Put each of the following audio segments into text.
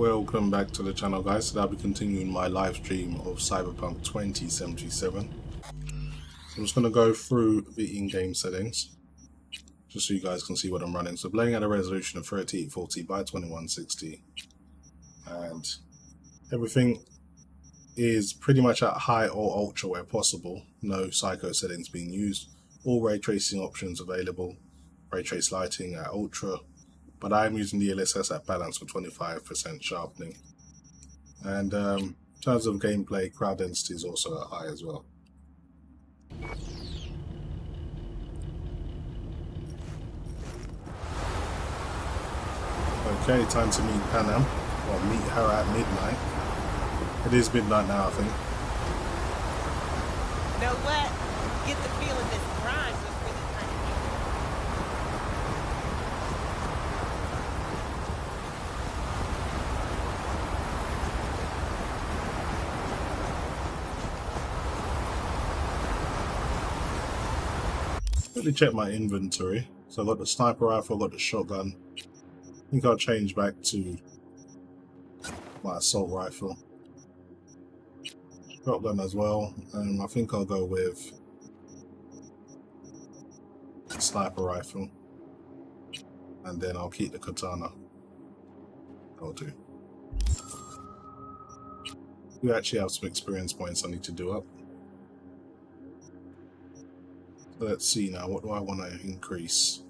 Welcome back to the channel, guys. Today I'll be continuing my live stream of Cyberpunk 2077. So I'm just going to go through the in-game settings just so you guys can see what I'm running. So playing at a resolution of 3840 by 2160, and everything is pretty much at high or ultra where possible. No psycho settings being used. All ray tracing options available. Ray trace lighting at ultra, but I'm using DLSS at balance for 25% sharpening. And in terms of gameplay, crowd density is also at high as well. Okay, time to meet Panam, or meet her at midnight. It is midnight now, I think. You know what? Get the feeling this grind was really trying to Quickly check my inventory. So I've got the sniper rifle, I've got the shotgun. I think I'll change back to my assault rifle. Shotgun as well, and I think I'll go with the sniper rifle. And then I'll keep the katana. I'll do. We actually have some experience points I need to do up. So let's see now, what do I want to increase?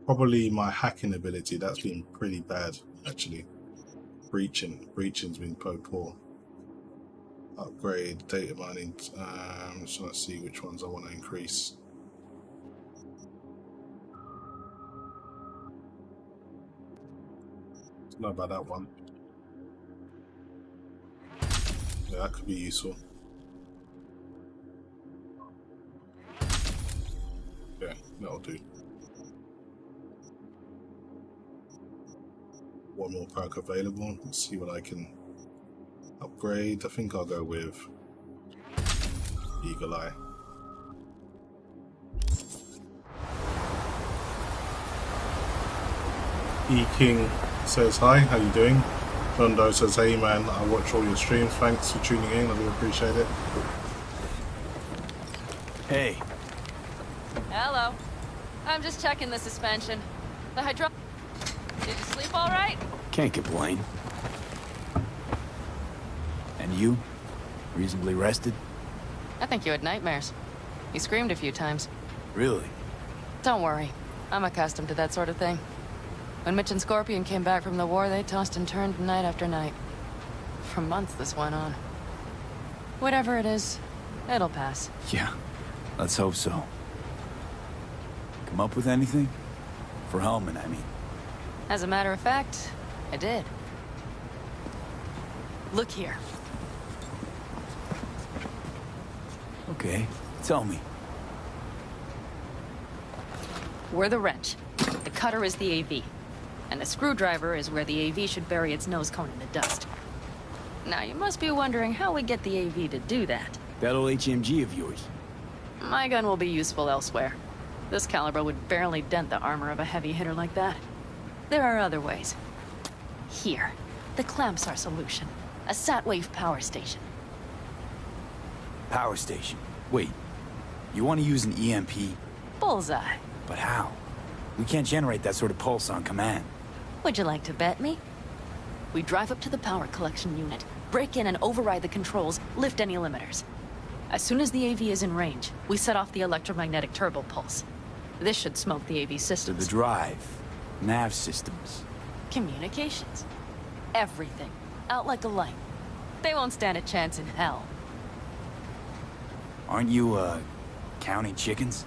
Probably my hacking ability. That's been pretty bad actually. Breaching's been poor. Upgrade data mining. Just want to see which ones I want to increase. Don't know about that one. Yeah, that could be useful. Yeah, that'll do. One more perk available. Let's see what I can upgrade. I think I'll go with Eagle Eye. E King says hi, how you doing? John Doe says hey man, I watch all your streams, thanks for tuning in, I do appreciate it. Hey. Hello. I'm just checking the suspension. The hydro... Did you sleep all right? Can't complain. And you? Reasonably rested? I think you had nightmares. You screamed a few times. Really? Don't worry. I'm accustomed to that sort of thing. When Mitch and Scorpion came back from the war, they tossed and turned night after night. For months this went on. Whatever it is, it'll pass. Yeah, let's hope so. Come up with anything? For Hellman, I mean. As a matter of fact, I did. Look here. Okay, tell me. We're the wrench. The cutter is the AV. And the screwdriver is where the AV should bury its nose cone in the dust. Now, you must be wondering how we get the AV to do that. That old HMG of yours. My gun will be useful elsewhere. This caliber would barely dent the armor of a heavy hitter like that. There are other ways. Here, the clamps are solution. A sat-wave power station. Power station. Wait, you want to use an EMP? Bullseye. But how? We can't generate that sort of pulse on command. Would you like to bet me? We drive up to the power collection unit, break in and override the controls, lift any limiters. As soon as the AV is in range, we set off the electromagnetic turbo pulse. This should smoke the AV So systems. the drive, nav systems. Communications. Everything. Out like a light. They won't stand a chance in hell. Aren't you, counting chickens?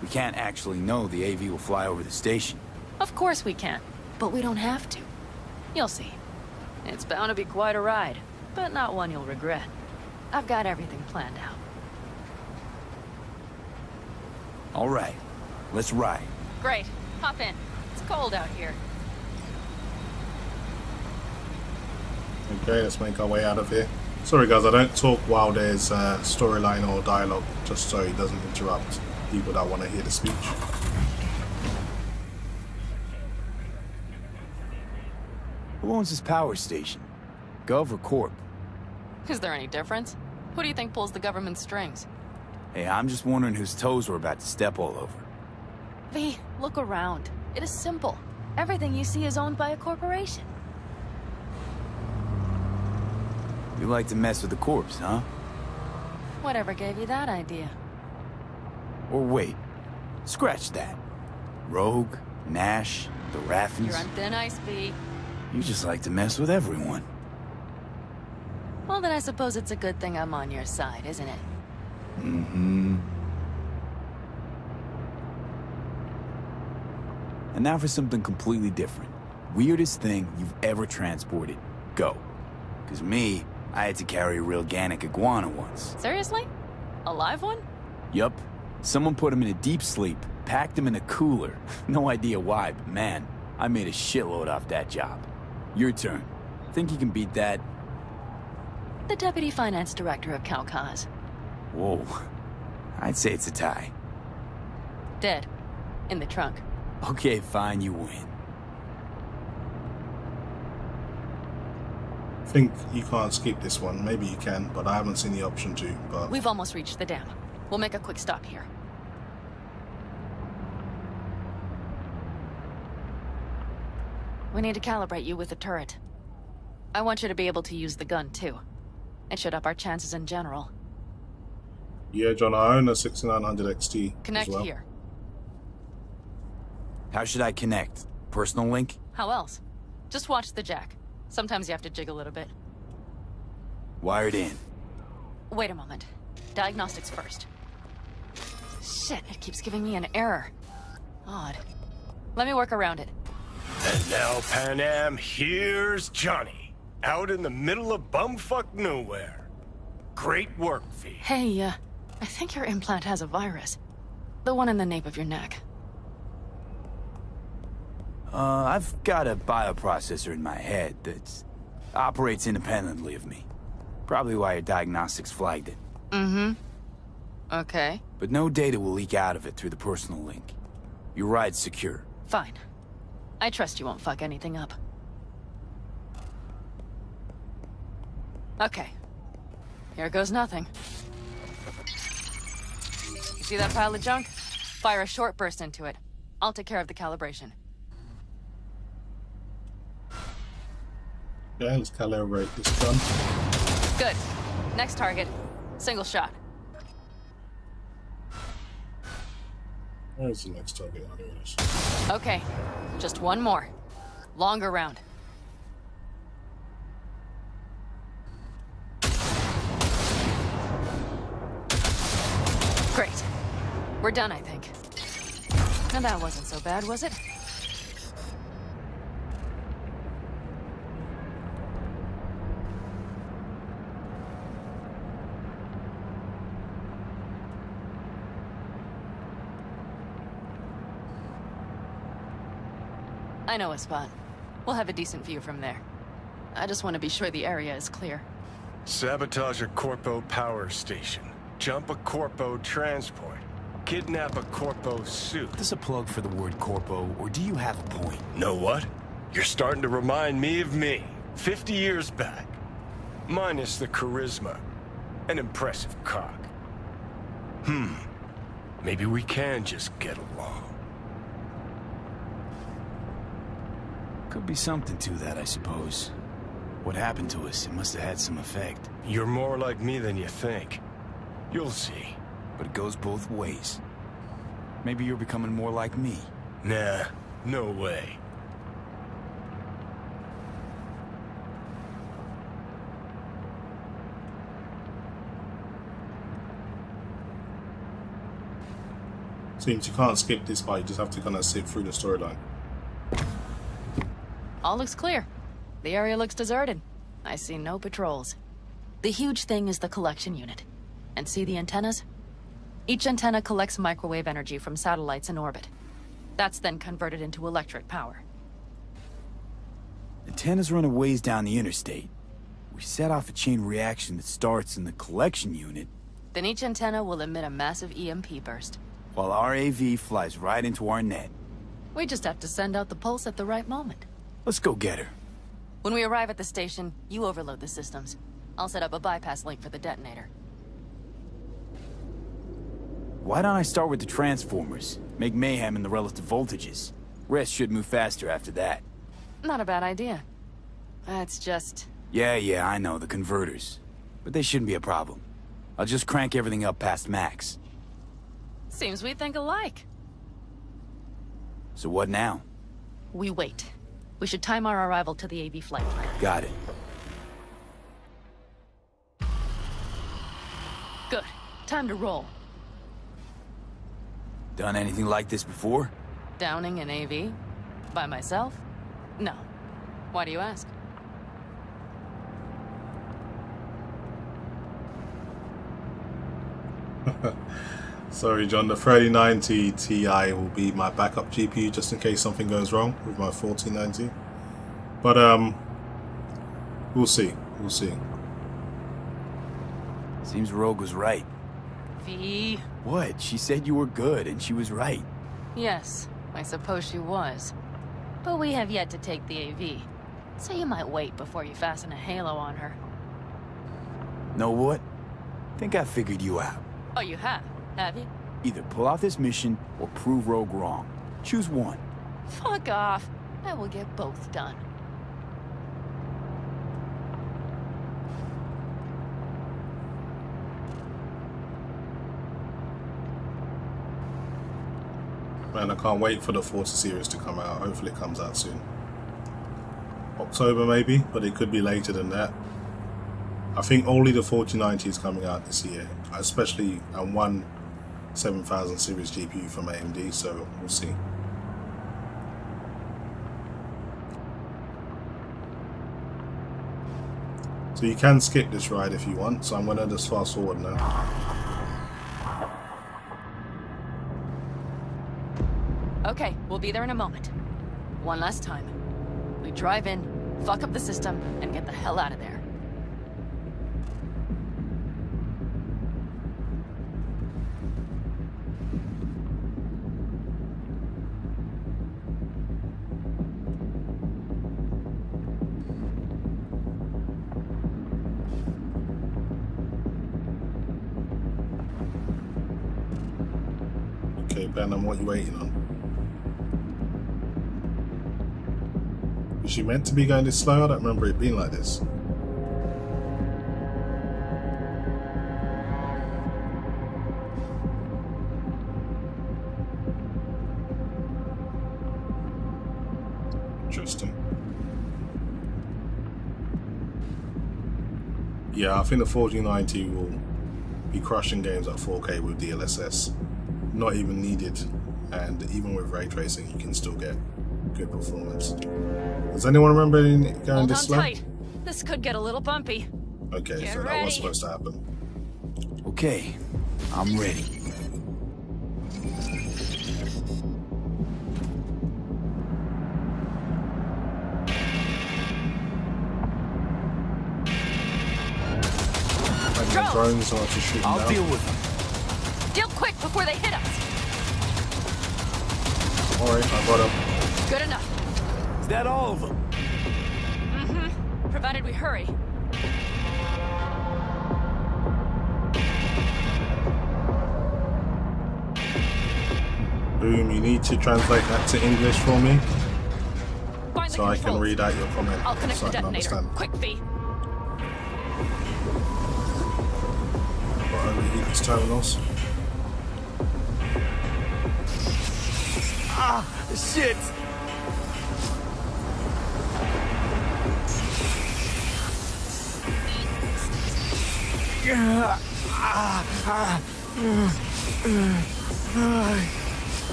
We can't actually know the AV will fly over the station. Of course we can, but we don't have to. You'll see. It's bound to be quite a ride, but not one you'll regret. I've got everything planned out. All right, let's ride. Great. Hop in. It's cold out here. Okay, let's make our way out of here. Sorry guys, I don't talk while there's storyline or dialogue, just so it doesn't interrupt people that want to hear the speech. Who owns this power station? Gov or Corp? Is there any difference? Who do you think pulls the government's strings? Hey, I'm just wondering whose toes we're about to step all over. V, look around. It is simple. Everything you see is owned by a corporation. You like to mess with the corpse, huh? Whatever gave you that idea? Or wait, scratch that. Rogue, Nash, the Raffens. You're on thin ice, V. You just like to mess with everyone. Well, then I suppose it's a good thing I'm on your side, isn't it? Mm-hmm. And now for something completely different. Weirdest thing you've ever transported. Go. 'Cause me, I had to carry a real Gannic iguana once. Seriously? A live one? Yup. Someone put him in a deep sleep, packed him in a cooler. No idea why, but man, I made a shitload off that job. Your turn. Think you can beat that? The deputy finance director of Caucas. Whoa. I'd say it's a tie. Dead. In the trunk. Okay, fine, you win. I think you can't skip this one. Maybe you can, but I haven't seen the option to. But We've almost reached the dam. We'll make a quick stop here. We need to calibrate you with the turret. I want you to be able to use the gun, too. It should up our chances in general. yeah, John, I own a 6900 XT Connect as well. here. How should I connect? Personal link? How else? Just watch the jack. Sometimes you have to jig a little bit. Wired in. Wait a moment. Diagnostics first. Shit, it keeps giving me an error. Odd. Let me work around it. And now, Pan Am, here's Johnny. Out in the middle of bumfuck nowhere. Great work, V. Hey, I think your implant has a virus. The one in the nape of your neck. I've got a bioprocessor in my head that operates independently of me. Probably why your diagnostics flagged it. Mm-hmm. Okay. But no data will leak out of it through the personal link. Your ride's secure. Fine. I trust you won't fuck anything up. Okay. Here goes nothing. You see that pile of junk? Fire a short burst into it. I'll take care of the calibration. Yeah, let's calibrate this gun. Good. Next target. Single shot. Where's the next target? Oh, there it is. Okay. Just one more. Longer round. Great. We're done, I think. Now that wasn't so bad, was it? I know a spot. We'll have a decent view from there. I just want to be sure the area is clear. Sabotage a Corpo power station. Jump a Corpo transport. Kidnap a Corpo suit. Is this a plug for the word corpo, or do you have a point? Know what? You're starting to remind me of me. 50 years back. Minus the charisma. An impressive cock. Maybe we can just get along. Could be something to that, I suppose. What happened to us, it must have had some effect. You're more like me than you think. You'll see. But it goes both ways. Maybe you're becoming more like me. Nah, no way. Seems you can't skip this part, you just have to kind of sit through the storyline. All looks clear. The area looks deserted. I see no patrols. The huge thing is the collection unit. And see the antennas? Each antenna collects microwave energy from satellites in orbit. That's then converted into electric power. Antennas run a ways down the interstate. We set off a chain reaction that starts in the collection unit, Then each antenna will emit a massive EMP burst. while our AV flies right into our net. We just have to send out the pulse at the right moment. Let's go get her. When we arrive at the station, you overload the systems. I'll set up a bypass link for the detonator. Why don't I start with the transformers? Make mayhem in the relative voltages. Rest should move faster after that. Not a bad idea. That's just... Yeah, I know, the converters. But they shouldn't be a problem. I'll just crank everything up past max. Seems we think alike. So what now? We wait. We should time our arrival to the AV flight plan. Got it. Good. Time to roll. Done anything like this before? Downing an AV? By myself? No. Why do you ask? Sorry, John. The 3090 Ti will be my backup GPU just in case something goes wrong with my 4090. But we'll see. We'll see. Seems Rogue was right. V. What? She said you were good, and she was right. Yes, I suppose she was. But we have yet to take the AV, so you might wait before you fasten a halo on her. Know what? Think I figured you out. Oh, you have you? Either pull off this mission, or prove Rogue wrong. Choose one. Fuck off. I will get both done. Man, I can't wait for the 40 series to come out. Hopefully it comes out soon. October maybe, but it could be later than that. I think only the 4090 is coming out this year, especially one 7000 series GPU from AMD, so we'll see. So you can skip this ride if you want, so I'm going to just fast forward now. Okay, we'll be there in a moment. One last time. We drive in, fuck up the system, and get the hell out of there. Okay, Ben, what are you waiting on? Was she meant to be going this slow? I don't remember it being like this. Interesting. Yeah, I think the 4090 will be crushing games at 4K with DLSS. Not even needed, and even with ray tracing you can still get good performance. Does anyone remember it going this slow? Hold on tight. This could get a little bumpy. Okay, Get so that ready. was supposed to happen. Okay, I'm ready. And the drones are to shoot I'll down. deal with them. Deal quick before they hit us. Alright, I got him. Good enough. Is that all of them? Mm-hmm. Provided we hurry. Boom, you need to translate that to English for me Find the so I can controls. read out your comment I'll connect so the I can detonator. understand. Quick, V. Got overheat these terminals. Ah, shit!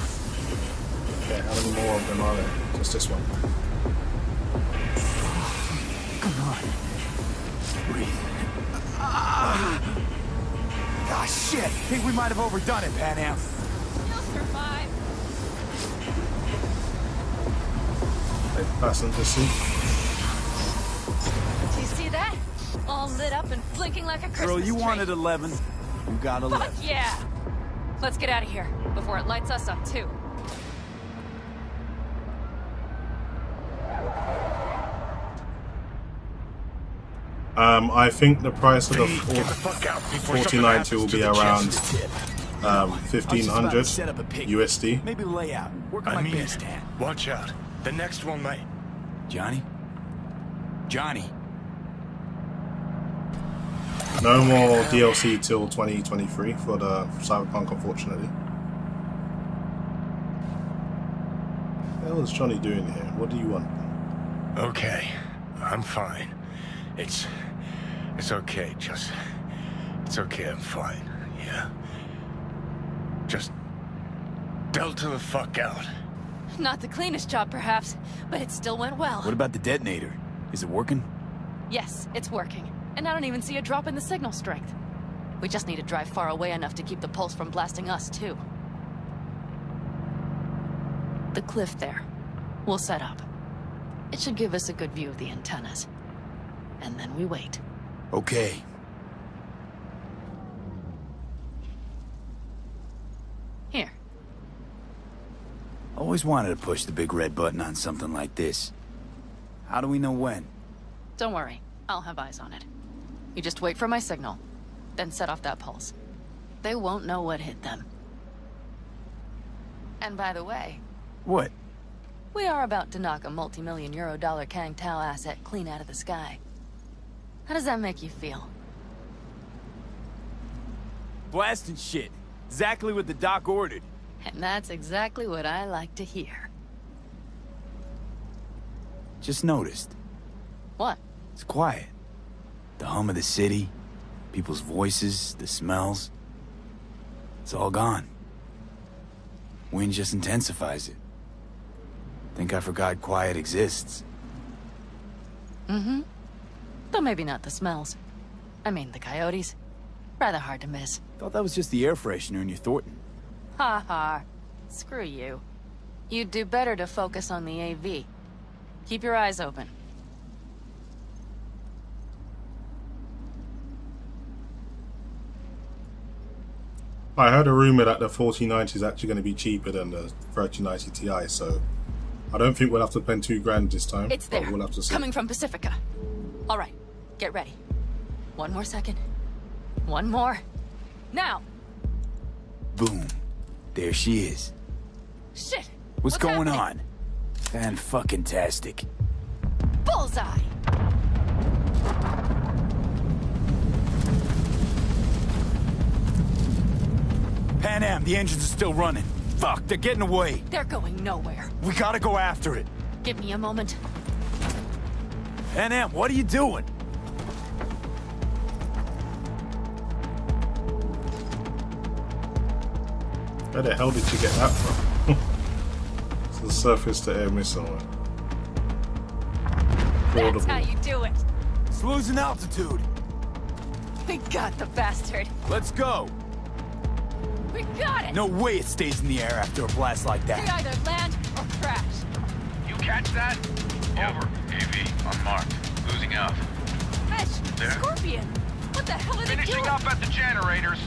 Okay, how many more of them are there? Just this one. Come on. Breathe. Ah, shit! Think we might have overdone it, Pan Am. You'll survive. Take the passenger seat. Do you see that? All lit up and blinking like a Christmas Girl, you tree. wanted 11. You got 11. Fuck yeah! Let's get out of here before it lights us up too. I think the price of the Get the fuck out before something 4090 will happens to be the around chest. $1,500 set up a pig. USD. Maybe lay out. Work on I my mean, best hand. watch out. The next one might. Johnny? Johnny? No more DLC till 2023 for the Cyberpunk, unfortunately. What the hell is Johnny doing here? What do you want? Okay, I'm fine. It's okay, just... It's okay, I'm fine, yeah? Just... Delta the fuck out. Not the cleanest job, perhaps, but it still went well. What about the detonator? Is it working? Yes, it's working. And I don't even see a drop in the signal strength. We just need to drive far away enough to keep the pulse from blasting us, too. The cliff there. We'll set up. It should give us a good view of the antennas. And then we wait. Okay. Here. Always wanted to push the big red button on something like this. How do we know when? Don't worry. I'll have eyes on it. You just wait for my signal, then set off that pulse. They won't know what hit them. And by the way... What? We are about to knock a multi-million euro Kang Tao asset clean out of the sky. How does that make you feel? Blasting shit. Exactly what the doc ordered. And that's exactly what I like to hear. Just noticed. What? It's quiet. The hum of the city, people's voices, the smells. It's all gone. Wind just intensifies it. Think I forgot quiet exists. Mm-hmm. Though maybe not the smells. I mean, the coyotes. Rather hard to miss. Thought that was just the air freshener in your Thornton. Ha ha. Screw you. You'd do better to focus on the AV. Keep your eyes open. I heard a rumor that the 4090 is actually going to be cheaper than the 3090 Ti, so I don't think we'll have to spend $2,000 this time. It's there. But we'll have to see. Coming from Pacifica. All right. Get ready. One more second. One more. Now! Boom. There she is. Shit! What's going happening? on? Fan-fucking-tastic. Bullseye! Pan Am, the engines are still running. Fuck, they're getting away. They're going nowhere. We gotta go after it. Give me a moment. Pan Am, what are you doing? Where the hell did you get that from? It's the surface-to-air missile. That's how you do it. It's losing altitude. We got the bastard. Let's go. We got it! No way it stays in the air after a blast like We that. either land or crash. You catch that? Over. AV unmarked. Losing out. Fish! There. Scorpion! What the hell are they Finishing doing? up at the generators.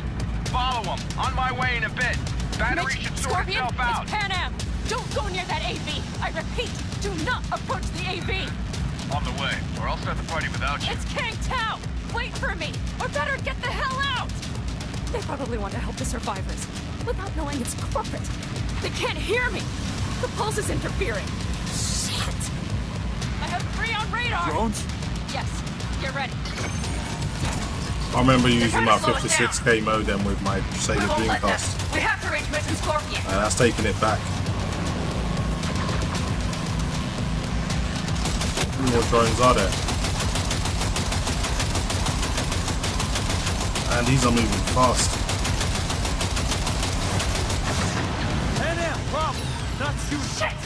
Follow them. On my way in a bit. Battery Mitch, should sort Scorpion, itself out. it's Pan Am! Don't go near that AV! I repeat, do not approach the AV! On the way, or I'll start the party without you. It's Kang Tao! Wait for me! Or better get the hell out! They probably want to help the survivors, without knowing it's corporate. They can't hear me! The pulse is interfering. Shit! I have 3 on radar! Drones? Yes, get ready. I remember using trying my to slow us 56k modem with my Sega We won't let them. Dreamcast, We have to reach Mission Scorpion. and that's taking it back. How many more drones are there? And these are moving fast. Pan Am, problem. Not shooting. Shit!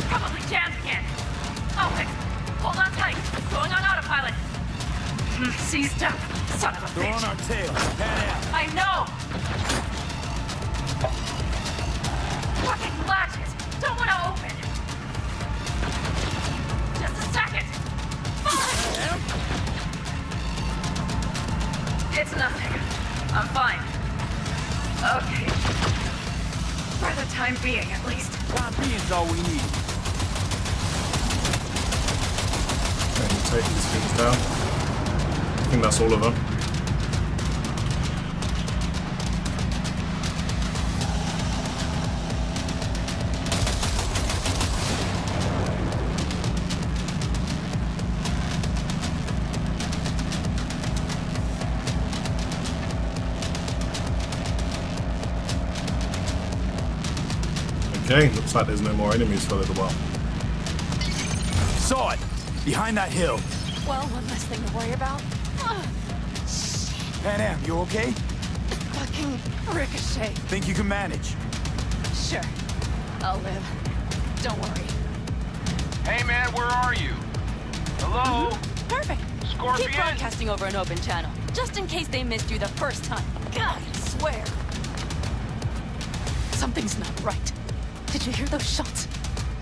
Probably jammed again. Oh, fix. Hold on tight. Going on autopilot. Seized up. Son of a They're on bitch. our tail. Pan Am. I know! Fucking latches! Don't want to open! Just a second! Fuck! It's nothing. I'm fine. Okay. For the time being, at least. Time being's all we need. Can you take these things down? think that's all of them. Okay, looks like there's no more enemies for a little while. Saw it! Behind that hill. Well, one less thing to worry about. Pan Am, you okay? Fucking ricochet. Think you can manage? Sure. I'll live. Don't worry. Hey man, where are you? Hello? Perfect. Scorpion? Keep broadcasting over an open channel, just in case they missed you the first time. God, I swear. Something's not right. Did you hear those shots?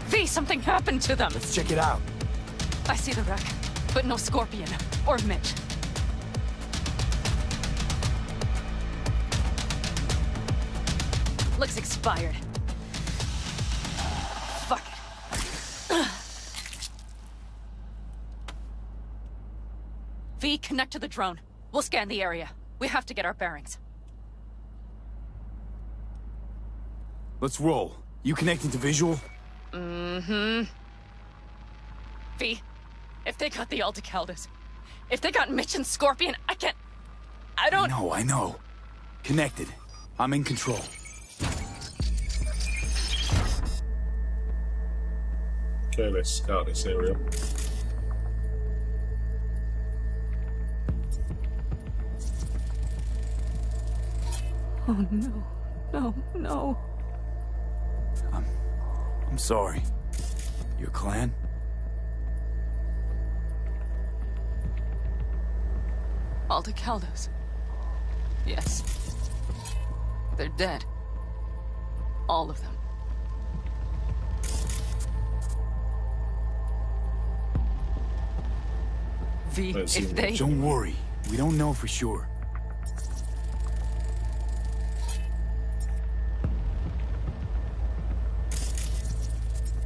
V, something happened to them. Let's check it out. I see the wreck, but no Scorpion or Mitch. Looks expired. Fuck it. V, connect to the drone. We'll scan the area. We have to get our bearings. Let's roll. You connecting to visual? Mm-hmm. V, if they got the Aldecaldos, if they got Mitch and Scorpion, I don't... I know. Connected. I'm in control. Okay, let's scout this area. Oh no, no, no. I'm sorry. Your clan? Aldecaldos. Yes. They're dead. All of them. V, Let's see if they... Don't worry. We don't know for sure.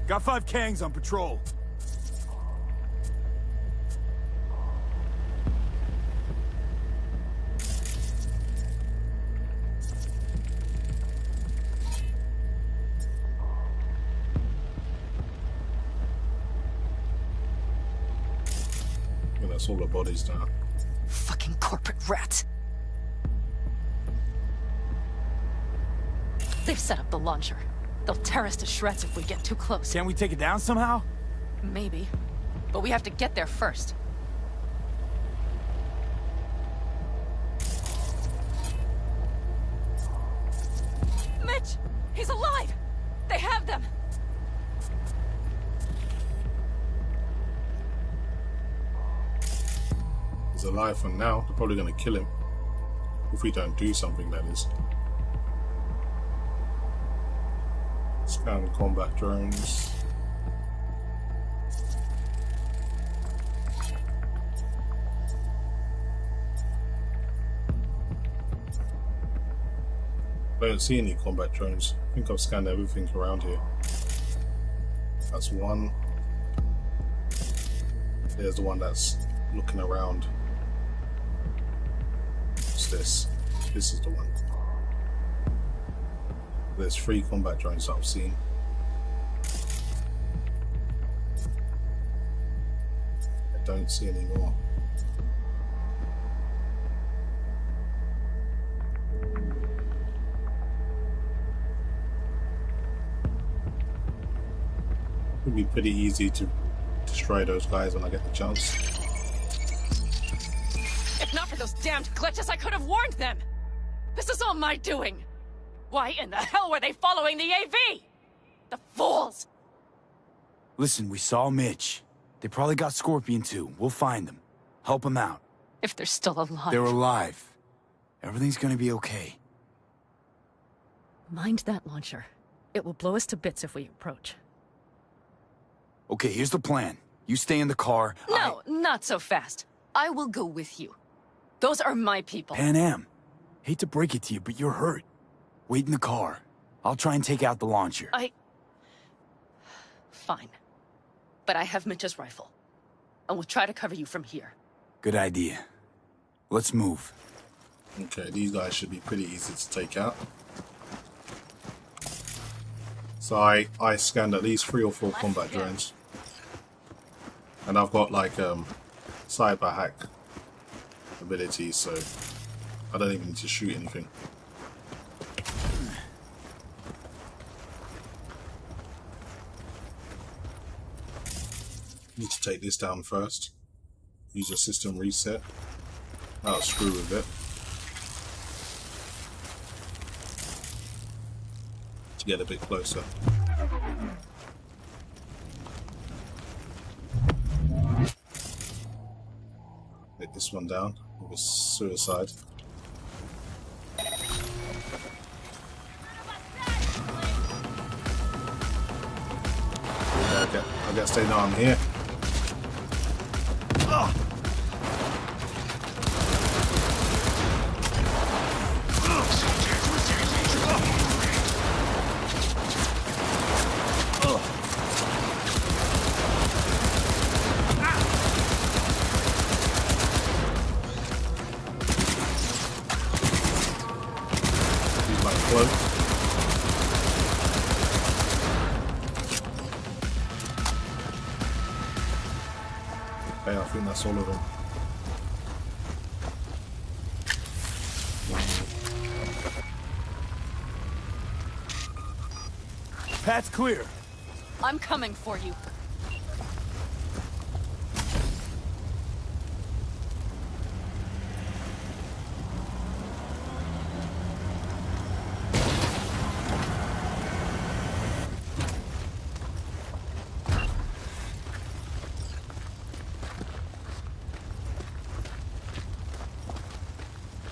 Got 5 Kangs on patrol. Yeah, that's all the bodies now. Fucking corporate rats. They've set up the launcher. They'll tear us to shreds if we get too close. Can't we take it down somehow? Maybe. But we have to get there first. Mitch! He's alive! They have them! He's alive for now. They're probably gonna kill him. If we don't do something, that is. Scan combat drones. I don't see any combat drones. I think I've scanned everything around here. That's one. There's the one that's looking around. What's this? This is the one. There's 3 combat drones that I've seen. I don't see any more. It'd be pretty easy to destroy those guys when I get the chance. If not for those damned glitches, I could have warned them! This is all my doing! Why in the hell were they following the AV? The fools! Listen, we saw Mitch. They probably got Scorpion too. We'll find them. Help them out. If they're still alive. They're alive. Everything's gonna be okay. Mind that launcher. It will blow us to bits if we approach. Okay, here's the plan. You stay in the car. No, not so fast. I will go with you. Those are my people. Pan Am. Hate to break it to you, but you're hurt. Wait in the car. I'll try and take out the launcher. Fine. But I have Mitch's rifle. And we'll try to cover you from here. Good idea. Let's move. Okay, these guys should be pretty easy to take out. So I scanned at least 3 or 4 combat drones. And I've got like cyber hack abilities, so I don't even need to shoot anything. Need to take this down first. Use a system reset. I'll screw with it. To get a bit closer. Take this one down with a suicide. I guess they know I'm here. Use my cloak. Okay, I think that's all of them. Path's clear. I'm coming for you.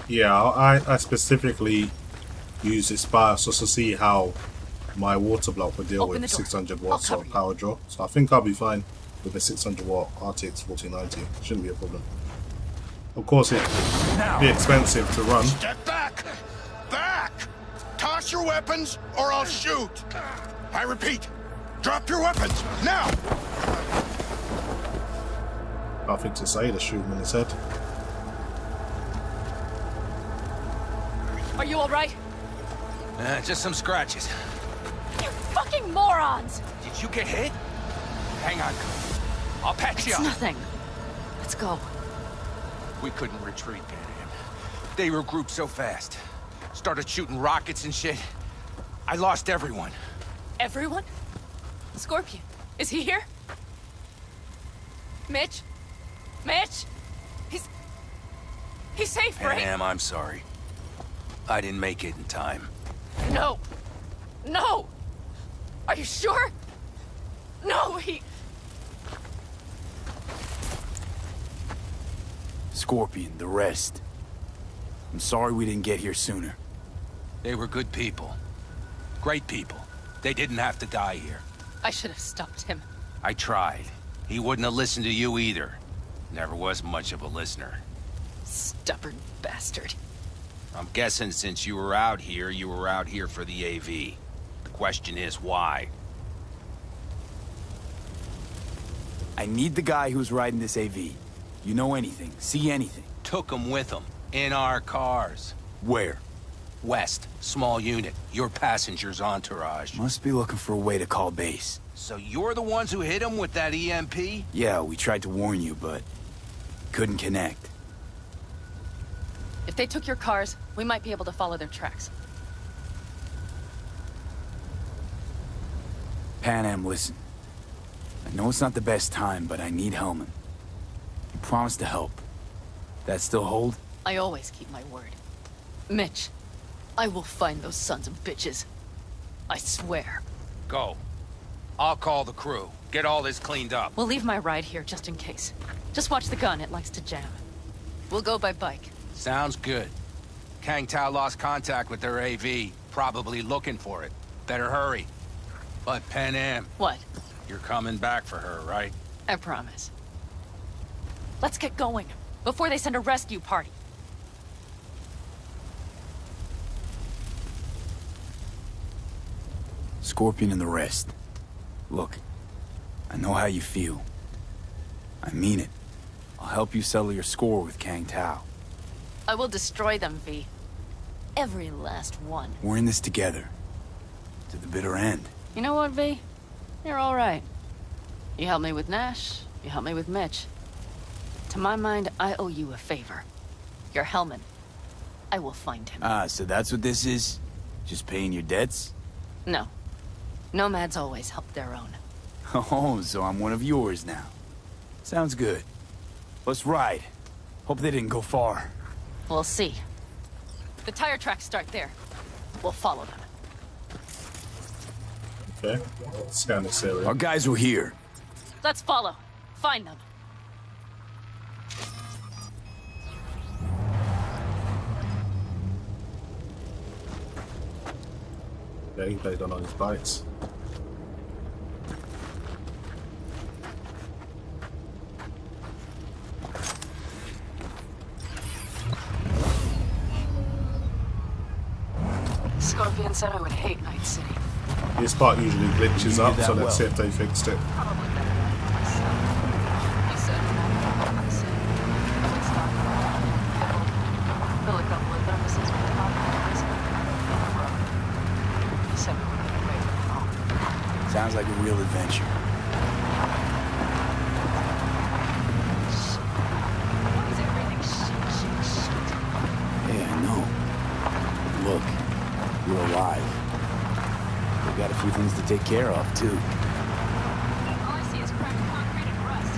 Yeah, I specifically use this BIOS just to see how my water block would deal Open with the door. 600 I'll watts cover of you. power draw. So I think I'll be fine with a 600 watt RTX 4090. Shouldn't be a problem. Of course, it'd be expensive to run. Step back! Back! Toss your weapons or I'll shoot! I repeat, drop your weapons, now! Nothing to say, to shoot him in his head. Are you all right? Just some scratches. You fucking morons! Did you get hit? Hang on. I'll patch you It's up. nothing. Let's go. We couldn't retreat, Pan. They regrouped so fast. Started shooting rockets and shit. I lost everyone. Everyone? Scorpion, is he here? Mitch? Mitch? He's safe, right? Pam, I'm sorry. I didn't make it in time. No. No! Are you sure? No, Scorpion, the rest. I'm sorry we didn't get here sooner. They were good people. Great people. They didn't have to die here. I should have stopped him. I tried. He wouldn't have listened to you either. Never was much of a listener. Stubborn bastard. I'm guessing since you were out here for the AV. The question is why? I need the guy who's riding this AV. You know anything, see anything. Took him with him. In our cars. Where? West, small unit. Your passenger's entourage. Must be looking for a way to call base. So you're the ones who hit him with that EMP? Yeah, we tried to warn you, but couldn't connect. If they took your cars, we might be able to follow their tracks. Pan Am, listen. I know it's not the best time, but I need Hellman. You promised to help. That still hold? I always keep my word. Mitch, I will find those sons of bitches. I swear. Go. I'll call the crew. Get all this cleaned up. We'll leave my ride here just in case. Just watch the gun, it likes to jam. We'll go by bike. Sounds good. Kang Tao lost contact with their AV. Probably looking for it. Better hurry. But Pan Am, What? you're coming back for her, right? I promise. Let's get going, before they send a rescue party. Scorpion and the rest. Look, I know how you feel. I mean it. I'll help you settle your score with Kang Tao. I will destroy them, V. Every last one. We're in this together. To the bitter end. You know what, V? You're all right. You helped me with Nash. You helped me with Mitch. To my mind, I owe you a favor. Your Hellman. I will find him. Ah, so that's what this is? Just paying your debts? No. Nomads always help their own. Oh, so I'm one of yours now. Sounds good. Let's ride. Hope they didn't go far. We'll see. The tire tracks start there. We'll follow them. Okay, let's scan this area. Our guys were here. Let's follow. Find them. Yeah, he played on his bikes. Scorpion said I would hate Night City. This part usually glitches up, that so let's well. see if they fixed it. Probably better than myself. He said, I said, I would stop. Fill a couple of thermoses with top He said we would get away from home. Sounds like a real adventure. Why is everything shit? Hey, I know. Look, we're alive. We've got a few things to take care of, too. All I see is cracked concrete and rust.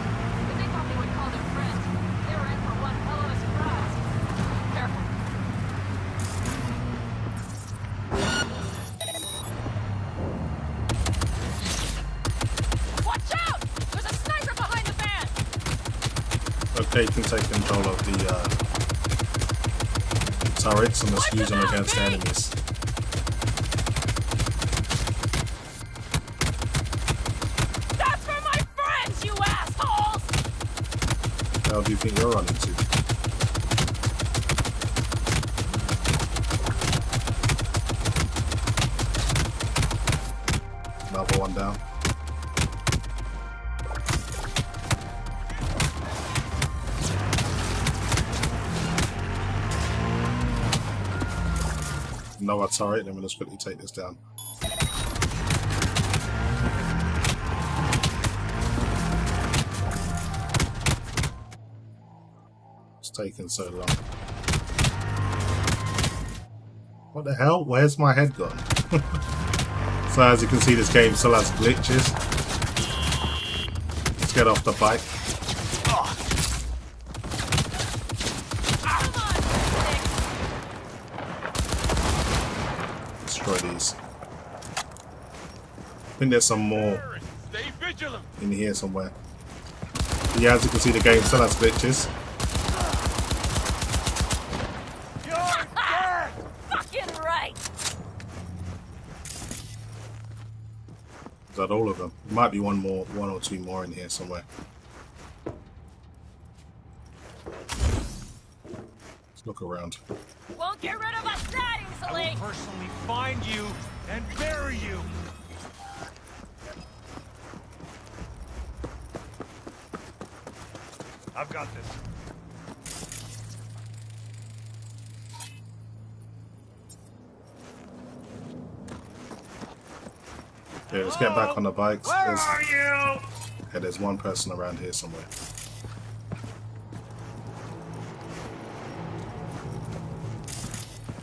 But they thought they would call their friends. They were in for one hell of a surprise. Careful. Watch out! There's a sniper behind the van! Okay, you can take control of the turrets and let's use them against the enemies. That's for my friends, you assholes! How do you think you're running to? Another one down. No, it's alright, then we'll just quickly take this down. It's taking so long. What the hell? Where's my head gone? So as you can see, this game still has glitches. Let's get off the bike. Destroy these. I think there's some more Stay vigilant. in here somewhere. Yeah, as you can see, the game still has glitches. Fucking right! Is that all of them? There might be one or two more in here somewhere. Let's look around. Won't get rid of us that I easily! will personally find you and bury you. I've got this. Okay, let's get back on the bikes. Where are you? Okay, there's one person around here somewhere.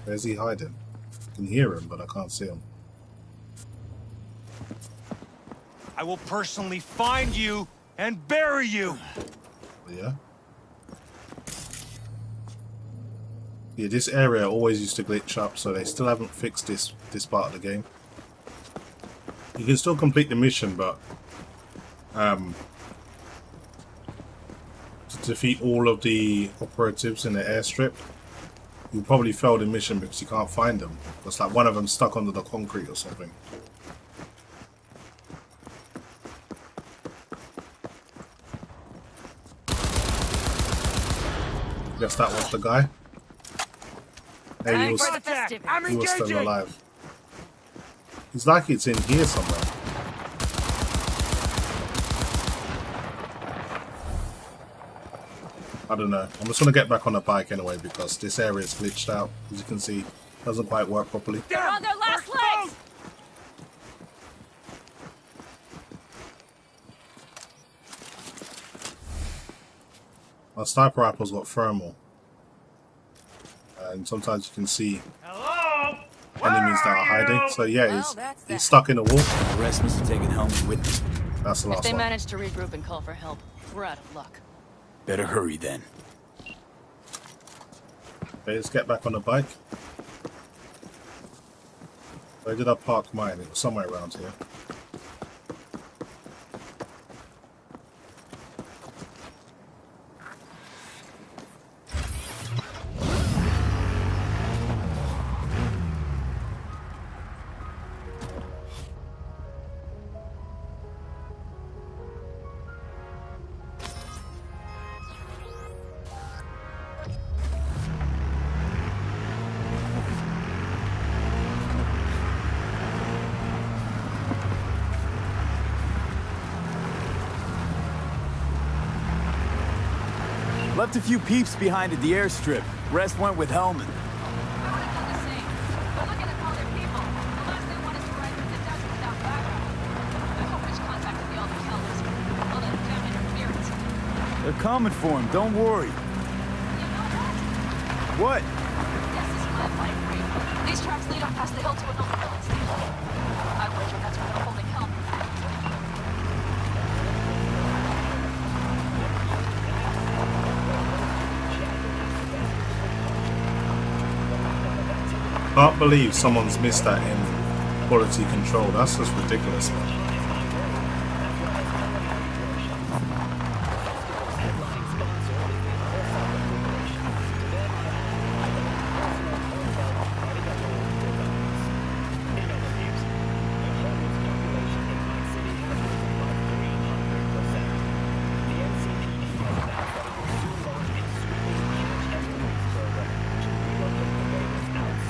Where's he hiding? I can hear him, but I can't see him. I will personally find you and bury you. Yeah. Yeah, this area always used to glitch up, so they still haven't fixed this part of the game. You can still complete the mission, but to defeat all of the operatives in the airstrip, you'll probably fail the mission because you can't find them. It's like one of them stuck under the concrete or something. Guess that was the guy. Hey, he was still alive. It's like it's in here somewhere. I don't know. I'm just gonna get back on the bike anyway because this area is glitched out. As you can see, doesn't quite work properly. They're on their last legs! My sniper rifle's got thermal, and sometimes you can see enemies that are hiding. So yeah, he's stuck in the wall. The rest must have taken Hellman with them. That's the If last they one. manage to regroup and call for help, we're out of luck. Better hurry then. Okay, let's get back on the bike. Where did I park mine? It was somewhere around here. Left a few peeps behind at the airstrip. Rest went with Hellman. I would have done the same. But look at all their people. The last they want is to ride through the desert without backup. I hope Rich contacted the Alder Kells. All that damn interference. They're coming for him, don't worry. You know What? what? Yes, this is my flight free. These tracks lead up past the hill to an open filling station. I wager that's where they're holding Hellman. Can't believe someone's missed that in quality control. That's just ridiculous, man.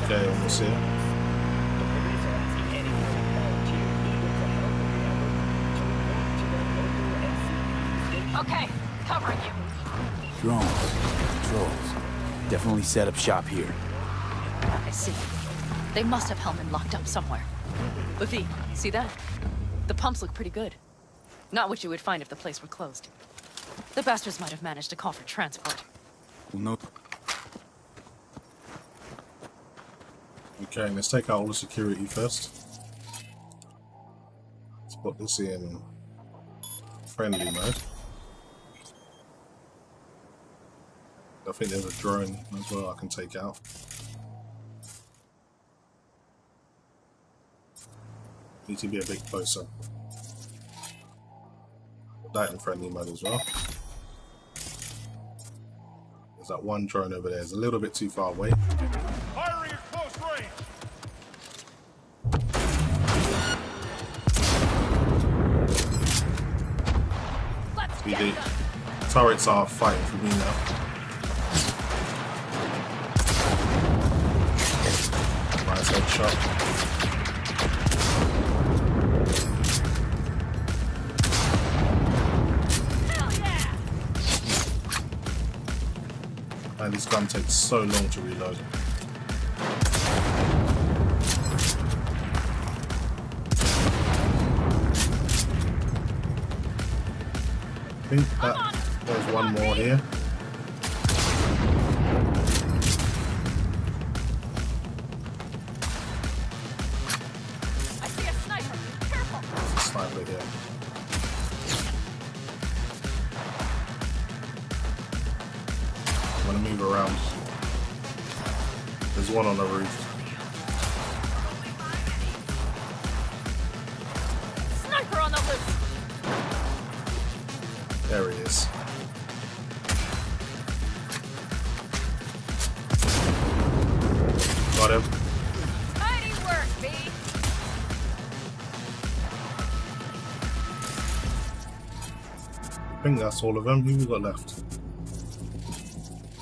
Okay, almost here. Okay, covering you. Drones. Patrols. Definitely set up shop here. I see. They must have Hellman locked up somewhere. Buffy, see that? The pumps look pretty good. Not what you would find if the place were closed. The bastards might have managed to call for transport. Well, no. Okay, let's take out all the security first. Let's put this in friendly mode. I think there's a drone as well I can take out. Need to be a bit closer. Put that in friendly mode as well. There's that one drone over there. It's a little bit too far away. Firing at close range. Let's The get them! turrets are fighting for me now. Nice headshot. Hell yeah! Man, this gun takes so long to reload. I think that there's one more here. I see a sniper! Careful! There's a sniper here. I'm gonna move around. There's one on the roof. Sniper on the loose! There he is. Got him. Mighty work, B! I think that's all of them. Who we got left?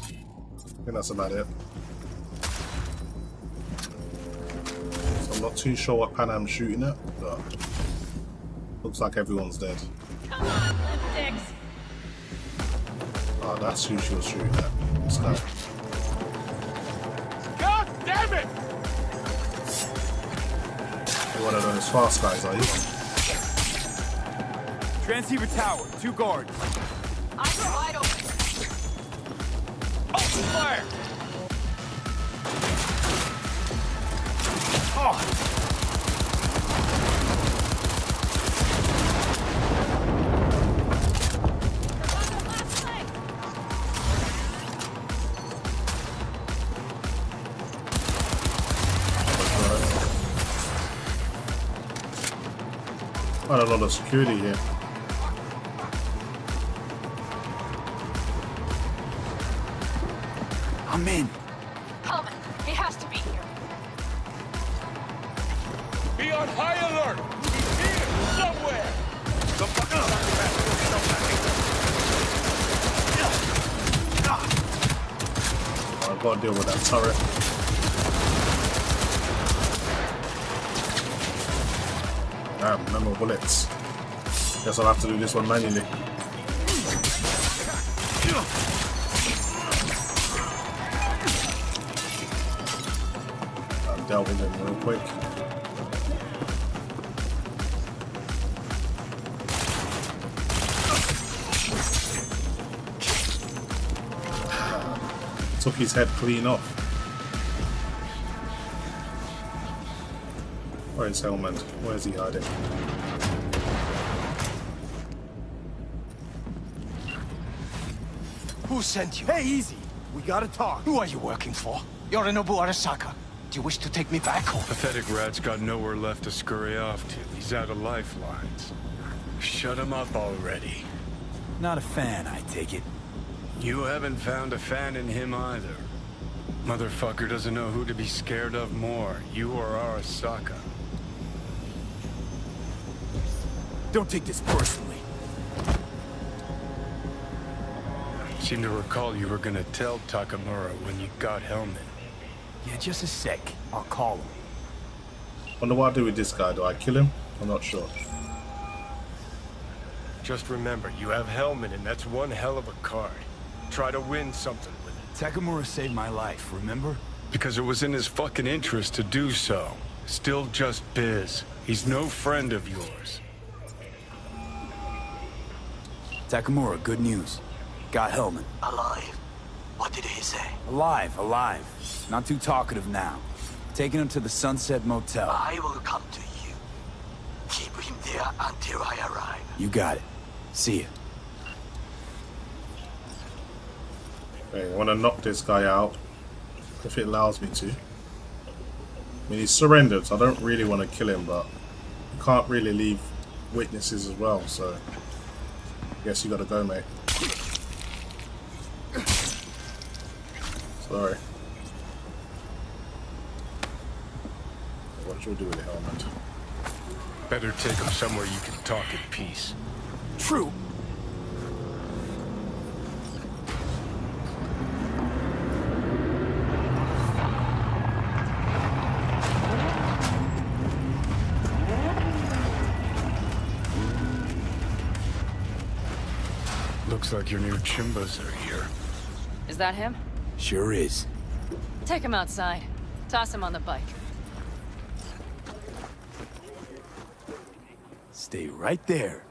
I think that's about it. So I'm not too sure what Pan Am's shooting at, but looks like everyone's dead. Come on, lipsticks! Oh, that's who she was shooting at. This guy. God damn it! You're one of those fast guys, are you? Transceiver tower, 2 guards. Eyes are wide open. Open fire! Oh! Quite a lot of security here. I'm in. Hellman, he has to be here. Be on high alert! He's here, somewhere! The fuck up! I've got to deal with that turret. Damn, no more bullets. Guess I'll have to do this one manually. I've dealt with him real quick. Took his head clean off. Where is Hellman? Where's he hiding? Who sent you? Hey, easy. We gotta talk. Who are you working for? Yorinobu Arasaka. Do you wish to take me back home? Pathetic rat's got nowhere left to scurry off to. He's out of lifelines. Shut him up already. Not a fan, I take it. You haven't found a fan in him either. Motherfucker doesn't know who to be scared of more, you or Arasaka. Don't take this personally. Seem to recall you were gonna tell Takamura when you got Hellman. Yeah, just a sec. I'll call him. Wonder what I do with this guy. Do I kill him? I'm not sure. Just remember, you have Hellman, and that's one hell of a card. Try to win something with it. Takamura saved my life, remember? Because it was in his fucking interest to do so. Still just biz. He's no friend of yours. Takamura, good news. Got Hellman. Alive. What did he say? Alive, alive. Not too talkative now. Taking him to the Sunset Motel. I will come to you. Keep him there until I arrive. You got it. See ya. Okay, I want to knock this guy out if it allows me to. I mean, he's surrendered, so I don't really want to kill him, but you can't really leave witnesses as well, so I guess you gotta go, mate. Sorry. What should we do with the helmet? Better take him somewhere you can talk in peace. True. Looks like your new Chimbas are here. Is that him? Sure is. Take him outside. Toss him on the bike. Stay right there.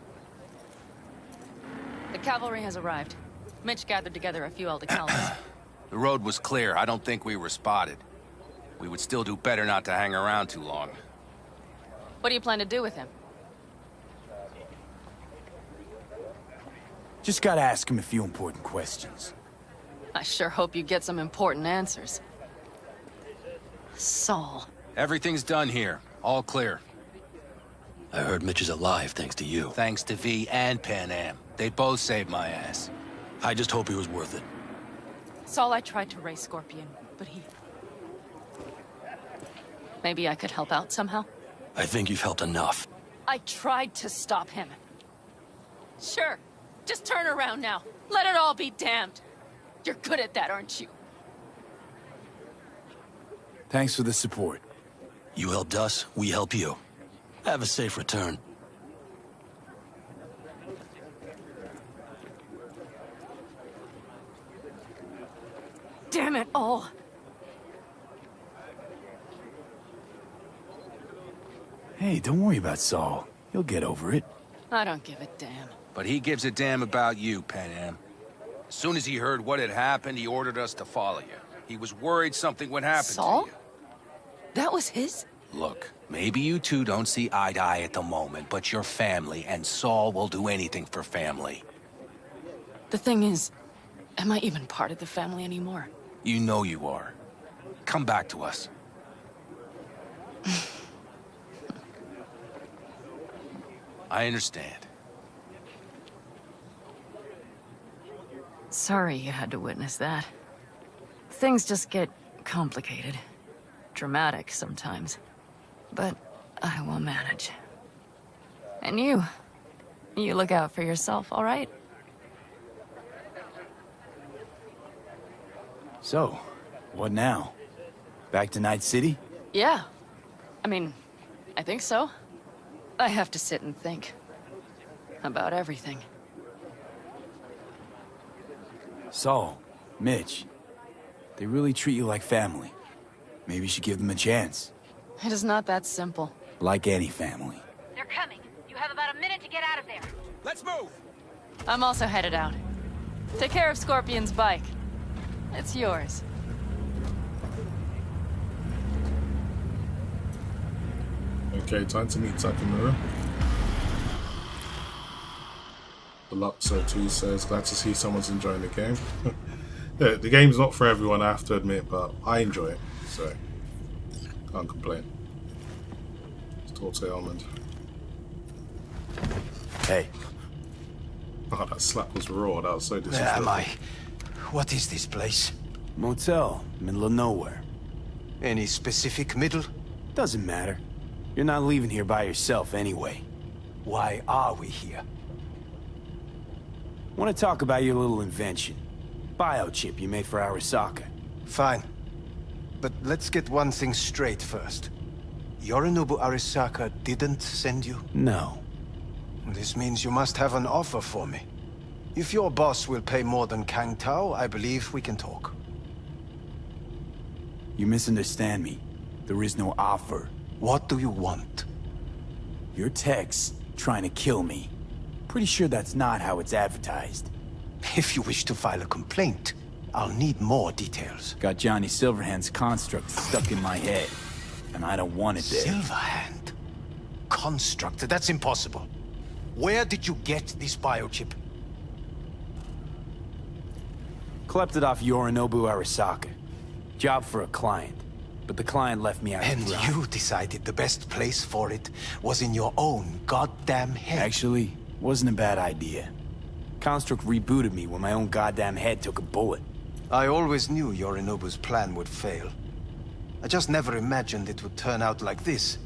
The cavalry has arrived. Mitch gathered together a few Alder-Calvins. The road was clear. I don't think we were spotted. We would still do better not to hang around too long. What do you plan to do with him? Just gotta ask him a few important questions. I sure hope you get some important answers. Saul. Everything's done here. All clear. I heard Mitch is alive thanks to you. Thanks to V and Pan Am. They both saved my ass. I just hope he was worth it. Saul, I tried to raise Scorpion, but he... Maybe I could help out somehow? I think you've helped enough. I tried to stop him. Sure. Just turn around now. Let it all be damned. You're good at that, aren't you? Thanks for the support. You helped us, we help you. Have a safe return. Damn it all. Hey, don't worry about Saul. He'll get over it. I don't give a damn. But he gives a damn about you, Panam. As soon as he heard what had happened, he ordered us to follow you. He was worried something would happen Saul? to you. That was his? Look, maybe you two don't see eye to eye at the moment, but you're family, and Saul will do anything for family. The thing is, am I even part of the family anymore? You know you are. Come back to us. I understand. Sorry you had to witness that. Things just get complicated. Dramatic sometimes. But I will manage. And you look out for yourself, all right? So, what now? Back to Night City? Yeah. I mean, I think so. I have to sit and think. About everything. Saul, Mitch, they really treat you like family. Maybe you should give them a chance. It is not that simple. Like any family. They're coming. You have about a minute to get out of there. Let's move! I'm also headed out. Take care of Scorpion's bike. It's yours. Okay, time to meet Takemura. Deluxo2 says, glad to see someone's enjoying the game. Yeah, the game's not for everyone, I have to admit, but I enjoy it, so can't complain. Let's talk to Hellman. Hey. Oh, that slap was raw, that was so Where disrespectful. am I? What is this place? Motel, middle of nowhere. Any specific middle? Doesn't matter. You're not leaving here by yourself anyway. Why are we here? Want to talk about your little invention. Biochip you made for Arasaka. Fine. But let's get one thing straight first. Yorinobu Arasaka didn't send you? No. This means you must have an offer for me. If your boss will pay more than Kang Tao, I believe we can talk. You misunderstand me. There is no offer. What do you want? Your tech's trying to kill me. Pretty sure that's not how it's advertised. If you wish to file a complaint, I'll need more details. Got Johnny Silverhand's construct stuck in my head, and I don't want it there. Silverhand? Construct? That's impossible. Where did you get this biochip? Klept it off Yorinobu Arasaka. Job for a client. But the client left me out to And dry. you decided the best place for it was in your own goddamn head. Actually, wasn't a bad idea. Construct rebooted me when my own goddamn head took a bullet. I always knew Yorinobu's plan would fail. I just never imagined it would turn out like this.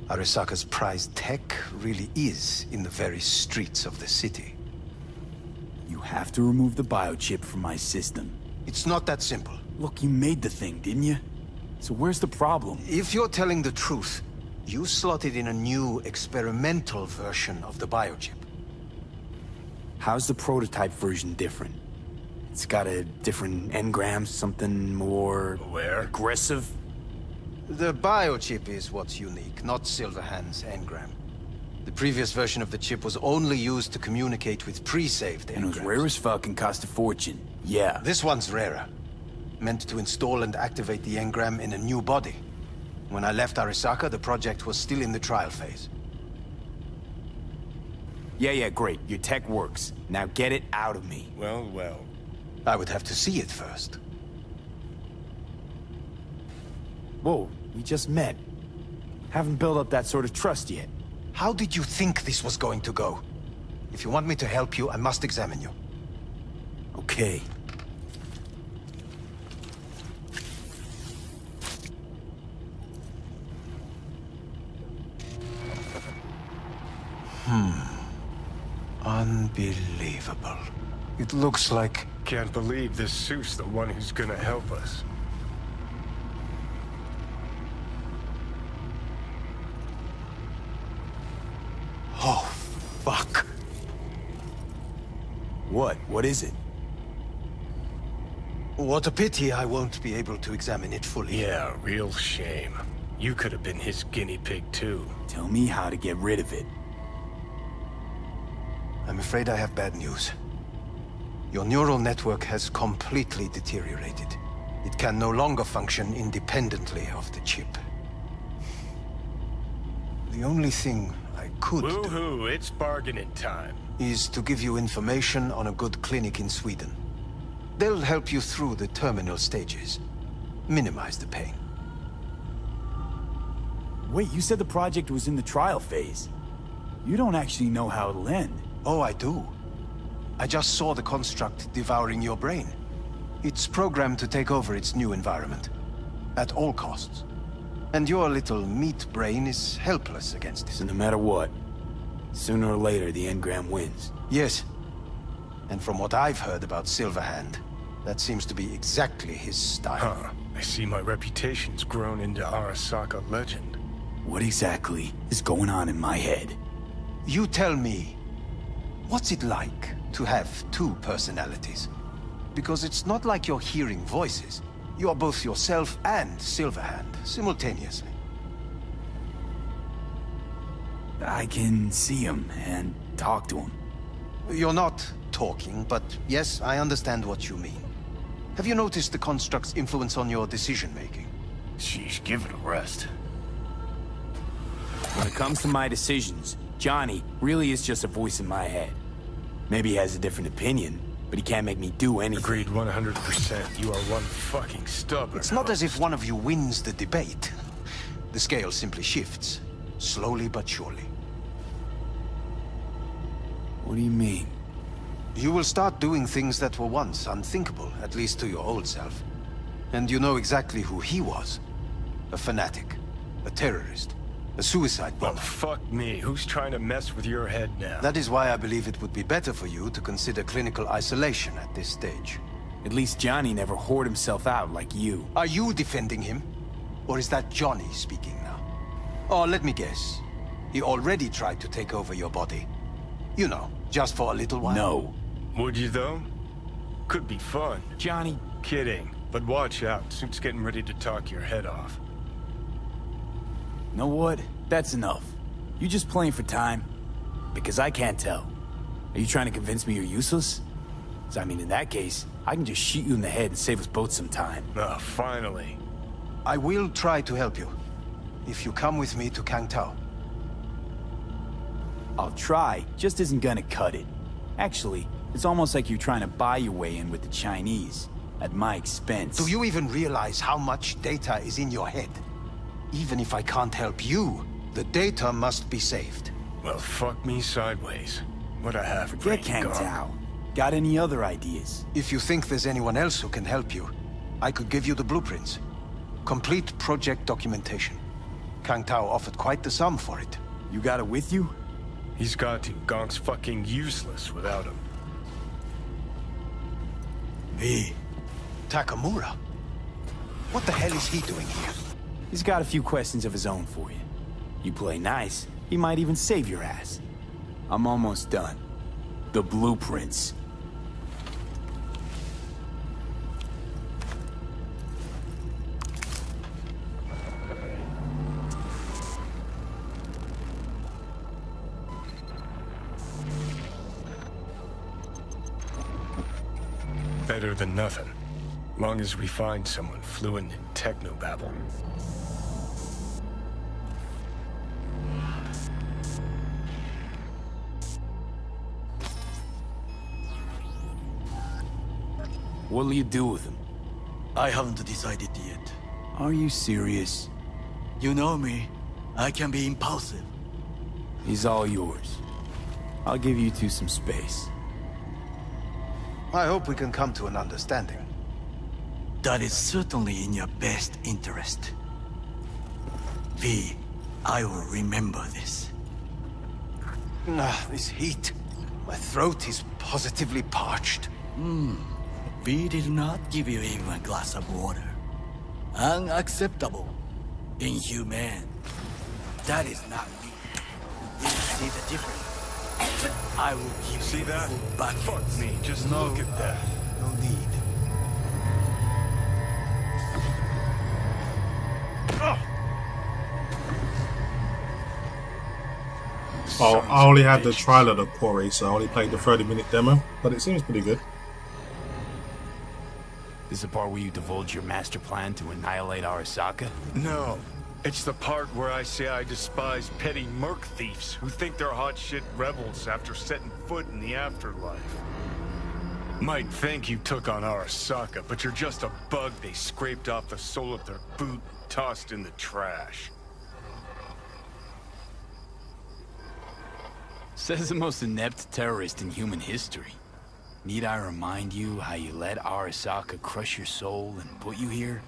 Arasaka's prized tech really is in the very streets of the city. You have to remove the biochip from my system. It's not that simple. Look, you made the thing, didn't you? So where's the problem? If you're telling the truth, you slotted in a new experimental version of the biochip. How's the prototype version different? It's got a different engram, something more... aggressive? The biochip is what's unique, not Silverhand's engram. The previous version of the chip was only used to communicate with pre-saved engrams. And it was rare as fuck and cost a fortune. Yeah. This one's rarer. Meant to install and activate the engram in a new body. When I left Arasaka, the project was still in the trial phase. Yeah, great. Your tech works. Now get it out of me. Well. I would have to see it first. Whoa, we just met. Haven't built up that sort of trust yet. How did you think this was going to go? If you want me to help you, I must examine you. Okay. Unbelievable. It looks like... Can't believe this Sue's the one who's gonna help us. Oh, fuck. What? What is it? What a pity I won't be able to examine it fully. Yeah, real shame. You could have been his guinea pig too. Tell me how to get rid of it. I'm afraid I have bad news. Your neural network has completely deteriorated. It can no longer function independently of the chip. The only thing I could do Woo-hoo, it's bargaining time. is to give you information on a good clinic in Sweden. They'll help you through the terminal stages. Minimize the pain. Wait, you said the project was in the trial phase. You don't actually know how it'll end. Oh, I do. I just saw the construct devouring your brain. It's programmed to take over its new environment. At all costs. And your little meat brain is helpless against So it. no matter what, sooner or later the engram wins. Yes. And from what I've heard about Silverhand, that seems to be exactly his style. Huh. I see my reputation's grown into Arasaka legend. What exactly is going on in my head? You tell me, what's it like to have two personalities? Because it's not like you're hearing voices. You are both yourself and Silverhand simultaneously. I can see him and talk to him. You're not talking, but yes, I understand what you mean. Have you noticed the construct's influence on your decision-making? Sheesh, give it a rest. When it comes to my decisions, Johnny really is just a voice in my head. Maybe he has a different opinion, but he can't make me do anything. Agreed 100%. You are one fucking stubborn. It's not as if one of you wins the debate. The scale simply shifts, slowly but surely. What do you mean? You will start doing things that were once unthinkable, at least to your old self. And you know exactly who he was. A fanatic, a terrorist, a suicide Well, bomber. fuck me. Who's trying to mess with your head now? That is why I believe it would be better for you to consider clinical isolation at this stage. At least Johnny never whored himself out like you. Are you defending him? Or is that Johnny speaking now? Oh, let me guess. He already tried to take over your body. You know, just for a little while. No. Would you, though? Could be fun. Johnny, Kidding. But watch out. Suit's getting ready to talk your head off. know what? That's enough. You just playing for time? Because I can't tell. Are you trying to convince me you're useless? 'Cause I mean, in that case, I can just shoot you in the head and save us both some time. Ah, finally. I will try to help you. If you come with me to Kangtao. I'll try, just isn't gonna cut it. Actually, it's almost like you're trying to buy your way in with the Chinese, at my expense. Do you even realize how much data is in your head? Even if I can't help you, the data must be saved. Well, fuck me sideways. What a half Forget Kangtao. Got any other ideas? If you think there's anyone else who can help you, I could give you the blueprints. Complete project documentation. Kangtao offered quite the sum for it. You got it with you? He's got to. Gonk's fucking useless without him. V. Takamura? What the hell is he doing here? He's got a few questions of his own for you. You play nice, he might even save your ass. I'm almost done. The blueprints. Better than nothing. Long as we find someone fluent in technobabble. What'll you do with him? I haven't decided yet. Are you serious? You know me. I can be impulsive. He's all yours. I'll give you two some space. I hope we can come to an understanding. That is certainly in your best interest. V, I will remember this. This heat. My throat is positively parched. V did not give you even a glass of water. Unacceptable. Inhumane. That is not me. You see the difference? I will give See you that? full bucket. Fuck me. Just look at that. No need. Oh, sons I only of had the bitches. trial of the Quarry, so I only played the 30-minute demo, but it seems pretty good. This is the part where you divulge your master plan to annihilate Arasaka? No. It's the part where I say I despise petty merc thieves who think they're hot shit rebels after setting foot in the afterlife. Might think you took on Arasaka, but you're just a bug they scraped off the sole of their boot and tossed in the trash. Says the most inept terrorist in human history. Need I remind you how you let Arasaka crush your soul and put you here?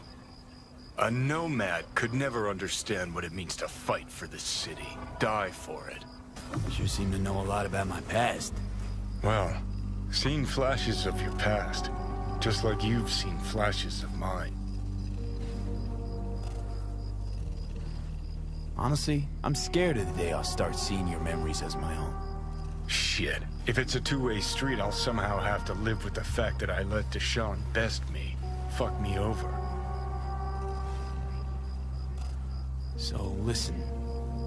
A nomad could never understand what it means to fight for the city, die for it. You sure seem to know a lot about my past. Well, seen flashes of your past, just like you've seen flashes of mine. Honestly, I'm scared of the day I'll start seeing your memories as my own. Shit. If it's a two-way street, I'll somehow have to live with the fact that I let Deshaun best me, fuck me over. So listen,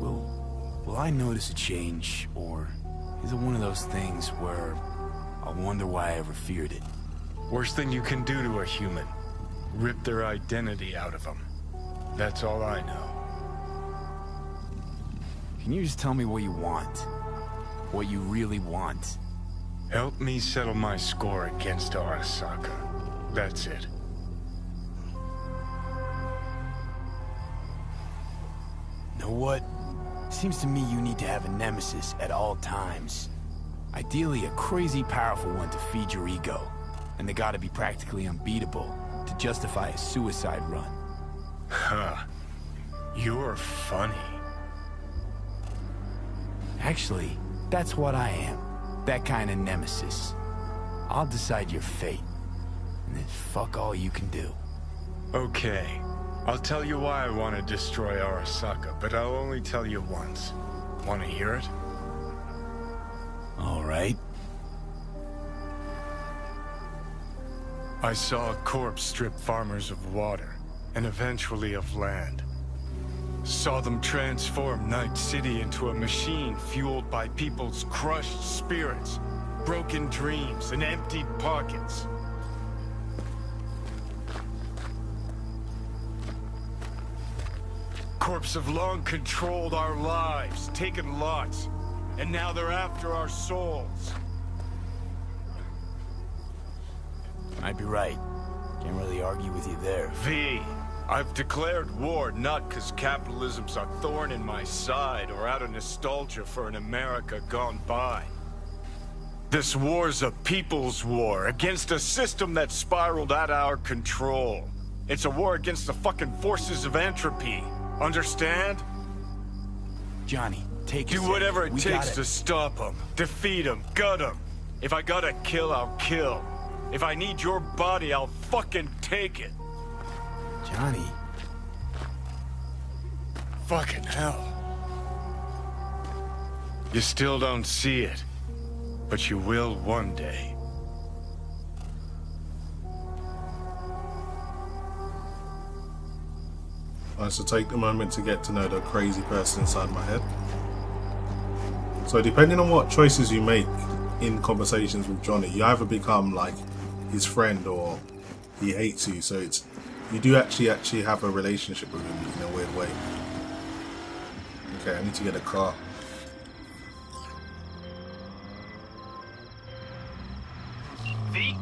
will I notice a change, or is it one of those things where I'll wonder why I ever feared it? Worst thing you can do to a human, rip their identity out of them. That's all I know. Can you just tell me what you want? What you really want? Help me settle my score against Arasaka. That's it. Know what? Seems to me you need to have a nemesis at all times. Ideally, a crazy powerful one to feed your ego. And they gotta be practically unbeatable to justify a suicide run. Huh. You're funny. Actually, that's what I am. That kind of nemesis. I'll decide your fate. And then fuck all you can do. Okay. I'll tell you why I want to destroy Arasaka, but I'll only tell you once. Want to hear it? All right. I saw a corpse strip farmers of water, and eventually of land. Saw them transform Night City into a machine fueled by people's crushed spirits, broken dreams, and emptied pockets. Corps have long controlled our lives, taken lots, and now they're after our souls. Might be right. Can't really argue with you there. V, I've declared war not because capitalism's a thorn in my side or out of nostalgia for an America gone by. This war's a people's war against a system that spiraled out of our control. It's a war against the fucking forces of entropy. Understand? Johnny, take it. Do whatever it We takes gotta- to stop them, defeat them, gut them. If I gotta kill, I'll kill. If I need your body, I'll fucking take it. Johnny. Fucking hell. You still don't see it, but you will one day. I should take the moment to get to know the crazy person inside my head. So depending on what choices you make in conversations with Johnny, you either become like his friend or he hates you. So it's you do actually have a relationship with him in a weird way. Okay, I need to get a car. V,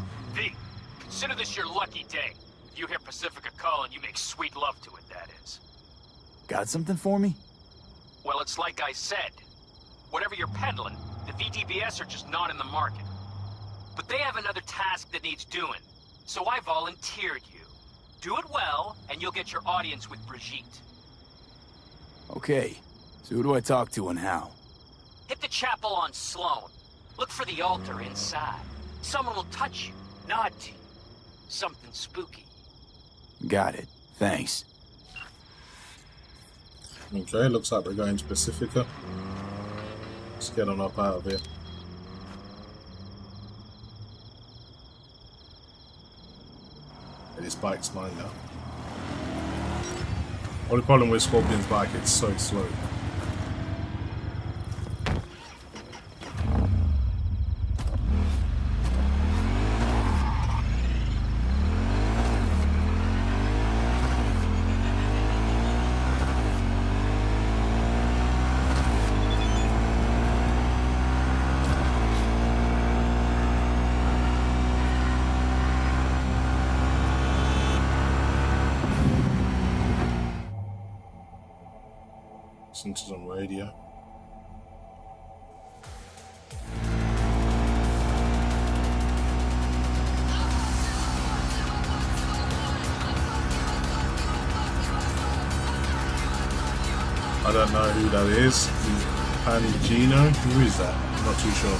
consider this your lucky day. You hear Pacifica calling, you make sweet love to it, that is. Got something for me? Well, it's like I said. Whatever you're peddling, the VTBS are just not in the market. But they have another task that needs doing, so I volunteered you. Do it well, and you'll get your audience with Brigitte. Okay. So who do I talk to and how? Hit the chapel on Sloan. Look for the altar inside. Someone will touch you, nod to you. Something spooky. Got it. Thanks. Okay, looks like we're going to Pacifica. Let's get on up out of here. This bike's mine now. Only problem with Scorpion's bike, it's so slow. Listen to some radio. I don't know who that is. Pangino? Who is that? I'm not too sure.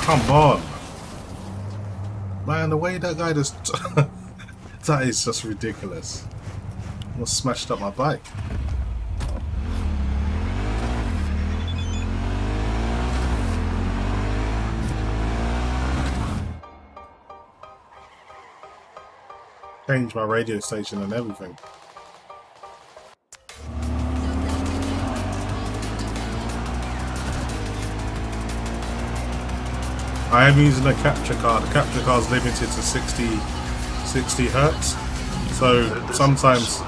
Come on, man! The way that guy just that is just ridiculous. Almost smashed up my bike. Changed my radio station and everything. I am using a capture card. The capture card is limited to 60 Hertz. So sometimes.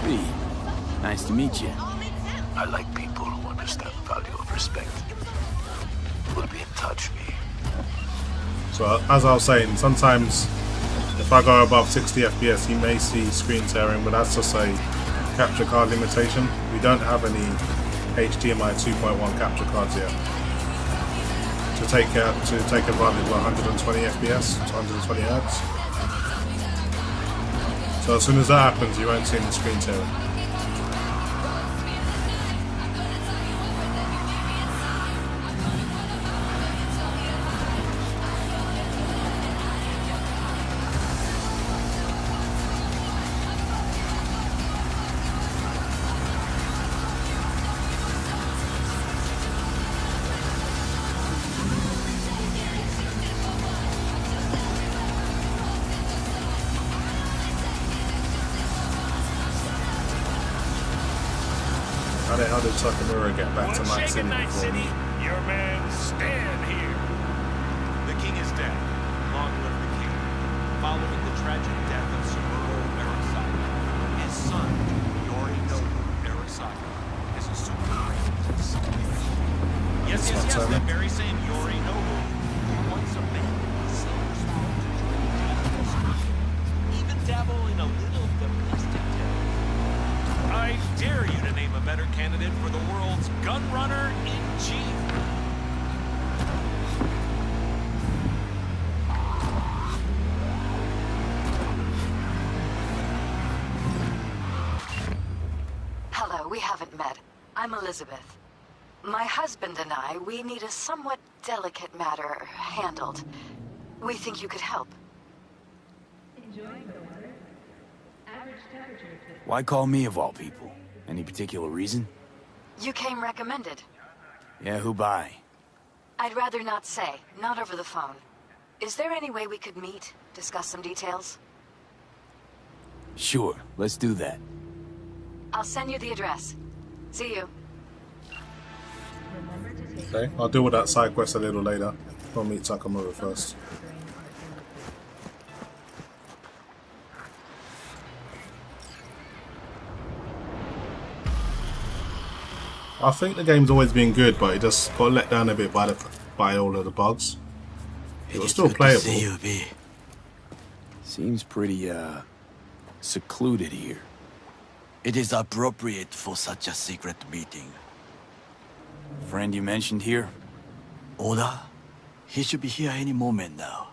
Hey, nice to meet you. I like people who understand the value of respect. We'll be in touch, V. So as I was saying, sometimes if I go above 60 FPS, you may see screen tearing, but that's just a capture card limitation. We don't have any HDMI 2.1 capture cards yet to take advantage of 120 FPS to 120 Hz. So as soon as that happens, you won't see any screen tearing. How did Takamura get back to max in before me? Your man stand here. The king is dead. Long live the king. Following the tragic death of Saburo Arasaka, his son, Yorinobu Arasaka, is assumed the reign. Yes, that very same Yorinobu who once abandoned the silver spoon to join the Japanese, even dabble in a little domestic terror. I dare you to name a better candidate for the world's gun runner in chief. Hello, we haven't met. I'm Elizabeth. My husband and I, we need a somewhat delicate matter handled. We think you could help. Why call me of all people? Any particular reason? You came recommended. Yeah, who by? I'd rather not say, not over the phone. Is there any way we could meet, discuss some details? Sure, let's do that. I'll send you the address. See you. Okay, I'll deal with that side quest a little later. I'll meet Takamura first. I think the game's always been good, but it just got let down a bit by all of the bugs. It was still playable. Seems pretty secluded here. It is appropriate for such a secret meeting. Friend you mentioned here? Oda? He should be here any moment now.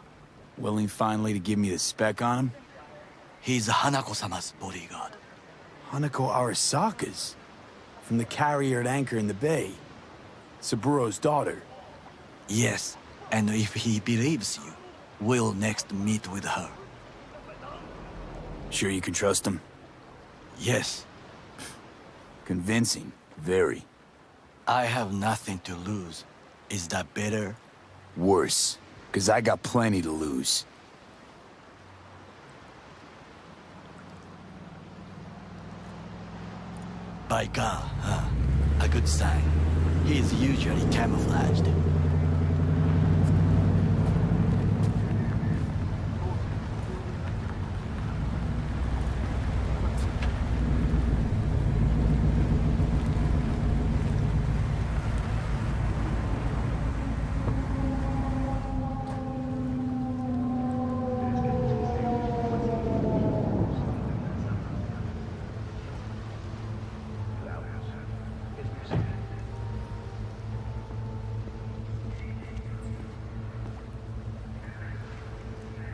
Willing finally to give me the spec on him? He's Hanako-sama's bodyguard. Hanako Arasaka's? From the carrier at anchor in the bay. Saburo's daughter. Yes, and if he believes you, we'll next meet with her. Sure you can trust him? Yes. Convincing, very. I have nothing to lose. Is that better? Worse, 'cause I got plenty to lose. by car, huh? A good sign. He is usually camouflaged.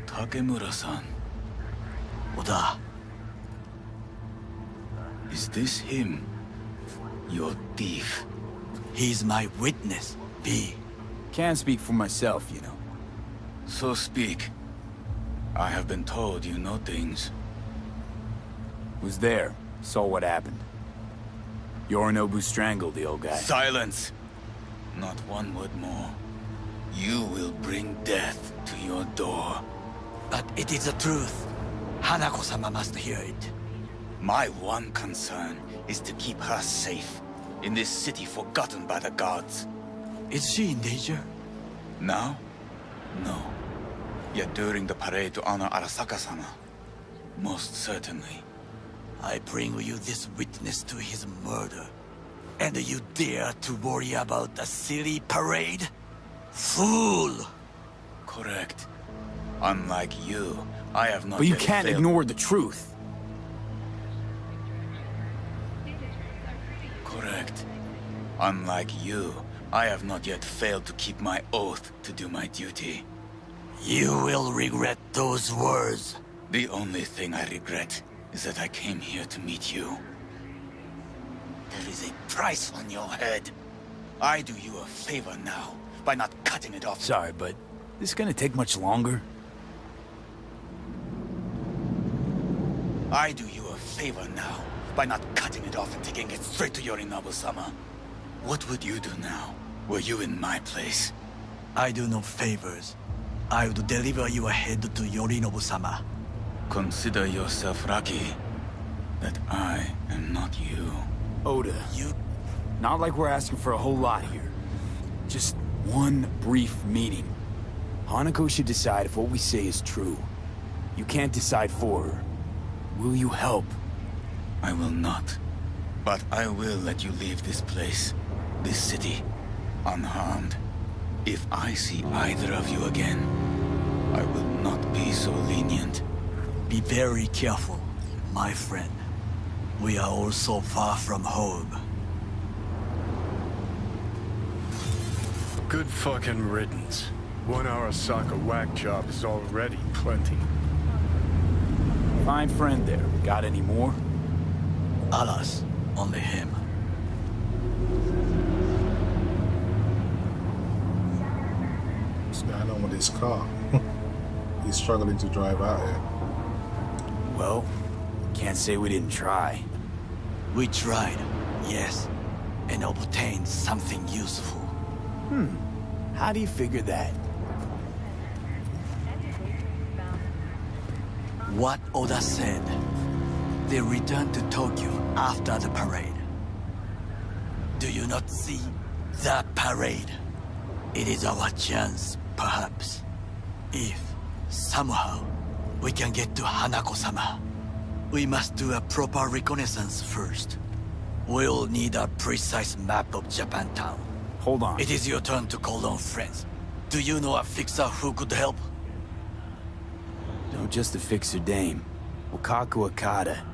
Takemura-san. Oda. Is this him? Your thief? He's my witness, V. Can't speak for myself, you know. So speak. I have been told you know things. Was there, saw what happened. Yorinobu strangled the old guy. Silence! Not one word more. You will bring death to your door. But it is the truth. Hanako-sama must hear it. My one concern is to keep her safe, in this city forgotten by the gods. Is she in danger? Now? No. Yet during the parade to honor Arasaka-sama, most certainly. I bring you this witness to his murder. And you dare to worry about a silly parade? Fool! Correct. Unlike you, I have not But you yet can't failed. ignore the truth. Correct. Unlike you, I have not yet failed to keep my oath to do my duty. You will regret those words. The only thing I regret is that I came here to meet you. There is a price on your head. I do you a favor now, by not cutting it off. Sorry, but this gonna take much longer? I do you a favor now, by not cutting it off and taking it straight to Yorinobu-sama. What would you do now, were you in my place? I do no favors. I would deliver your head to Yorinobu-sama. Consider yourself lucky that I am not you. Oda, not like we're asking for a whole lot here. Just one brief meeting. Hanako should decide if what we say is true. You can't decide for her. Will you help? I will not. But I will let you leave this place, this city, unharmed. If I see either of you again, I will not be so lenient. Be very careful, my friend. We are all so far from home. Good fucking riddance. 1 Arasaka whack job is already plenty. Fine friend there. Got any more? Alas, only him. What's going on with his car? He's struggling to drive out here. Well, can't say we didn't try. We tried, yes, and obtained something useful. How do you figure that? What Oda said. They returned to Tokyo after the parade. Do you not see the parade? It is our chance, perhaps. If, somehow, we can get to Hanako-sama. We must do a proper reconnaissance first. We'll need a precise map of Japantown. Hold on. It is your turn to call on friends. Do you know a fixer who could help? No, just a fixer dame. Wakaku Okada.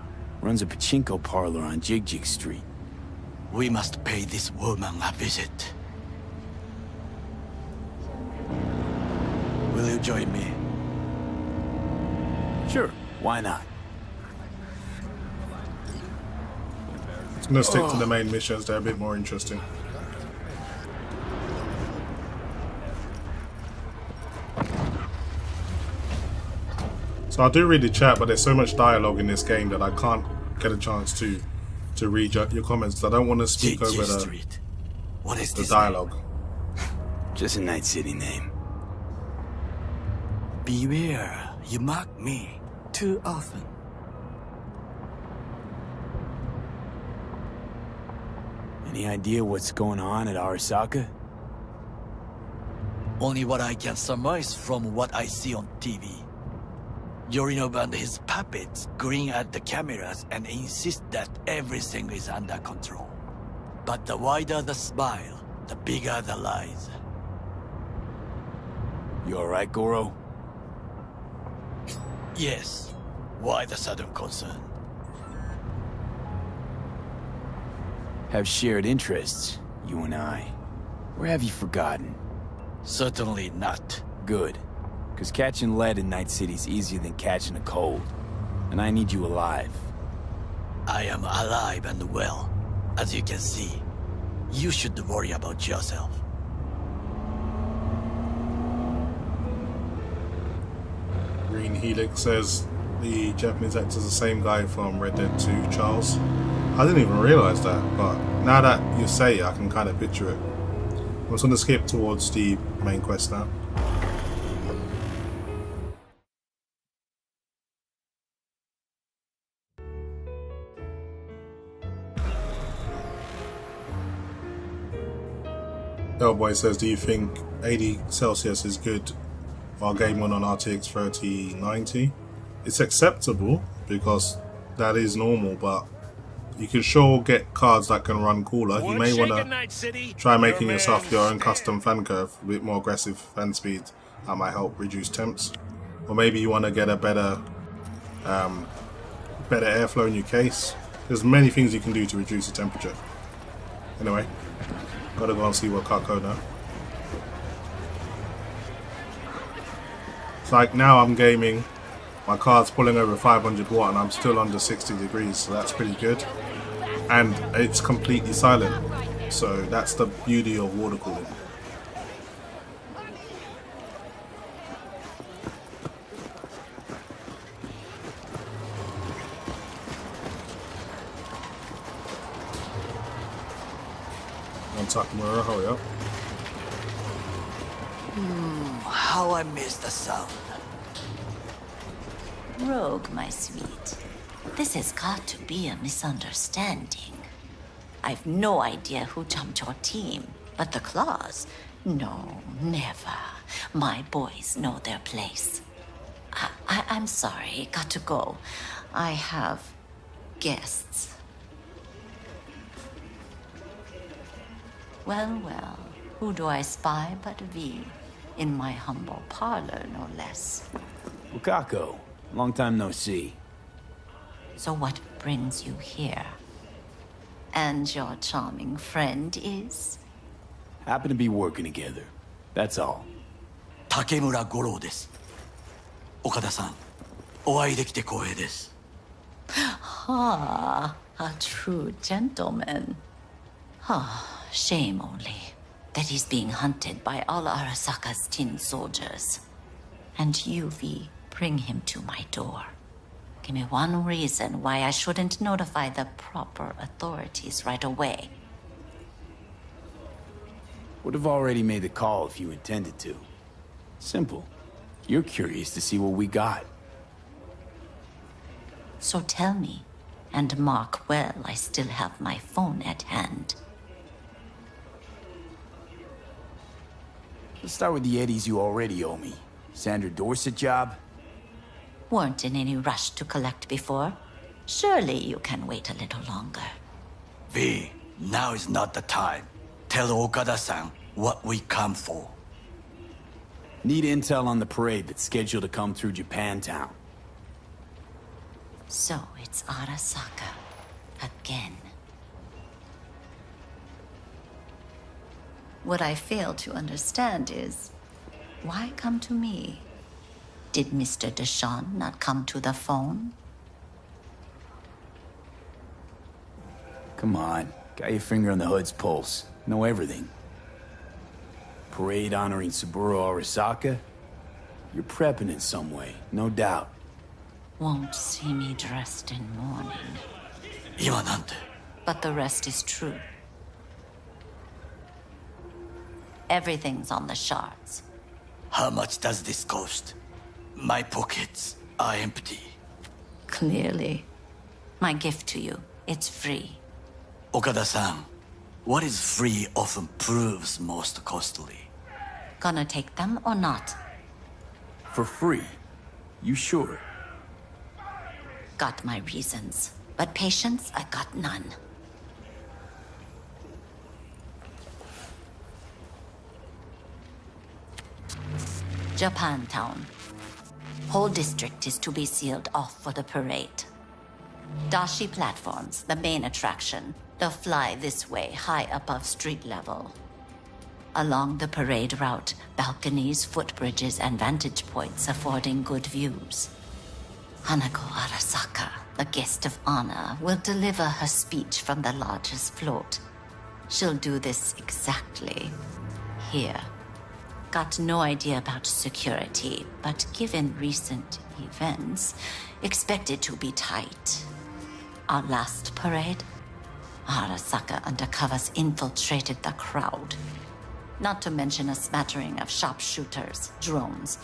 Runs a pachinko parlor on Jig Street. We must pay this woman a visit. Will you join me? Sure, why not? I'm gonna stick to the main missions, they're a bit more interesting. So I do read the chat, but there's so much dialogue in this game that I can't get a chance to read your comments. I don't want to speak over the dialogue. Just a Night City name. Beware, you mock me too often. Any idea what's going on at Arasaka? Only what I can surmise from what I see on TV. Yorinobu and his puppets grin at the cameras and insist that everything is under control. But the wider the smile, the bigger the lies. You alright, Goro? Yes. Why the sudden concern? Have shared interests, you and I. Or have you forgotten? Certainly not. Good. Because catching lead in Night City's easier than catching a cold. And I need you alive. I am alive and well. As you can see, you should worry about yourself. Green Helix says the Japanese actor's the same guy from Red Dead 2, Charles. I didn't even realise that, but now that you say it, I can kind of picture it. I'm just going to skip towards the main quest now. Hellboy says, do you think 80 Celsius is good while gaming on RTX 3090? It's acceptable because that is normal, but you can sure get cards that can run cooler. You may want to try making yourself your own custom fan curve, a bit more aggressive fan speed. That might help reduce temps. Or maybe you want to get a better airflow in your case. There's many things you can do to reduce the temperature. Anyway, gotta go and see what Kako now. It's like now I'm gaming, my card's pulling over 500 watt and I'm still under 60 degrees, so that's pretty good. And it's completely silent, so that's the beauty of water cooling. One Takamura, hurry up. How I miss the sound. Rogue, my sweet. This has got to be a misunderstanding. I've no idea who jumped your team, but the Claws? No, never. My boys know their place. I'm sorry, got to go. I have guests. Well, well, who do I spy but V? In my humble parlor, no less. Wakako, long time no see. So what brings you here? And your charming friend is? Happen to be working together. That's all. Takemura Goro です。岡田さん、お会いできて光栄です。Ah, a true gentleman. Ah, shame only that he's being hunted by all Arasaka's tin soldiers. And you, V, bring him to my door. Give me one reason why I shouldn't notify the proper authorities right away. Would have already made the call if you intended to. Simple. You're curious to see what we got. So tell me, and mark well I still have my phone at hand. Let's start with the eddies you already owe me. Sandra Dorset job? Weren't in any rush to collect before. Surely you can wait a little longer. V, now is not the time. Tell Okada-san what we come for. Need intel on the parade that's scheduled to come through Japantown. So it's Arasaka. Again. What I fail to understand is, why come to me? Did Mr. Deshawn not come to the phone? Come on, got your finger on the hood's pulse. Know everything. Parade honoring Saburo Arasaka? You're prepping in some way, no doubt. Won't see me dressed in mourning. 今なんて But the rest is true. Everything's on the shards. How much does this cost? My pockets are empty. Clearly. My gift to you, it's free. Okada-san, What is free often proves most costly. Gonna take them or not? For free? You sure? Got my reasons, but patience, I got none. Japantown. Whole district is to be sealed off for the parade. Dashi platforms, the main attraction. They'll fly this way, high above street level. Along the parade route, balconies, footbridges, and vantage points affording good views. Hanako Arasaka, the guest of honor, will deliver her speech from the largest float. She'll do this exactly here. Got no idea about security, but given recent events, expect it to be tight. Our last parade, Arasaka undercovers infiltrated the crowd. Not to mention a smattering of sharpshooters, drones,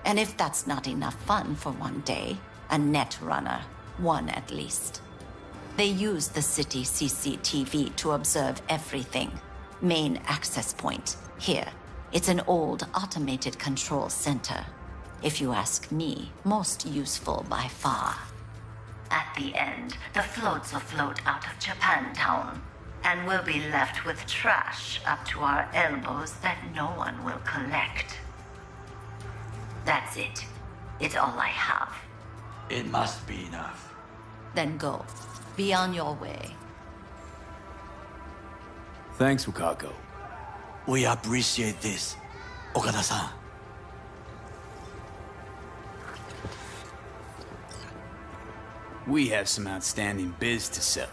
and if that's not enough fun for one day, a net runner, one at least. They use the city CCTV to observe everything. Main access point, here. It's an old automated control center. If you ask me, most useful by far. At the end, the floats will float out of Japantown, and we'll be left with trash up to our elbows that no one will collect. That's it. It's all I have. It must be enough. Then go. Be on your way. Thanks, Wakako. We appreciate this, Okada-san. We have some outstanding biz to sell.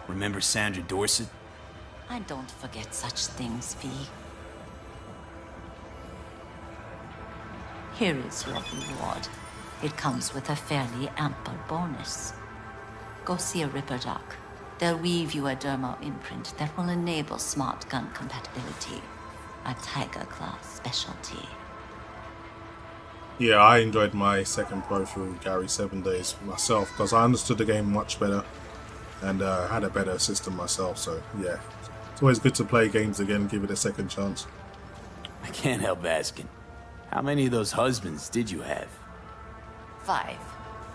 Remember Sandra Dorset? I don't forget such things, V. Here is your reward. It comes with a fairly ample bonus. Go see a Ripper Doc. They'll weave you a dermal imprint that will enable smart gun compatibility. A Tiger Claw specialty. Yeah, I enjoyed my second playthrough, Gary 7 days myself, because I understood the game much better and had a better system myself, so yeah. It's always good to play games again, give it a second chance. I can't help asking. How many of those husbands did you have? 5.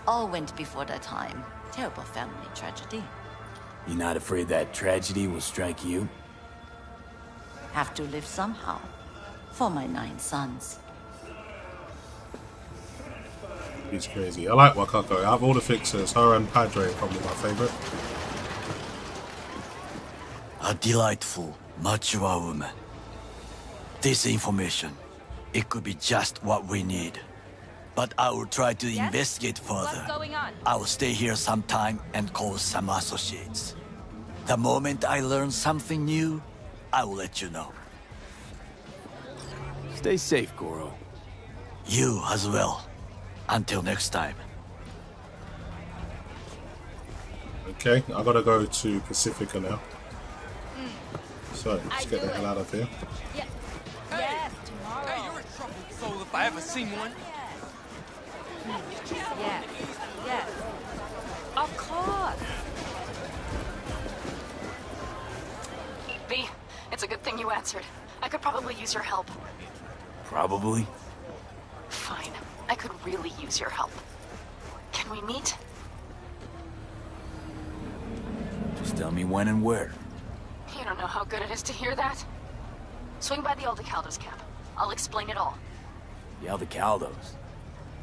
All went before their time. Terrible family tragedy. You're not afraid that tragedy will strike you? Have to live somehow. For my 9 sons. He's crazy. I like Wakako. I have all the fixers. Her and Padre are probably my favorite. A delightful, mature woman. This information, it could be just what we need. But I will try to investigate further. What's going on? I will stay here sometime and call some associates. The moment I learn something new, I will let you know. Stay safe, Goro. You as well. Until next time. Okay, I gotta go to Pacifica now. So, let's get the hell out of here. Yes, tomorrow. Hey, you're a troubled soul if I ever seen one. Yes. Of course. V, it's a good thing you answered. I could probably use your help. Probably. Fine. I could really use your help. Can we meet? Just tell me when and where. You don't know how good it is to hear that. Swing by the Aldecaldo's camp. I'll explain it all. The Aldecaldos.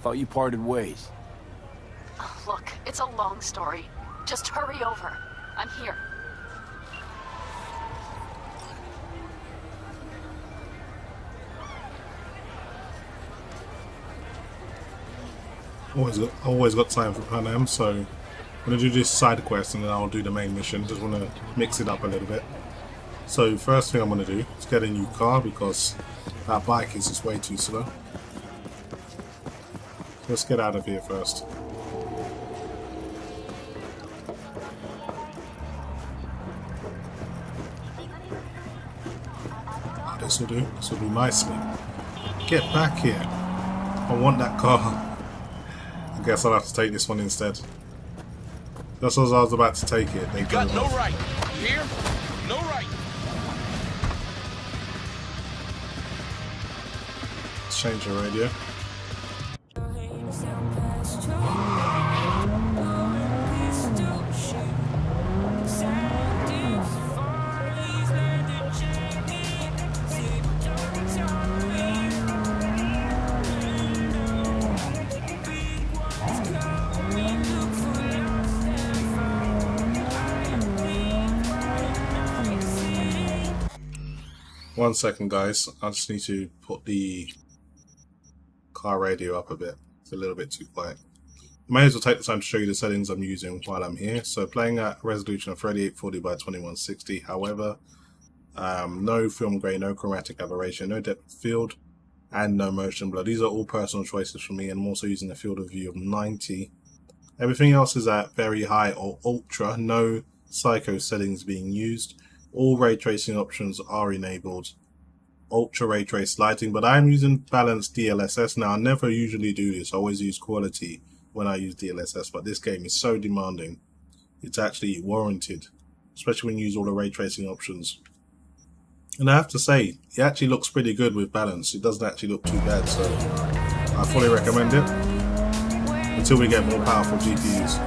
Thought you parted ways. Look, it's a long story. Just hurry over. I'm here. Always got time for Panam, so I'm gonna do this side quest and then I'll do the main mission. Just wanna mix it up a little bit. So first thing I'm gonna do is get a new car because that bike is just way too slow. Let's get out of here first. Oh, this will do. This will do nicely. Get back here. I want that car. I guess I'll have to take this one instead. Just as I was about to take it, they got no right. Here? No right. change the radio. One second, guys. I just need to put the car radio up a bit. It's a little bit too quiet. May as well take the time to show you the settings I'm using while I'm here. So playing at a resolution of 3840 by 2160. However, no film grain, no chromatic aberration, no depth of field, and no motion blur. These are all personal choices for me, and I'm also using a field of view of 90. Everything else is at very high or ultra. No psycho settings being used. All ray tracing options are enabled. Ultra ray trace lighting, but I'm using balanced DLSS now. I never usually do this. I always use quality when I use DLSS, but this game is so demanding. It's actually warranted, especially when you use all the ray tracing options. And I have to say, it actually looks pretty good with balance. It doesn't actually look too bad, so I fully recommend it until we get more powerful GPUs.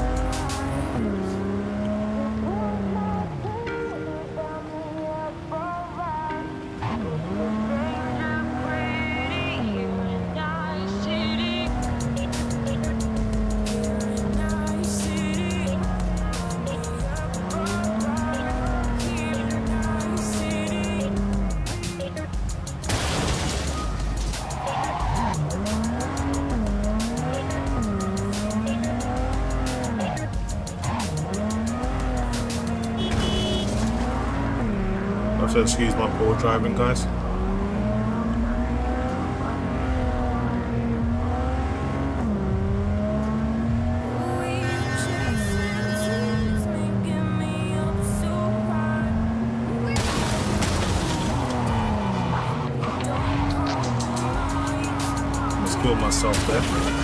So excuse my poor driving, guys. Just killed myself there.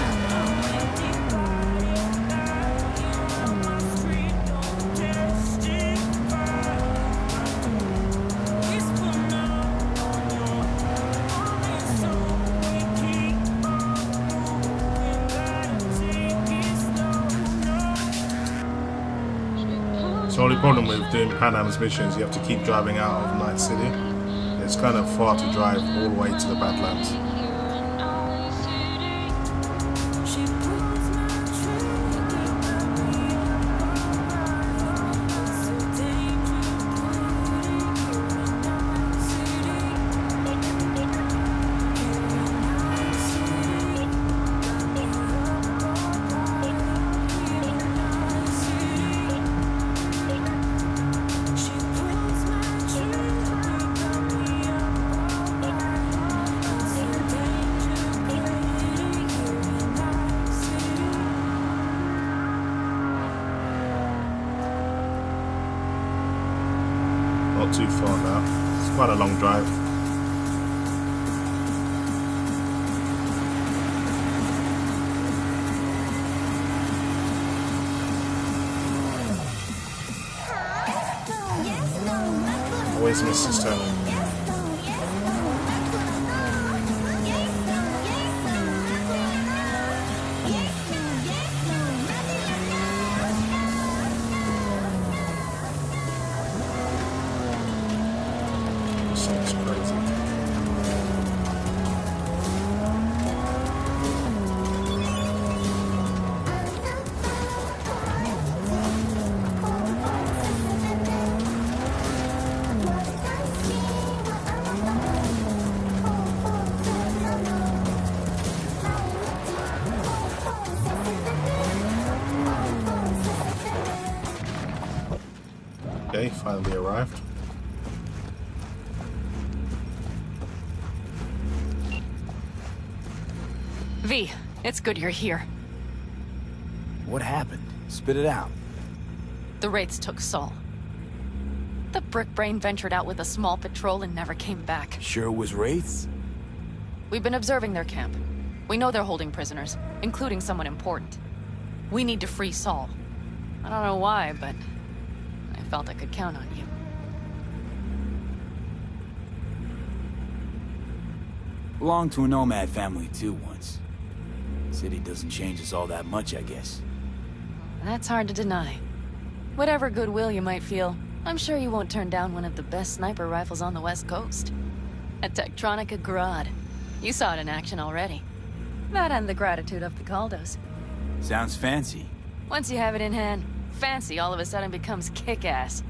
The only problem with doing Panam's missions, you have to keep driving out of Night City. It's kind of far to drive all the way to the Badlands. Not too far now. It's quite a long drive. Always miss this turn. Okay, finally arrived. V, it's good you're here. What happened? Spit it out. The Wraiths took Saul. The Brickbrain ventured out with a small patrol and never came back. Sure it was Wraiths? We've been observing their camp. We know they're holding prisoners, including someone important. We need to free Saul. I don't know why, but I felt I could count on you. Belonged to a nomad family too once. City doesn't change us all that much, I guess. That's hard to deny. Whatever goodwill you might feel, I'm sure you won't turn down one of the best sniper rifles on the West Coast. A Tektronica Grad. You saw it in action already. That and the gratitude of the Caldos. Sounds fancy. Once you have it in hand, fancy all of a sudden becomes kick-ass.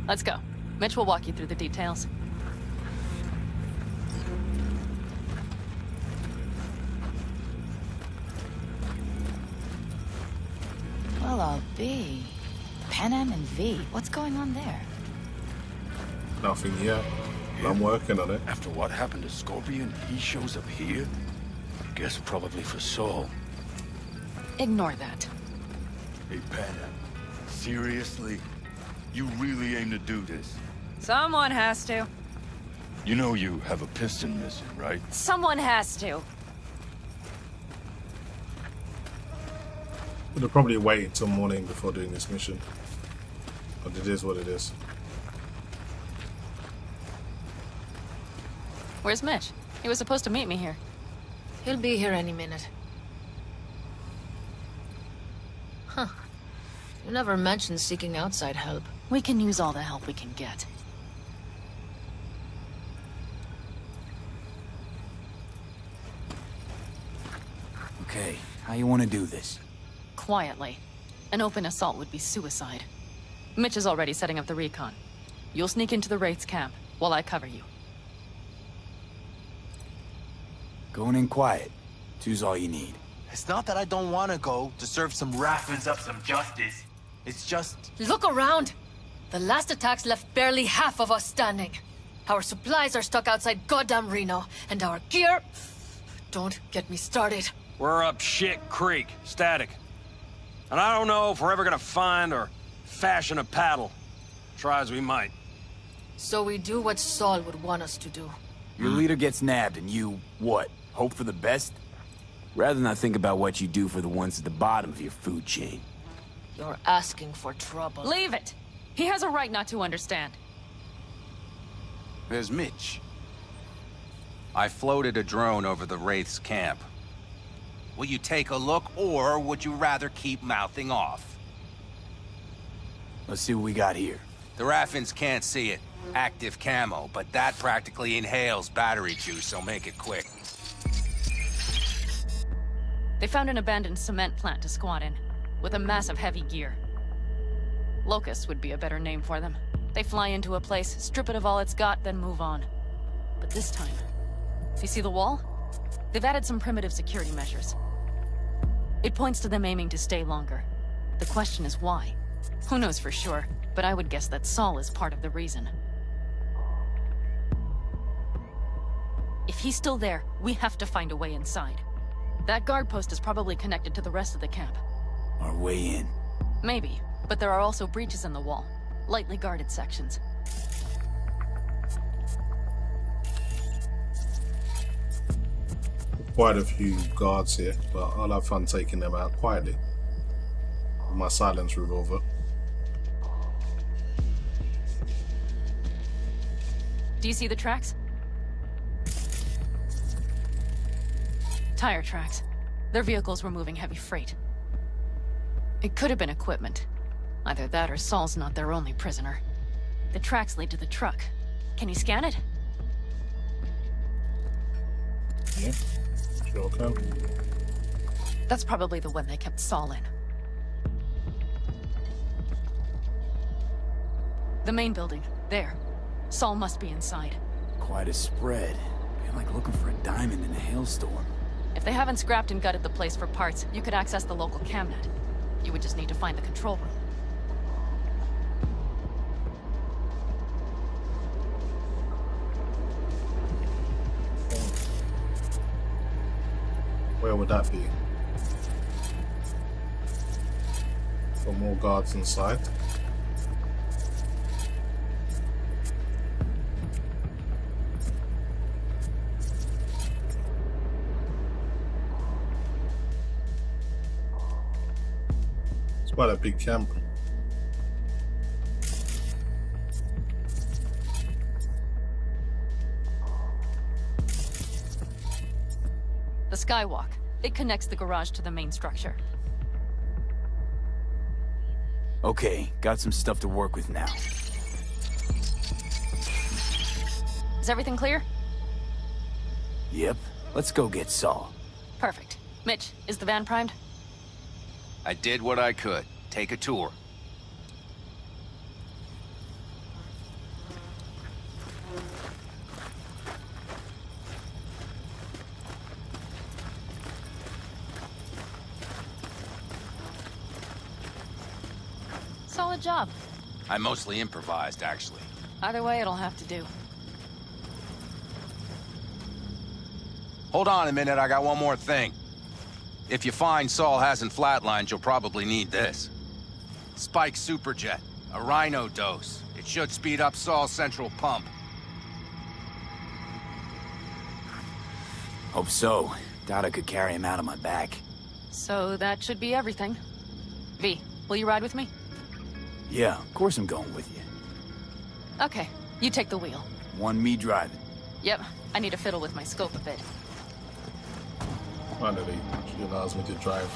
Let's go. Mitch will walk you through the details. Well, I'll be. Pan Am and V. What's going on there? Nothing yet. I'm working on it. After what happened to Scorpion, he shows up here? Guess probably for Saul. Ignore that. Hey, Pan, seriously? You really aim to do this? Someone has to. You know you have a piston missing, right? Someone has to. Would have probably waited till morning before doing this mission. But it is what it is. Where's Mitch? He was supposed to meet me here. He'll be here any minute. Huh. You never mentioned seeking outside help. We can use all the help we can get. Okay, how you want to do this? Quietly. An open assault would be suicide. Mitch is already setting up the recon. You'll sneak into the Wraith's camp while I cover you. Going in quiet. Two's all you need. It's not that I don't want to go to serve some raffins up some justice. It's just... Look around! The last attacks left barely half of us standing. Our supplies are stuck outside goddamn Reno, and our gear... Don't get me started. We're up shit creek, static. And I don't know if we're ever gonna find or fashion a paddle. Try as we might. So we do what Saul would want us to do. Your leader gets nabbed and you, what, hope for the best? Rather not think about what you do for the ones at the bottom of your food chain. You're asking for trouble. Leave it! He has a right not to understand. There's Mitch. I floated a drone over the Wraith's camp. Will you take a look, or would you rather keep mouthing off? Let's see what we got here. The Raffins can't see it. Active camo, but that practically inhales battery juice, so make it quick. They found an abandoned cement plant to squat in, with a massive heavy gear. Locusts would be a better name for them. They fly into a place, strip it of all it's got, then move on. But this time, you see the wall? They've added some primitive security measures. It points to them aiming to stay longer. The question is why? Who knows for sure, but I would guess that Saul is part of the reason. If he's still there, we have to find a way inside. That guard post is probably connected to the rest of the camp. Our way in. Maybe, but there are also breaches in the wall. Lightly guarded sections. Quite a few guards here, but I'll have fun taking them out quietly with my silence revolver. Do you see the tracks? Tire tracks. Their vehicles were moving heavy freight. It could have been equipment. Either that or Saul's not their only prisoner. The tracks lead to the truck. Can you scan it? Yeah, sure can. That's probably the one they kept Saul in. The main building. There. Saul must be inside. Quite a spread. Feel like looking for a diamond in a hailstorm. If they haven't scrapped and gutted the place for parts, you could access the local camnet. You would just need to find the control room. Where would that be? For more guards inside. It's quite a big camp. The skywalk. It connects the garage to the main structure. Okay, got some stuff to work with now. Is everything clear? Yep, let's go get Saul. Perfect. Mitch, is the van primed? I did what I could. Take a tour. Solid job. I mostly improvised, actually. Either way, it'll have to do. Hold on a minute, I got one more thing. If you find Saul hasn't flatlined, you'll probably need this. Spike Superjet, a Rhino dose. It should speed up Saul's central pump. Hope so. Doubt I could carry him out on my back. So that should be everything. V, will you ride with me? Yeah, of course I'm going with you. Okay, you take the wheel. One me driving. Yep, I need to fiddle with my scope a bit. Finally, she allows me to drive.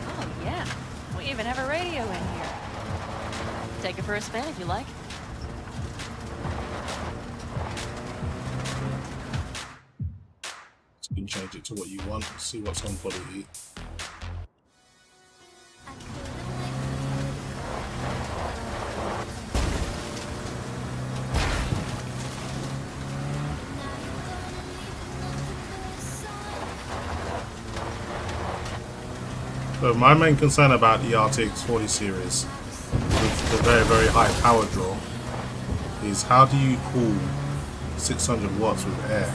Oh yeah, we even have a radio in here. Take it for a spin if you like. You can change it to what you want, see what's on quality. So my main concern about the RTX 40 series with the very, very high power draw is how do you cool 600 watts with air?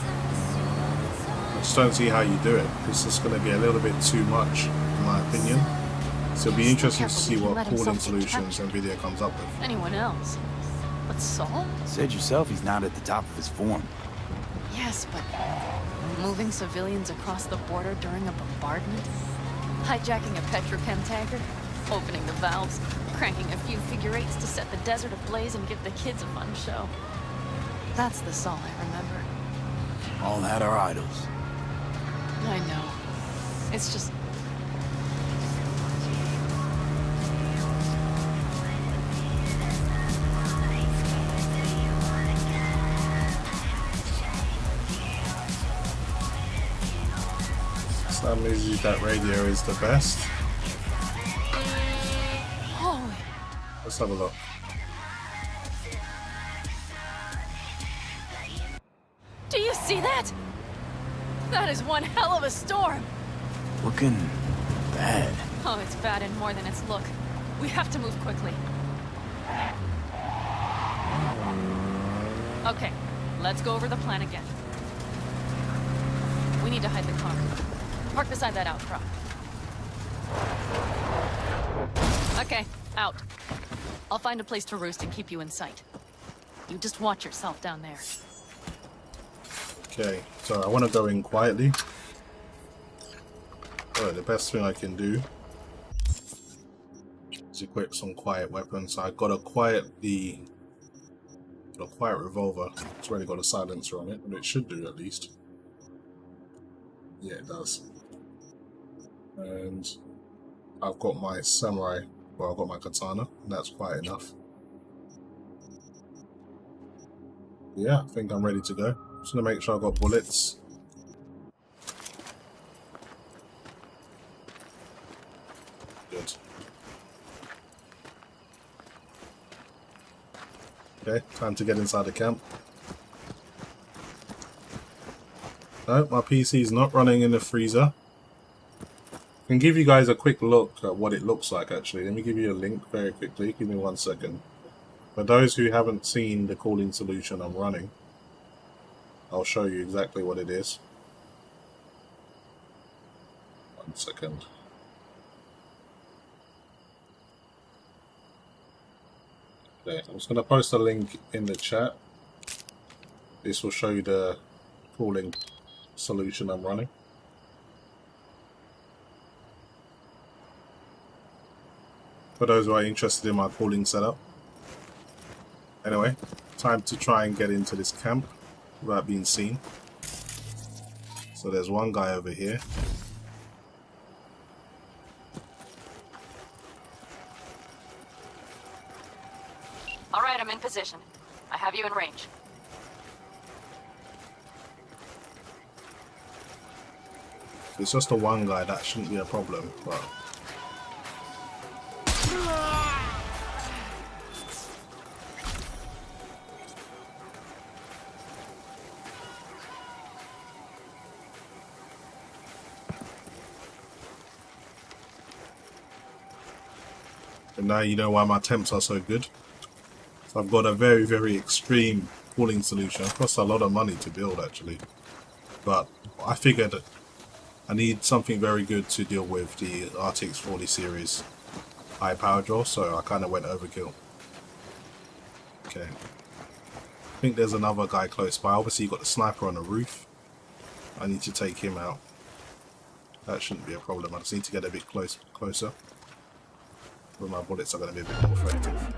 I just don't see how you do it. It's just going to be a little bit too much, in my opinion. So it'll be interesting to see what cooling solutions NVIDIA comes up with. Anyone else? But Saul? Said yourself he's not at the top of his form. Yes, but moving civilians across the border during a bombardment? Hijacking a petrochem tanker? Opening the valves? Cranking a few figure eights to set the desert ablaze and give the kids a fun show? That's the Saul I remember. All had our idols. I know. It's just... So that means you that radio is the best. Holy... Let's have a look. Do you see that? That is one hell of a storm. Looking bad. Oh, it's bad in more than its look. We have to move quickly. Okay, let's go over the plan again. We need to hide the car. Park beside that outcrop. Okay, out. I'll find a place to roost and keep you in sight. You just watch yourself down there. Okay, so I want to go in quietly. Oh, the best thing I can do is equip some quiet weapons. So I got a quiet revolver. It's already got a silencer on it, but it should do at least. Yeah, it does. And I've got my samurai. Well, I've got my katana, and that's quite enough. Yeah, I think I'm ready to go. Just gonna make sure I've got bullets. Good. Okay, time to get inside the camp. No, my PC is not running in the freezer. I can give you guys a quick look at what it looks like actually. Let me give you a link very quickly. Give me 1 second. For those who haven't seen the cooling solution I'm running, I'll show you exactly what it is. 1 second. Okay, I'm just going to post a link in the chat. This will show you the cooling solution I'm running. For those who are interested in my cooling setup. Anyway, time to try and get into this camp without being seen. So there's one guy over here. All right, I'm in position. I have you in range. If it's just the one guy, that shouldn't be a problem, but... And now you know why my temps are so good. So I've got a very, very extreme cooling solution. It costs a lot of money to build actually. But I figured I need something very good to deal with the RTX 40 series high power draw, so I kind of went overkill. Okay. I think there's another guy close by. Obviously you've got the sniper on the roof. I need to take him out. That shouldn't be a problem. I just need to get a bit closer. Where my bullets are going to be a bit more effective.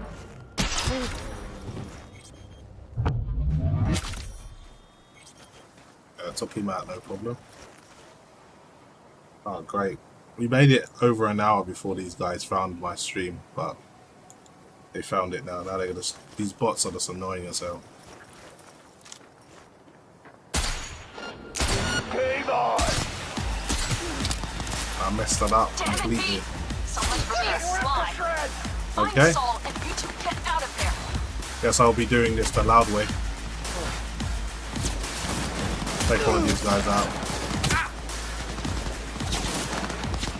Took him out, no problem. Oh, great. We made it over an hour before these guys found my stream, but they found it now. Now they're just, these bots are just annoying as hell. I messed it up completely. Okay. Guess I'll be doing this the loud way. Take all of these guys out.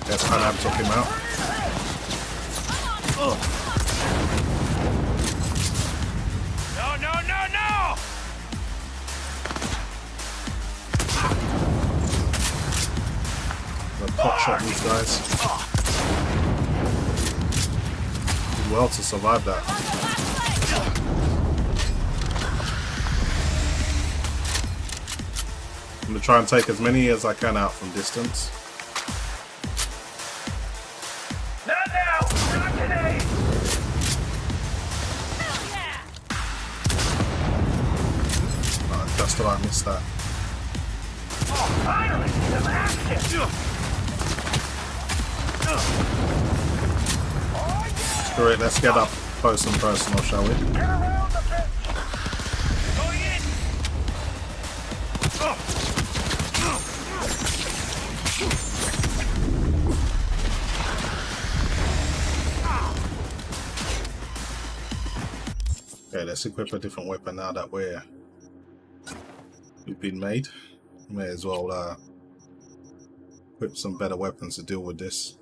Yes, Panam took him out. No! I'm gonna pot shot these guys. Did well to survive that. I'm going to try and take as many as I can out from distance. Not now! Not today! Oh, just about missed that. Oh, finally! Some action! Screw it, let's get up close and personal, shall we? Get around the fence! Going in! Okay, let's equip a different weapon now that we've been made. May as well equip some better weapons to deal with this.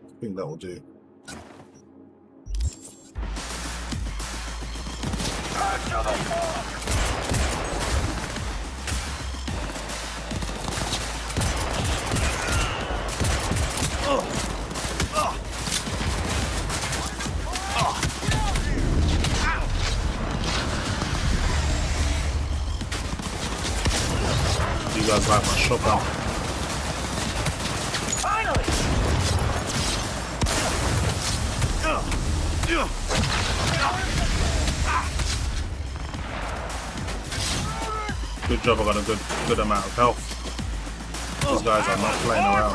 I think that will do. You guys like my shotgun? Finally! Good job, I got a good amount of health. These guys are not playing around.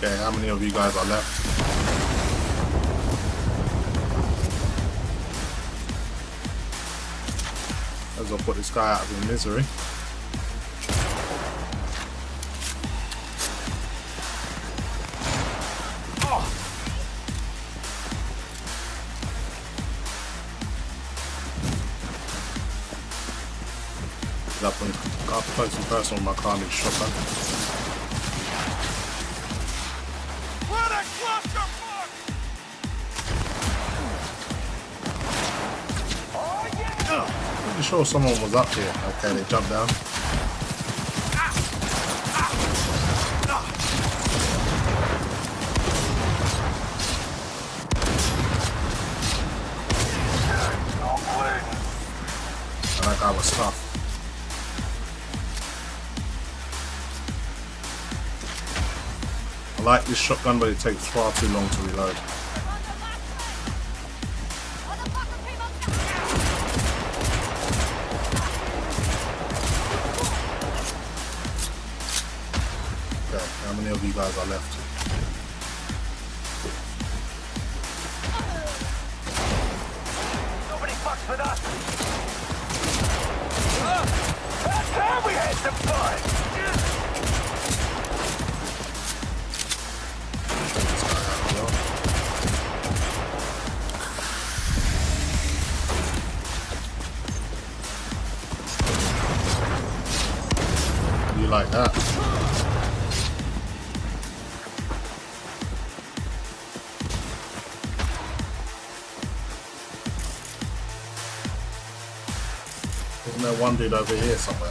Okay, how many of you guys are left? As I'll put this guy out of his misery. Up close and personal with my carnage shotgun. pretty sure someone was up here. Okay, they jumped down. And that guy was tough. I like this shotgun, but it takes far too long to reload. Okay, how many of you guys are left? Nobody fucks with us. That time we had some fun. You like that? Isn't there one dude over here somewhere?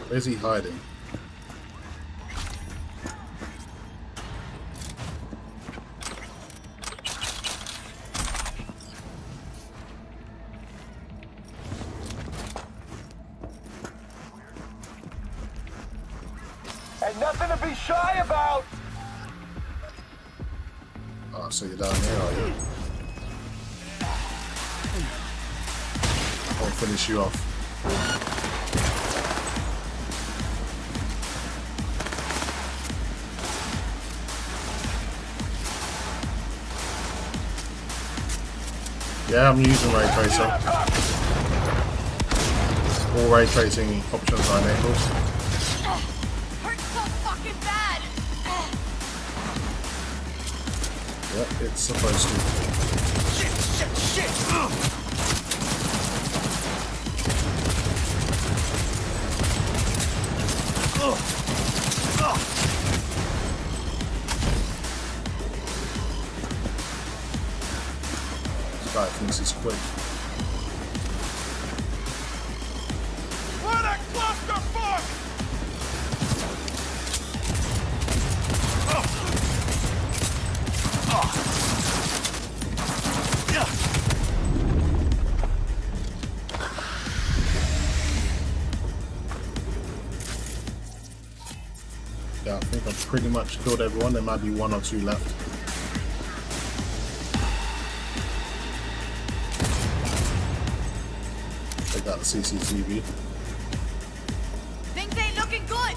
Where's he hiding? And nothing to be shy about. Oh, so you're down here, are you? I'll finish you off. Yeah, I'm using ray tracing. All ray tracing options are enabled. Hurts so fucking bad. Yep, it's supposed to. Shit. This guy thinks he's quick. What a clusterfuck! Yeah, I think I've pretty much killed everyone. There might be one or two left. Take out the CCTV. Things ain't looking good.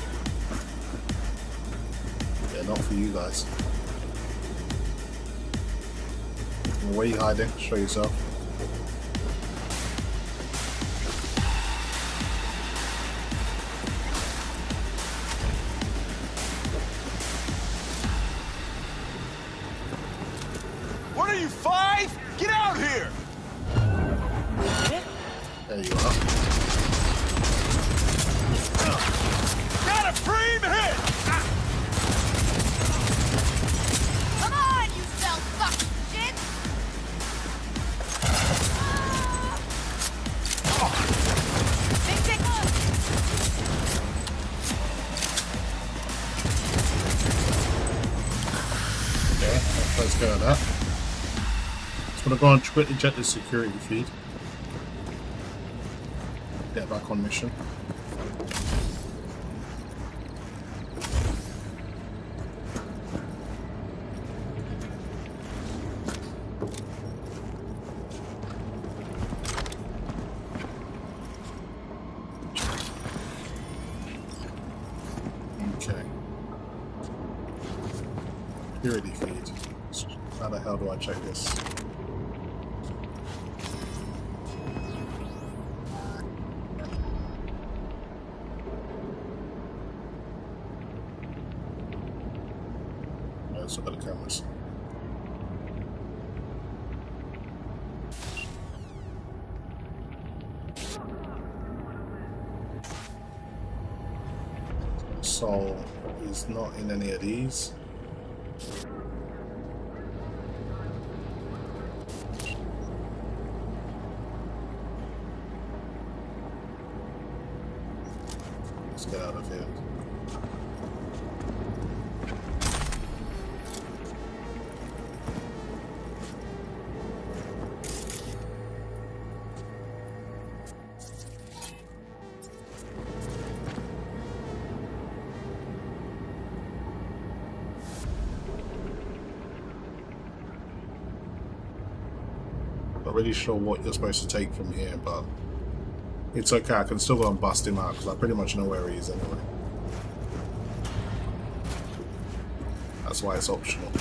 Yeah, not for you guys. Where are you hiding? Show yourself. What are you, 5? Get out here! There you are. Got a frame hit! Come on, you self-fucking shit. Things ain't good. Okay, let's go with that. Just want to go and quickly check the security feed. Get back on mission. Okay. Security feed. How the hell do I check this? Let's look at the cameras. Sol is not in any of these. Let's get out of here. Not really sure what you're supposed to take from here, but it's okay. I can still go and bust him out because I pretty much know where he is anyway. That's why it's optional.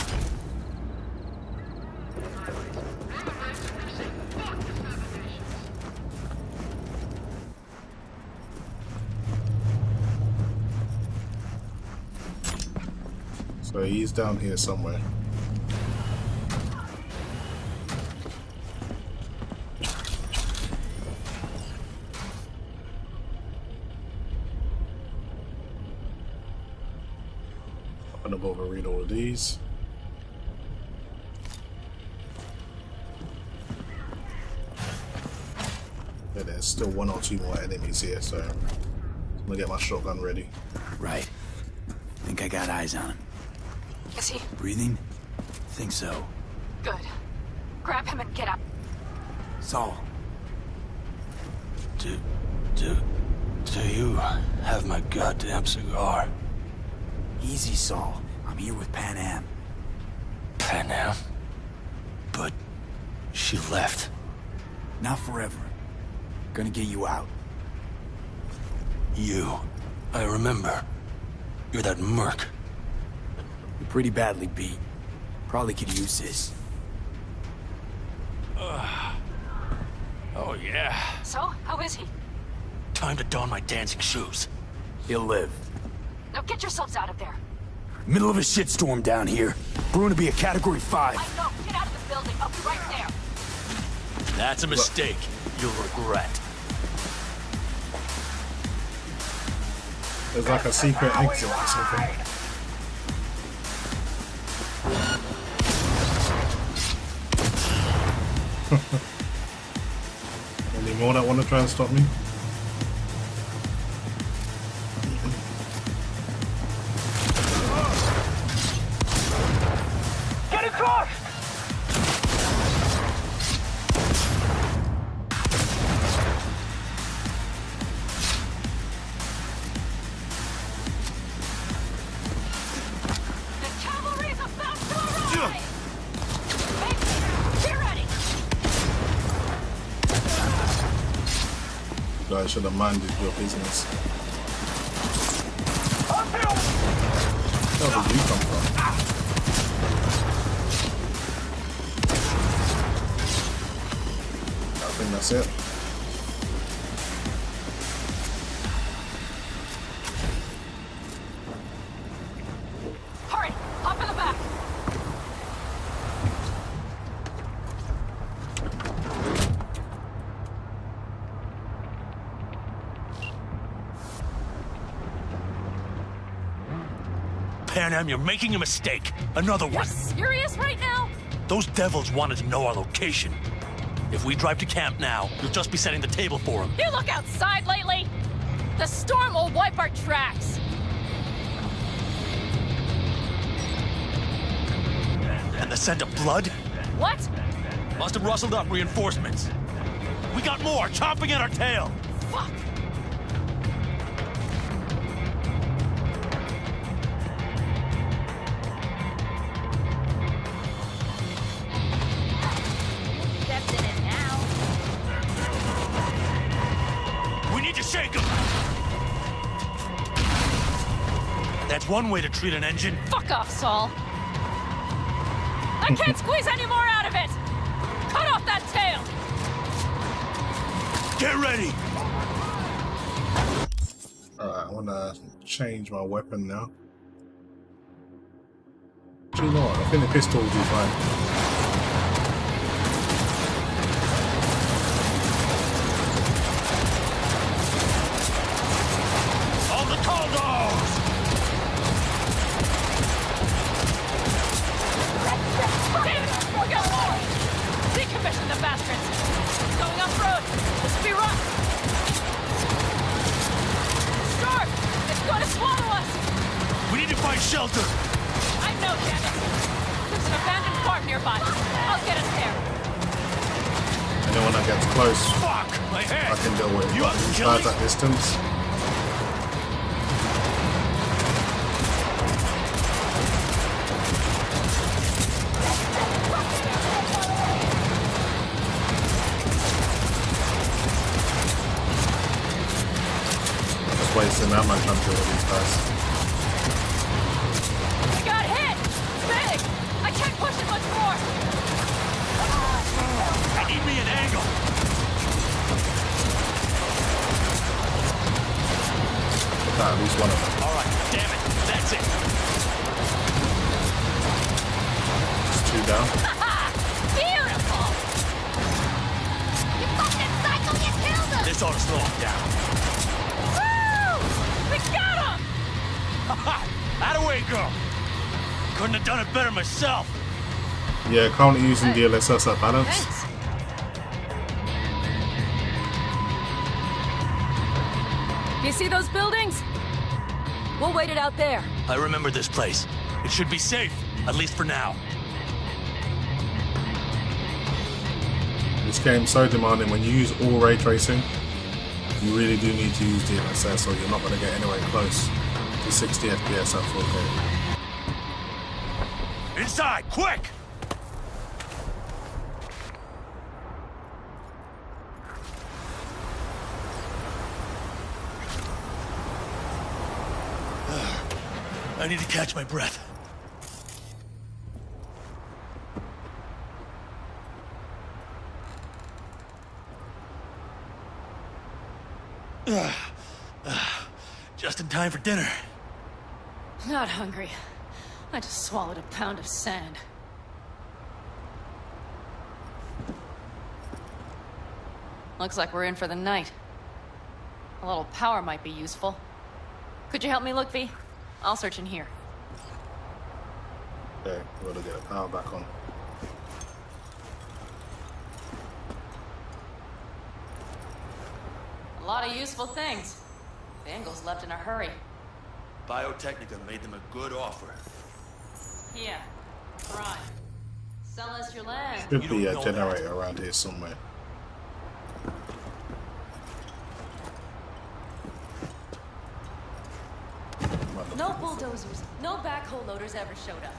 So he's down here somewhere. I'm gonna overread all of these. Yeah, there's still one or two more enemies here, so I'm gonna get my shotgun ready. Right. Think I got eyes on him. Is he? Breathing? Think so. Good. Grab him and get up. Saul. Do you have my goddamn cigar? Easy, Saul. I'm here with Pan Am. Pan Am? But she left. Not forever. Gonna get you out. You. I remember. You're that merc. You're pretty badly beat. Probably could use this. Oh, yeah. So, how is he? Time to don my dancing shoes. He'll live. Now get yourselves out of there. Middle of a shitstorm down here. Brewing to be a Category 5. I know. Get out of the building. I'll be right there. That's a mistake. You'll regret. There's like a secret exit or something. Any more that want to try and stop me? Get across! The cavalry's about to arrive! Get ready! You guys should have minded your business. Where did you come from? I think that's it. Hurry! Hop in the back! Pan Am, you're making a mistake. Another one. You're serious right now? Those devils wanted to know our location. If we drive to camp now, you'll just be setting the table for them. You look outside lately? The storm will wipe our tracks. And the scent of blood? What? Must have rustled up reinforcements. We got more chomping at our tail. Fuck! Stepped in it now. We need to shake them. That's one way to treat an engine. Fuck off, Saul. I can't squeeze any more out of it! Cut off that tail! Get ready! Alright, I want to change my weapon now. Do you know what? I think the pistol will be fine. On the tall dogs! shelter! I know, damn it! There's an abandoned farm nearby. I'll get us there. Anyone that gets close, Fuck! My head! I can deal with. You But these guys at distance. Just wasting ammo trying to deal with these guys. I got hit! Big! I can't push it much more! I need me an angle! At least one of them. Alright, damn it, that's it! It's 2 down. Beautiful! You fucking psycho, you killed him! This ought to slow him down. Woo! We got him! How'd away go? Couldn't have done it better myself. Yeah, currently using DLSS at balance. Thanks. You see those buildings? We'll wait it out there. I remember this place. It should be safe, at least for now. This game's so demanding. When you use all ray tracing, you really do need to use DLSS or you're not going to get anywhere close to 60 FPS at 4K. Inside, quick! I need to catch my breath. Just in time for dinner. Not hungry. I just swallowed a pound of sand. Looks like we're in for the night. A little power might be useful. Could you help me look, V? I'll search in here. Okay, we're going to get the power back on. A lot of useful things. Bangles left in a hurry. Biotechnica made them a good offer. Here. Prime. Sell us your land. Should be a generator around here somewhere. No bulldozers, no backhoe loaders ever showed up.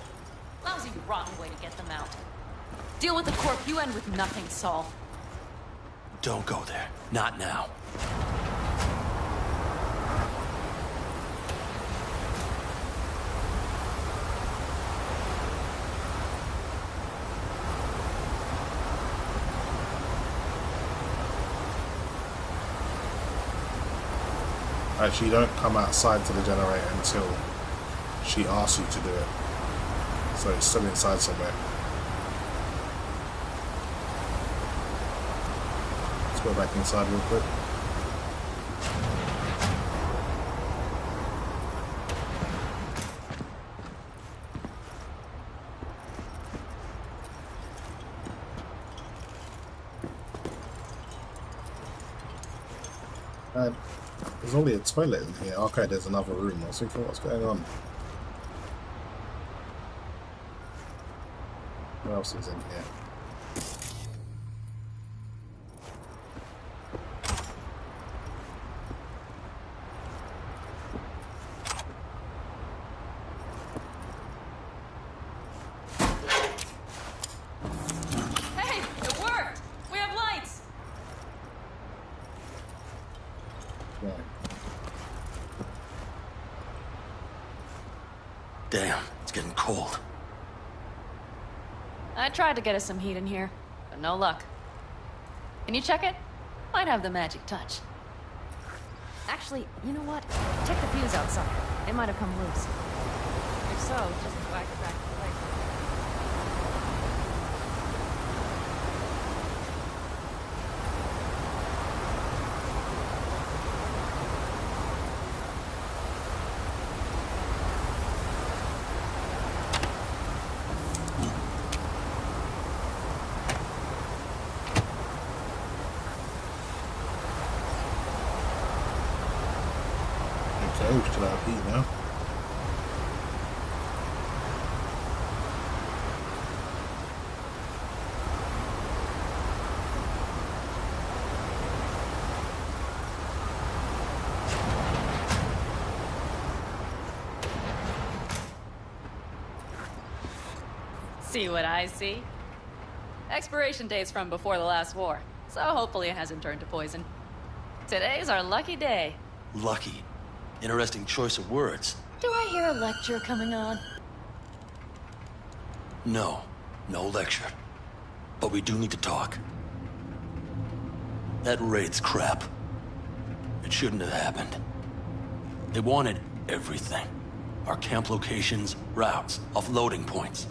Lousy, rotten way to get them out. Deal with the corp, you end with nothing, Saul. Don't go there. Not now. Actually, you don't come outside to the generator until she asks you to do it. So it's still inside somewhere. Let's go back inside real quick. And there's only a toilet in here. Okay, there's another room. I was thinking, what's going on? What else is in here? Hey, it worked! We have lights! Right. Damn, it's getting cold. I tried to get us some heat in here, but no luck. Can you check it? Might have the magic touch. Actually, you know what? Check the fuse outside. It might have come loose. If so, just whack it back in place. Okay, we still have heat now. See what I see? Expiration date's from before the last war, so hopefully it hasn't turned to poison. Today's our lucky day. Lucky. Interesting choice of words. Do I hear a lecture coming on? No. No lecture. But we do need to talk. That Wraith's crap. It shouldn't have happened. They wanted everything. Our camp locations, routes, offloading points.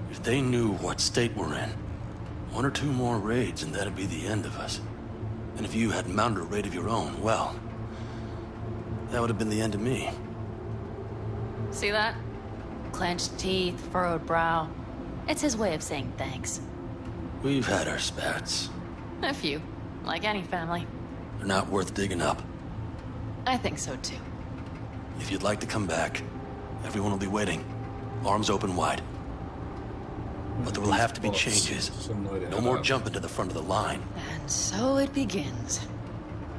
If they knew what state we're in, 1 or 2 more raids and that'd be the end of us. And if you had mounted a raid of your own, well, that would have been the end of me. See that? Clenched teeth, furrowed brow. It's his way of saying thanks. We've had our spats. A few, like any family. They're not worth digging up. I think so too. If you'd like to come back, everyone will be waiting. Arms open wide. But there will have to be changes. No more jumping to the front of the line. And so it begins.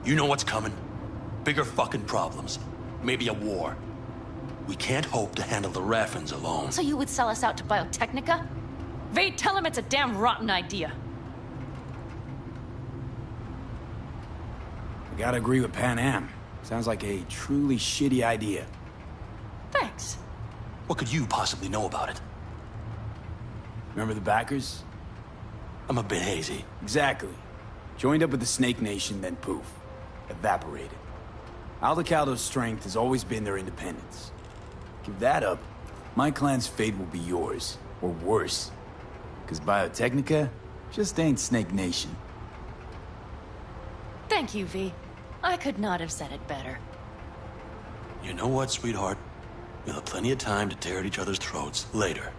You know what's coming. Bigger fucking problems. Maybe a war. We can't hope to handle the Raffins alone. So you would sell us out to Biotechnica? Vade, tell him it's a damn rotten idea. I gotta agree with Pan Am. Sounds like a truly shitty idea. Thanks. What could you possibly know about it? Remember the backers? I'm a bit hazy. Exactly. Joined up with the Snake Nation, then poof. Evaporated. Aldecaldo's strength has always been their independence. Give that up, my clan's fate will be yours. Or worse. Because Biotechnica just ain't Snake Nation. Thank you, V. I could not have said it better. You know what, sweetheart? We'll have plenty of time to tear at each other's throats later.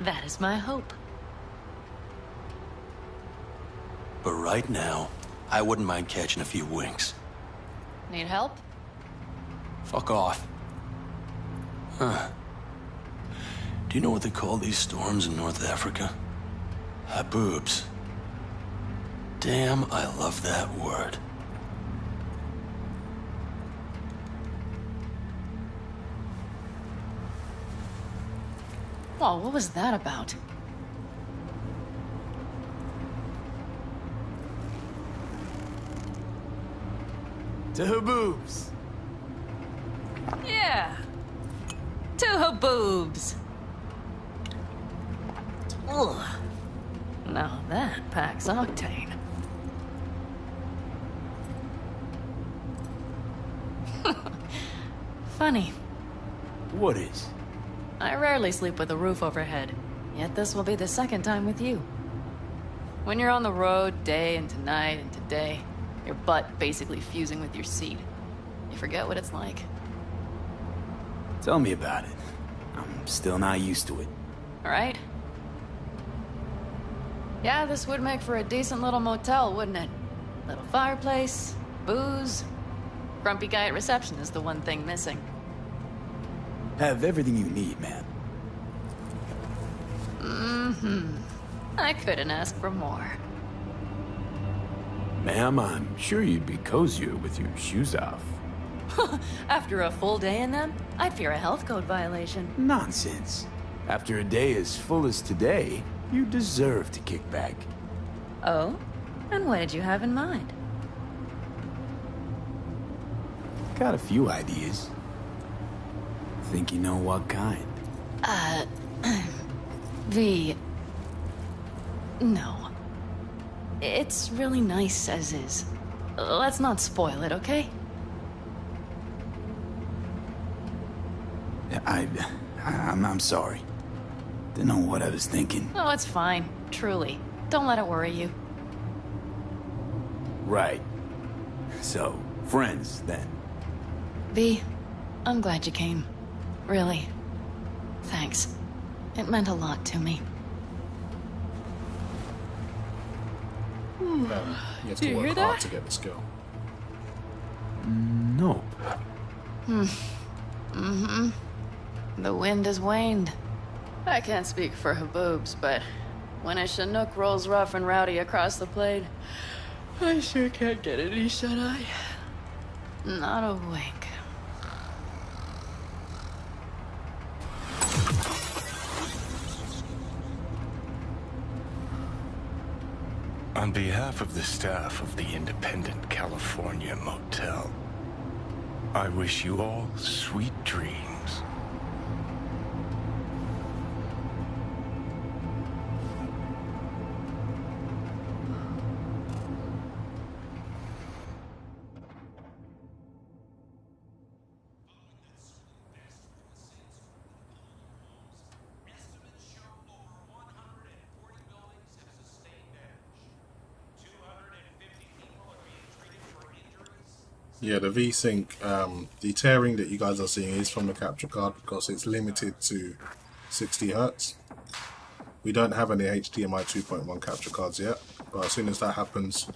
That is my hope. But right now, I wouldn't mind catching a few winks. Need help? Fuck off. Huh. Do you know what they call these storms in North Africa? Haboobs. Damn, I love that word. Whoa, what was that about? To Haboobs. Yeah. To Haboobs. Ugh. Now that packs octane. Funny. What is? I rarely sleep with a roof overhead, yet this will be the second time with you. When you're on the road day into night into day, your butt basically fusing with your seat, you forget what it's like. Tell me about it. I'm still not used to it. Right? Yeah, this would make for a decent little motel, wouldn't it? Little fireplace, booze. Grumpy guy at reception is the one thing missing. Have everything you need, man. Mm-hmm. I couldn't ask for more. Ma'am, I'm sure you'd be cozier with your shoes off. After a full day in them, I'd fear a health code violation. Nonsense. After a day as full as today, you deserve to kick back. Oh? And what did you have in mind? Got a few ideas. Think you know what kind? V... No. It's really nice as is. Let's not spoil it, okay? I'm sorry. Didn't know what I was thinking. Oh, it's fine. Truly. Don't let it worry you. Right. So, friends, then. V, I'm glad you came. Really. Thanks. It meant a lot to me. You have to work hard to get the skill. Nope. Mm-hmm. The wind has waned. I can't speak for Haboobs, but when a Chinook rolls rough and rowdy across the plate, I sure can't get any shut-eye. Not a wink. On behalf of the staff of the Independent California Motel, I wish you all sweet dreams. Yeah, the V-Sync, the tearing that you guys are seeing is from the capture card because it's limited to 60 Hz. We don't have any HDMI 2.1 capture cards yet, but as soon as that happens,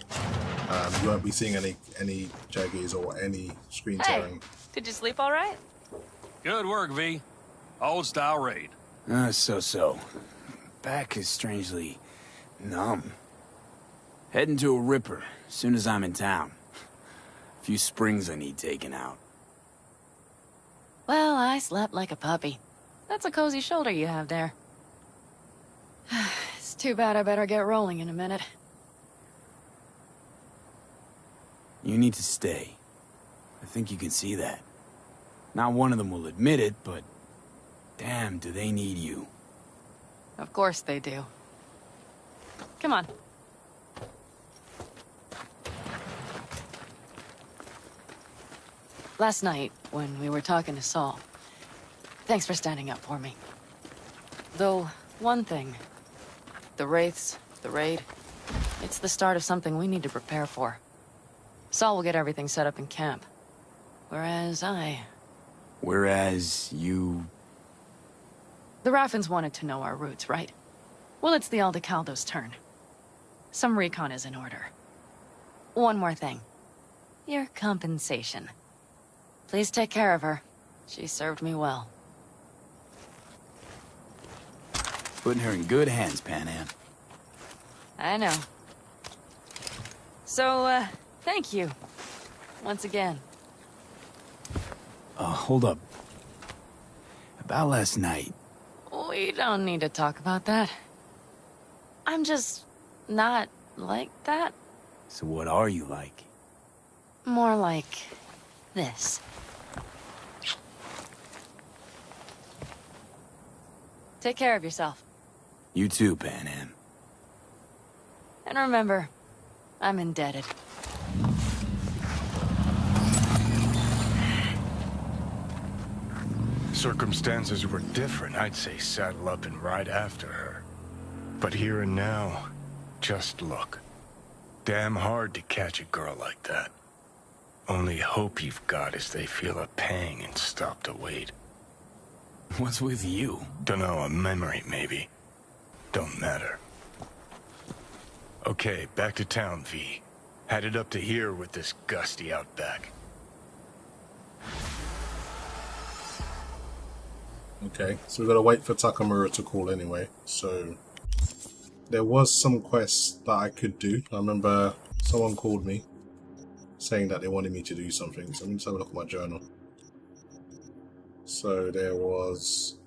you won't be seeing any jaggies or any screen tearing. Did you sleep all right? Good work, V. Old style raid. So. Back is strangely numb. Heading to a ripper as soon as I'm in town. Few springs I need taken out. Well, I slept like a puppy. That's a cozy shoulder you have there. It's too bad I better get rolling in a minute. You need to stay. I think you can see that. Not one of them will admit it, but damn, do they need you. Of course they do. Come on. Last night, when we were talking to Saul, thanks for standing up for me. Though, one thing. The Wraiths, the raid, it's the start of something we need to prepare for. Saul will get everything set up in camp. Whereas you... The Raffins wanted to know our routes, right? Well, it's the Aldecaldo's turn. Some recon is in order. One more thing. Your compensation. Please take care of her. She served me well. Putting her in good hands, Panam. I know. So, thank you. Once again. Hold up. About last night. We don't need to talk about that. I'm just not like that. So what are you like? More like this. Take care of yourself. You too, Panam. And remember, I'm indebted. Circumstances were different, I'd say saddle up and ride after her. But here and now, just look. Damn hard to catch a girl like that. Only hope you've got is they feel a pang and stop to wait. What's with you? Dunno, a memory maybe. Don't matter. Okay, back to town, V. Headed up to here with this gusty outback. Okay, so we've got to wait for Takamura to call anyway. So there was some quests that I could do. I remember someone called me saying that they wanted me to do something. So let me just have a look at my journal. So there was...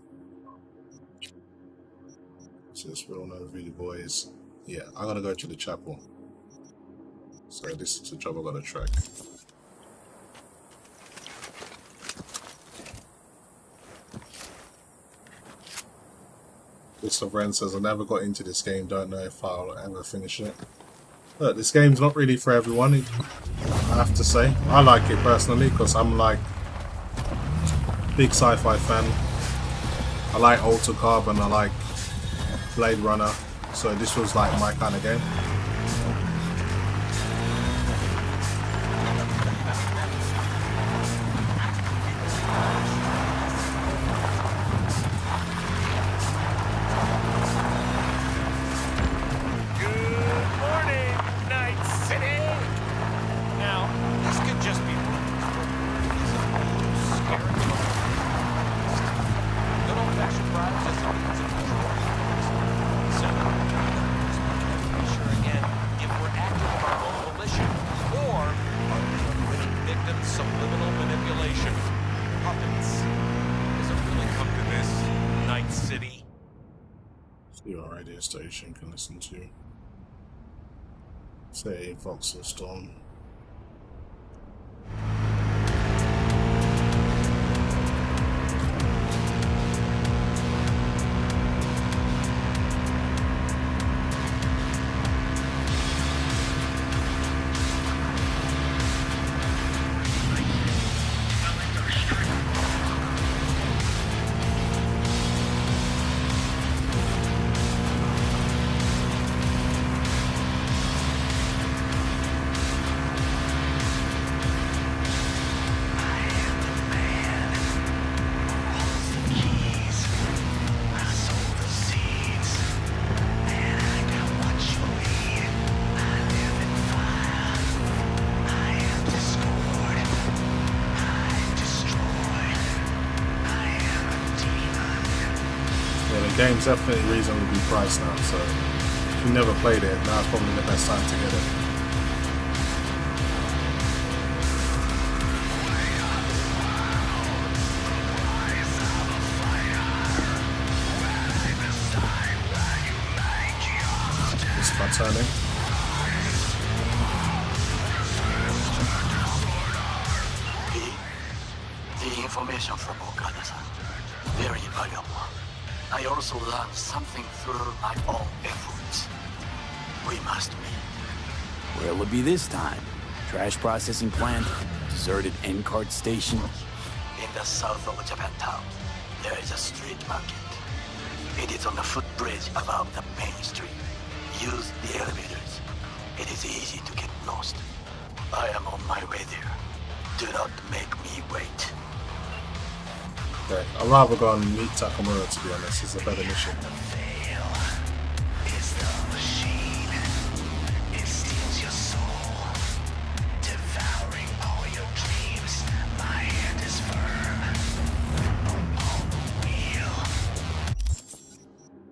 So this we all know really boys. Yeah, I gotta go to the chapel. So this is the job I gotta track. Sabrent says, I never got into this game, don't know if I'll ever finish it. Look, this game's not really for everyone, I have to say. I like it personally because I'm like big sci-fi fan. I like Altered Carbon, I like Blade Runner, so this was like my kind of game. Station can listen to. Say Fox and Storm. The game's definitely reasonably priced now, so if you never played it, now's probably the best time to get it. Just by turning. The information from Okada-san, very valuable. I also learned something through my own efforts. We must meet. Where'll it be this time? Trash processing plant? Deserted N-cart station? In the south of Japantown, there is a street market. It is on the footbridge above the main street. Use the elevators. It is easy to get lost. I am on my way there. Do not make me wait. Okay, I'd rather go and meet Takamura, to be honest. It's a better mission.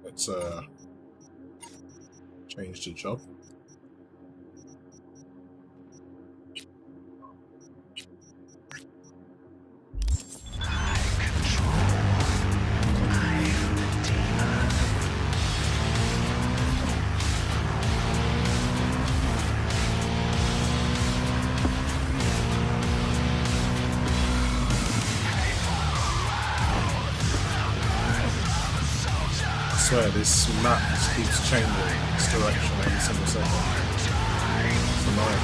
Let's change the job. I swear this map just keeps changing its direction every single second. It's annoying.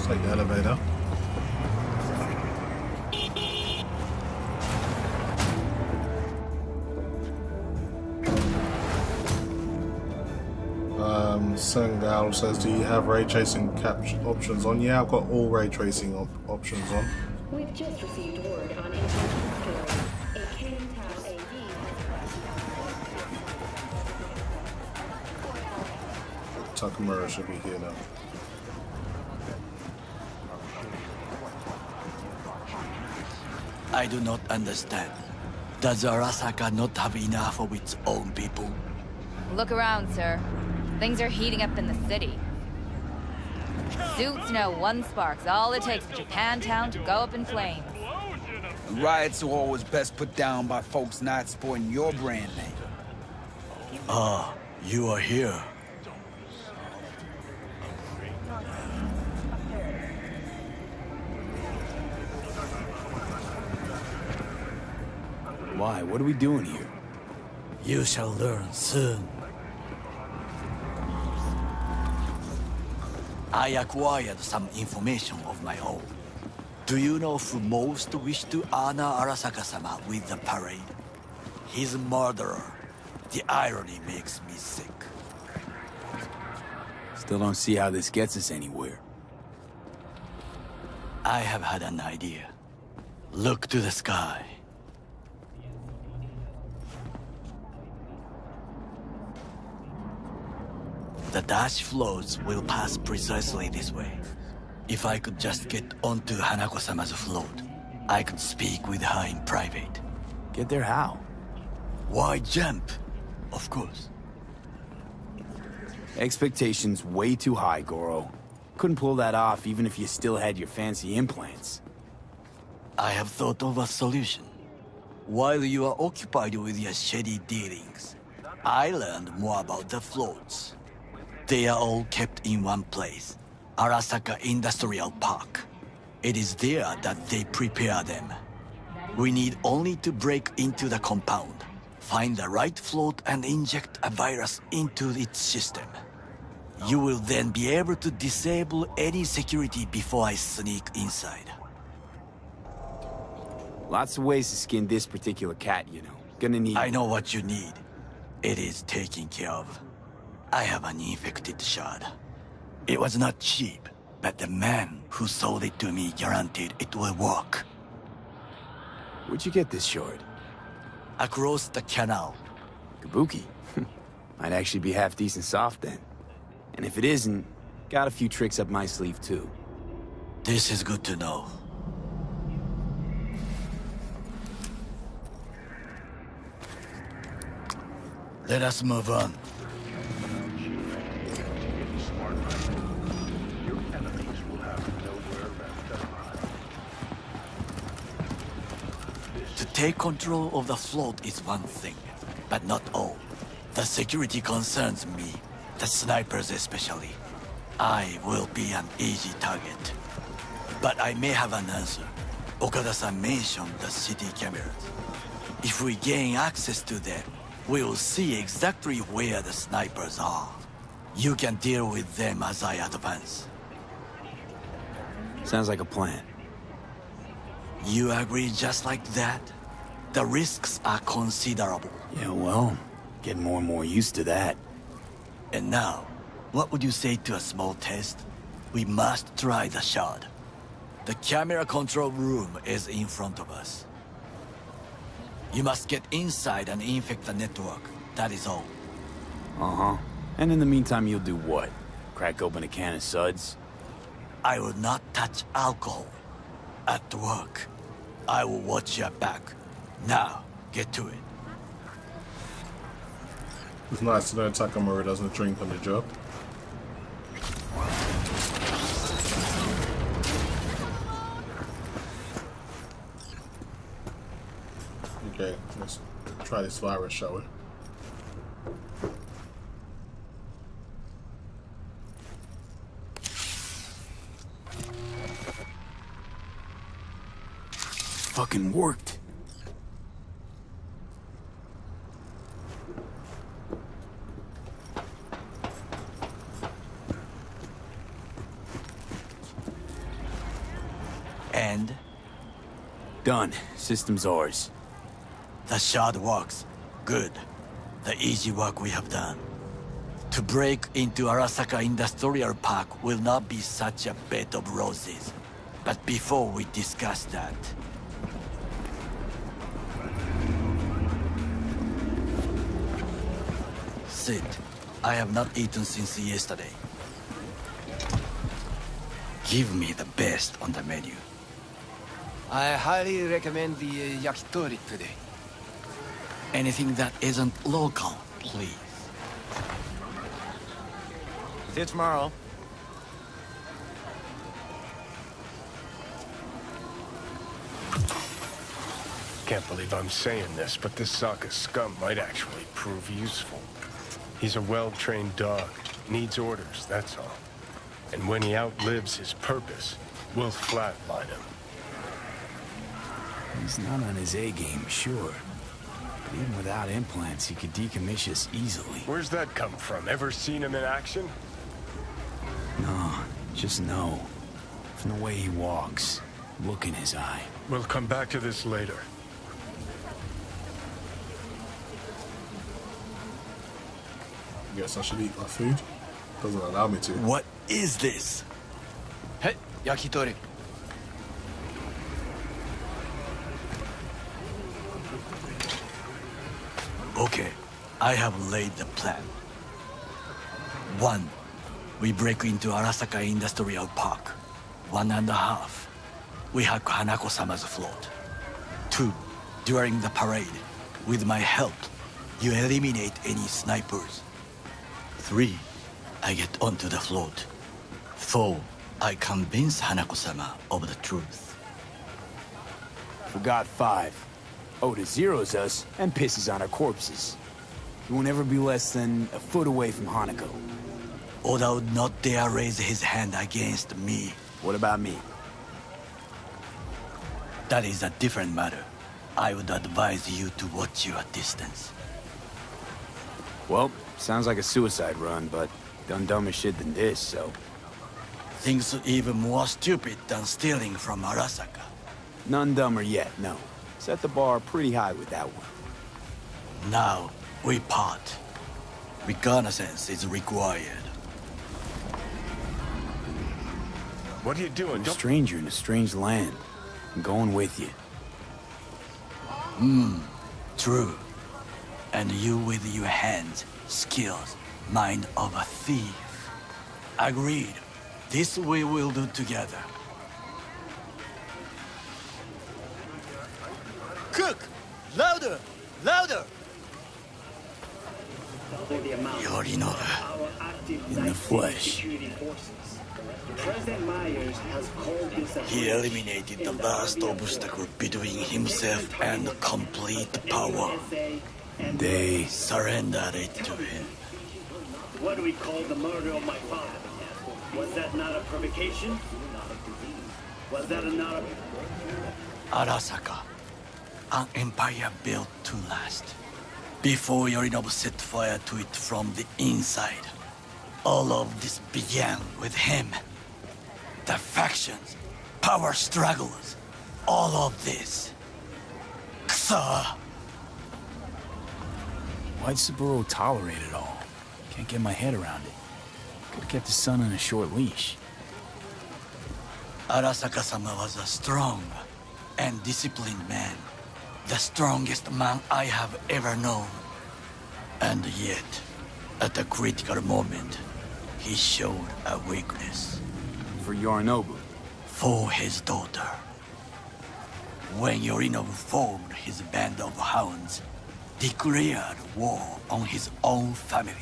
Take the elevator. Sengal says, do you have ray tracing options on? Yeah, I've got all ray tracing options on. We've just received word on a K-Tau AD. Takamura should be here now. I do not understand. Does Arasaka not have enough of its own people? Look around, sir. Things are heating up in the city. Suits know one spark's all it takes for Japantown to go up in flames. Riots are always best put down by folks not sporting your brand name. Ah, you are here. Why? What are we doing here? You shall learn soon. I acquired some information of my own. Do you know who most wished to honor Arasaka-sama with the parade? His murderer. The irony makes me sick. Still don't see how this gets us anywhere. I have had an idea. Look to the sky. The dash floats will pass precisely this way. If I could just get onto Hanako-sama's float, I could speak with her in private. Get there how? Why jump? Of course. Expectations way too high, Goro. Couldn't pull that off even if you still had your fancy implants. I have thought of a solution. While you are occupied with your shady dealings, I learned more about the floats. They are all kept in one place, Arasaka Industrial Park. It is there that they prepare them. We need only to break into the compound, find the right float and inject a virus into its system. You will then be able to disable any security before I sneak inside. Lots of ways to skin this particular cat, you know. Gonna need... I know what you need. It is taken care of. I have an infected shard. It was not cheap, but the man who sold it to me guaranteed it will work. Where'd you get this shard? Across the canal. Kabuki? Might actually be half decent soft then. And if it isn't, got a few tricks up my sleeve too. This is good to know. Let us move on. To take control of the float is one thing, but not all. The security concerns me, the snipers especially. I will be an easy target. But I may have an answer. Okada-san mentioned the city cameras. If we gain access to them, we will see exactly where the snipers are. You can deal with them as I advance. Sounds like a plan. You agree just like that? The risks are considerable. Yeah, well, getting more and more used to that. And now, what would you say to a small test? We must try the shard. The camera control room is in front of us. You must get inside and infect the network. That is all. Uh-huh. And in the meantime, you'll do what? Crack open a can of suds? I will not touch alcohol. At work, I will watch your back. Now, get to it. It's nice to know Takamura doesn't drink on the job. Okay, let's try this virus, shall we? Fucking worked. And? Done. System's ours. The shard works. Good. The easy work we have done. To break into Arasaka Industrial Park will not be such a bed of roses. But before we discuss that... Sit. I have not eaten since yesterday. Give me the best on the menu. I highly recommend the yakitori today. Anything that isn't local, please. See you tomorrow. Can't believe I'm saying this, but this Sokka scum might actually prove useful. He's a well-trained dog. Needs orders, that's all. And when he outlives his purpose, we'll flatline him. He's not on his A-game, sure. But even without implants, he could decommission us easily. Where's that come from? Ever seen him in action? No, just no. From the way he walks, look in his eye. We'll come back to this later. Guess I should eat my food. Doesn't allow me to. What is this? Hey, yakitori. Okay, I have laid the plan. 1. We break into Arasaka Industrial Park. 1.5. We hack Hanako-sama's float. 2. During the parade, with my help, you eliminate any snipers. 3. I get onto the float. 4. I convince Hanako-sama of the truth. Forgot 5. Oda zeros us and pisses on our corpses. He won't ever be less than a foot away from Hanako. Oda would not dare raise his hand against me. What about me? That is a different matter. I would advise you to watch your distance. Well, sounds like a suicide run, but done dumber shit than this, so... Things even more stupid than stealing from Arasaka. None dumber yet, no. Set the bar pretty high with that one. Now, we part. Reconnaissance is required. What are you doing? I'm a stranger in a strange land. I'm going with you. True. And you with your hands, skills, mind of a thief. Agreed. This we will do together. Cook! Louder! Louder! Yorinobu. In the flesh. He eliminated the last obstacle between himself and complete power. They surrendered it to him. What do we call the murder of my father? Was that not a provocation? Was that not a... Arasaka. An empire built to last. Before Yorinobu set fire to it from the inside. All of this began with him. The factions, power struggles, all of this. Ksa! Why'd Saburo tolerate it all? Can't get my head around it. Could've kept his son on a short leash. Arasaka-sama was a strong and disciplined man. The strongest man I have ever known. And yet, at a critical moment, he showed a weakness. For Yorinobu? For his daughter. When Yorinobu formed his band of hounds, declared war on his own family,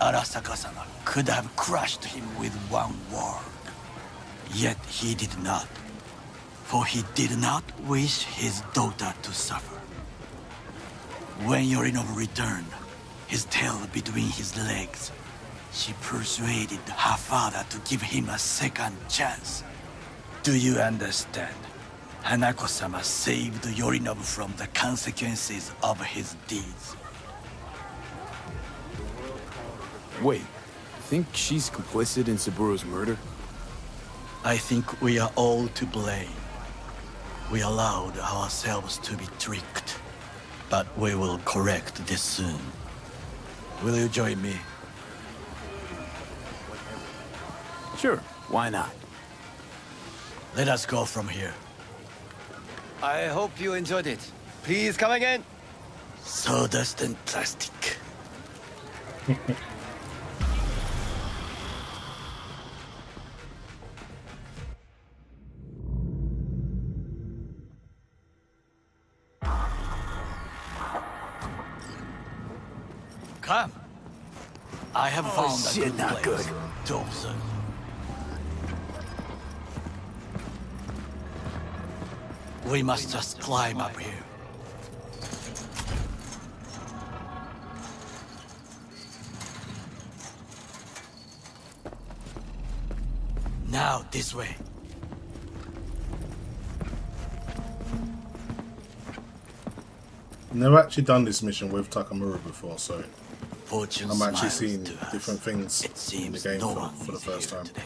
Arasaka-sama could have crushed him with one word. Yet he did not. For he did not wish his daughter to suffer. When Yorinobu returned, his tail between his legs, she persuaded her father to give him a second chance. Do you understand? Hanako-sama saved Yorinobu from the consequences of his deeds. Wait, you think she's complicit in Saburo's murder? I think we are all to blame. We allowed ourselves to be tricked. But we will correct this soon. Will you join me? Sure, why not? Let us go from here. I hope you enjoyed it. Please come again. Sawdust and plastic. Come. I have found a shit, good not place good. to observe. We must just climb up here. Now, this way. Never actually done this mission with Takamura before, so Fortune I'm actually smiles seeing to us. different things It in the seems game no one for the is first here time. today.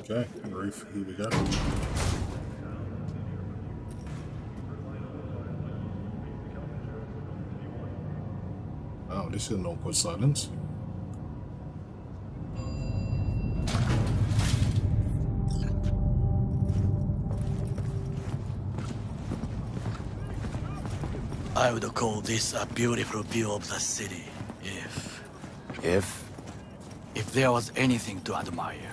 Okay, roof, here we go. Wow, this is an awkward silence. I would call this a beautiful view of the city, if there was anything to admire.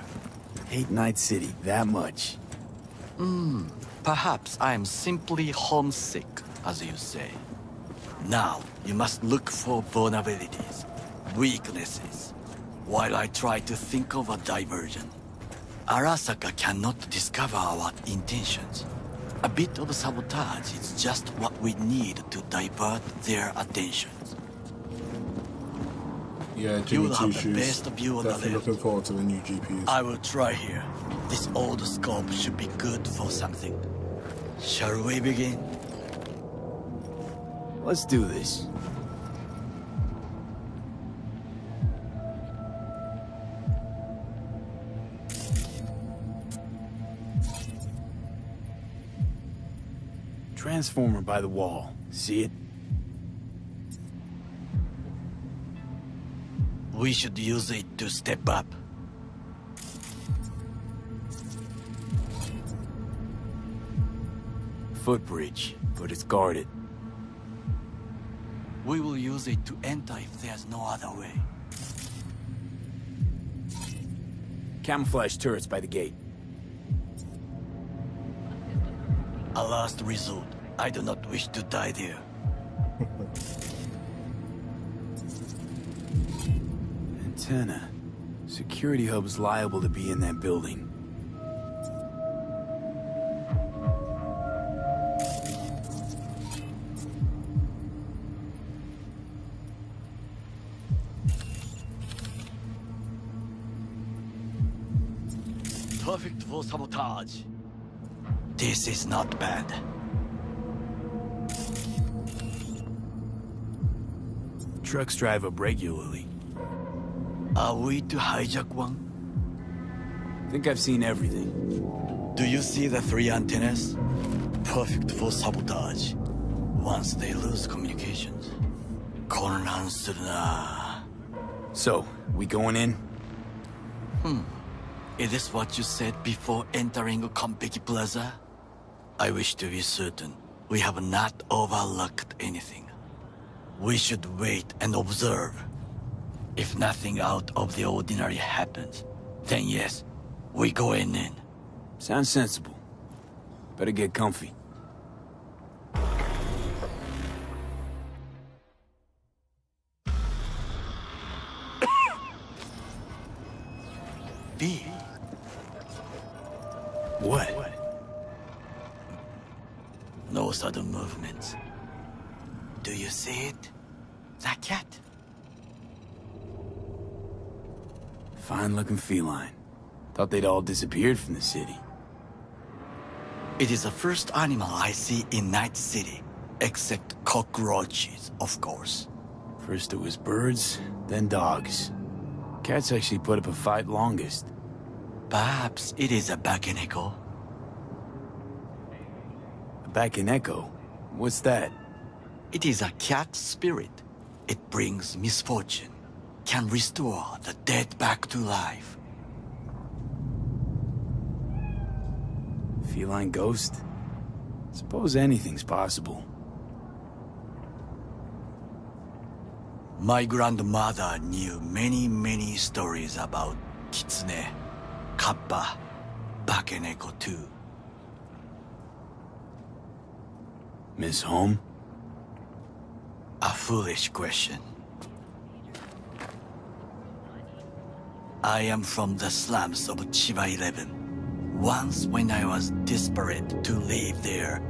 Hate Night City that much. Perhaps I'm simply homesick, as you say. Now, you must look for vulnerabilities, weaknesses, while I try to think of a diversion. Arasaka cannot discover our intentions. A bit of sabotage is just what we need to divert their attentions. Yeah, You Jimmy will Two have the Shoes. best view on the Definitely left. looking forward to the new GPUs. I will try here. This old scope should be good for something. Shall we begin? Let's do this. Transformer by the wall. See it? We should use it to step up. Footbridge, but it's guarded. We will use it to enter if there's no other way. Camouflage turrets by the gate. A last resort. I do not wish to die there. Antenna. Security hub's liable to be in that building. Perfect for sabotage. This is not bad. Trucks drive up regularly. Are we to hijack one? Think I've seen everything. Do you see the 3 antennas? Perfect for sabotage. Once they lose communications.混乱するな. So, we going in? Is this what you said before entering Konpeki Plaza? I wish to be certain we have not overlooked anything. We should wait and observe. If nothing out of the ordinary happens, then yes, we go in. Sounds sensible. Better get comfy. B. What? No sudden movements. Do you see it? That cat? Fine-looking feline. Thought they'd all disappeared from the city. It is the first animal I see in Night City. Except cockroaches, of course. First it was birds, then dogs. Cats actually put up a fight longest. Perhaps it is a Bakeneko. A Bakeneko? What's that? It is a cat spirit. It brings misfortune. Can restore the dead back to life. Feline ghost? Suppose anything's possible. My grandmother knew many stories about Kitsune, Kappa, Bakeneko too. Miss Home? A foolish question. I am from the slums of Chiba 11. Once when I was desperate to live there,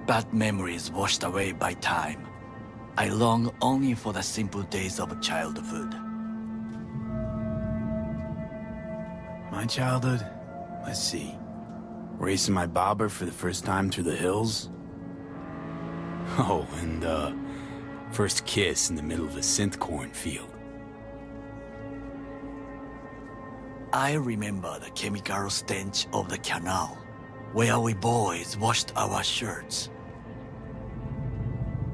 bad memories washed away by time. I long only for the simple days of childhood. My childhood? Let's see. Racing my bobber for the first time through the hills? Oh, and first kiss in the middle of a synth cornfield. I remember the chemical stench of the canal, where we boys washed our shirts.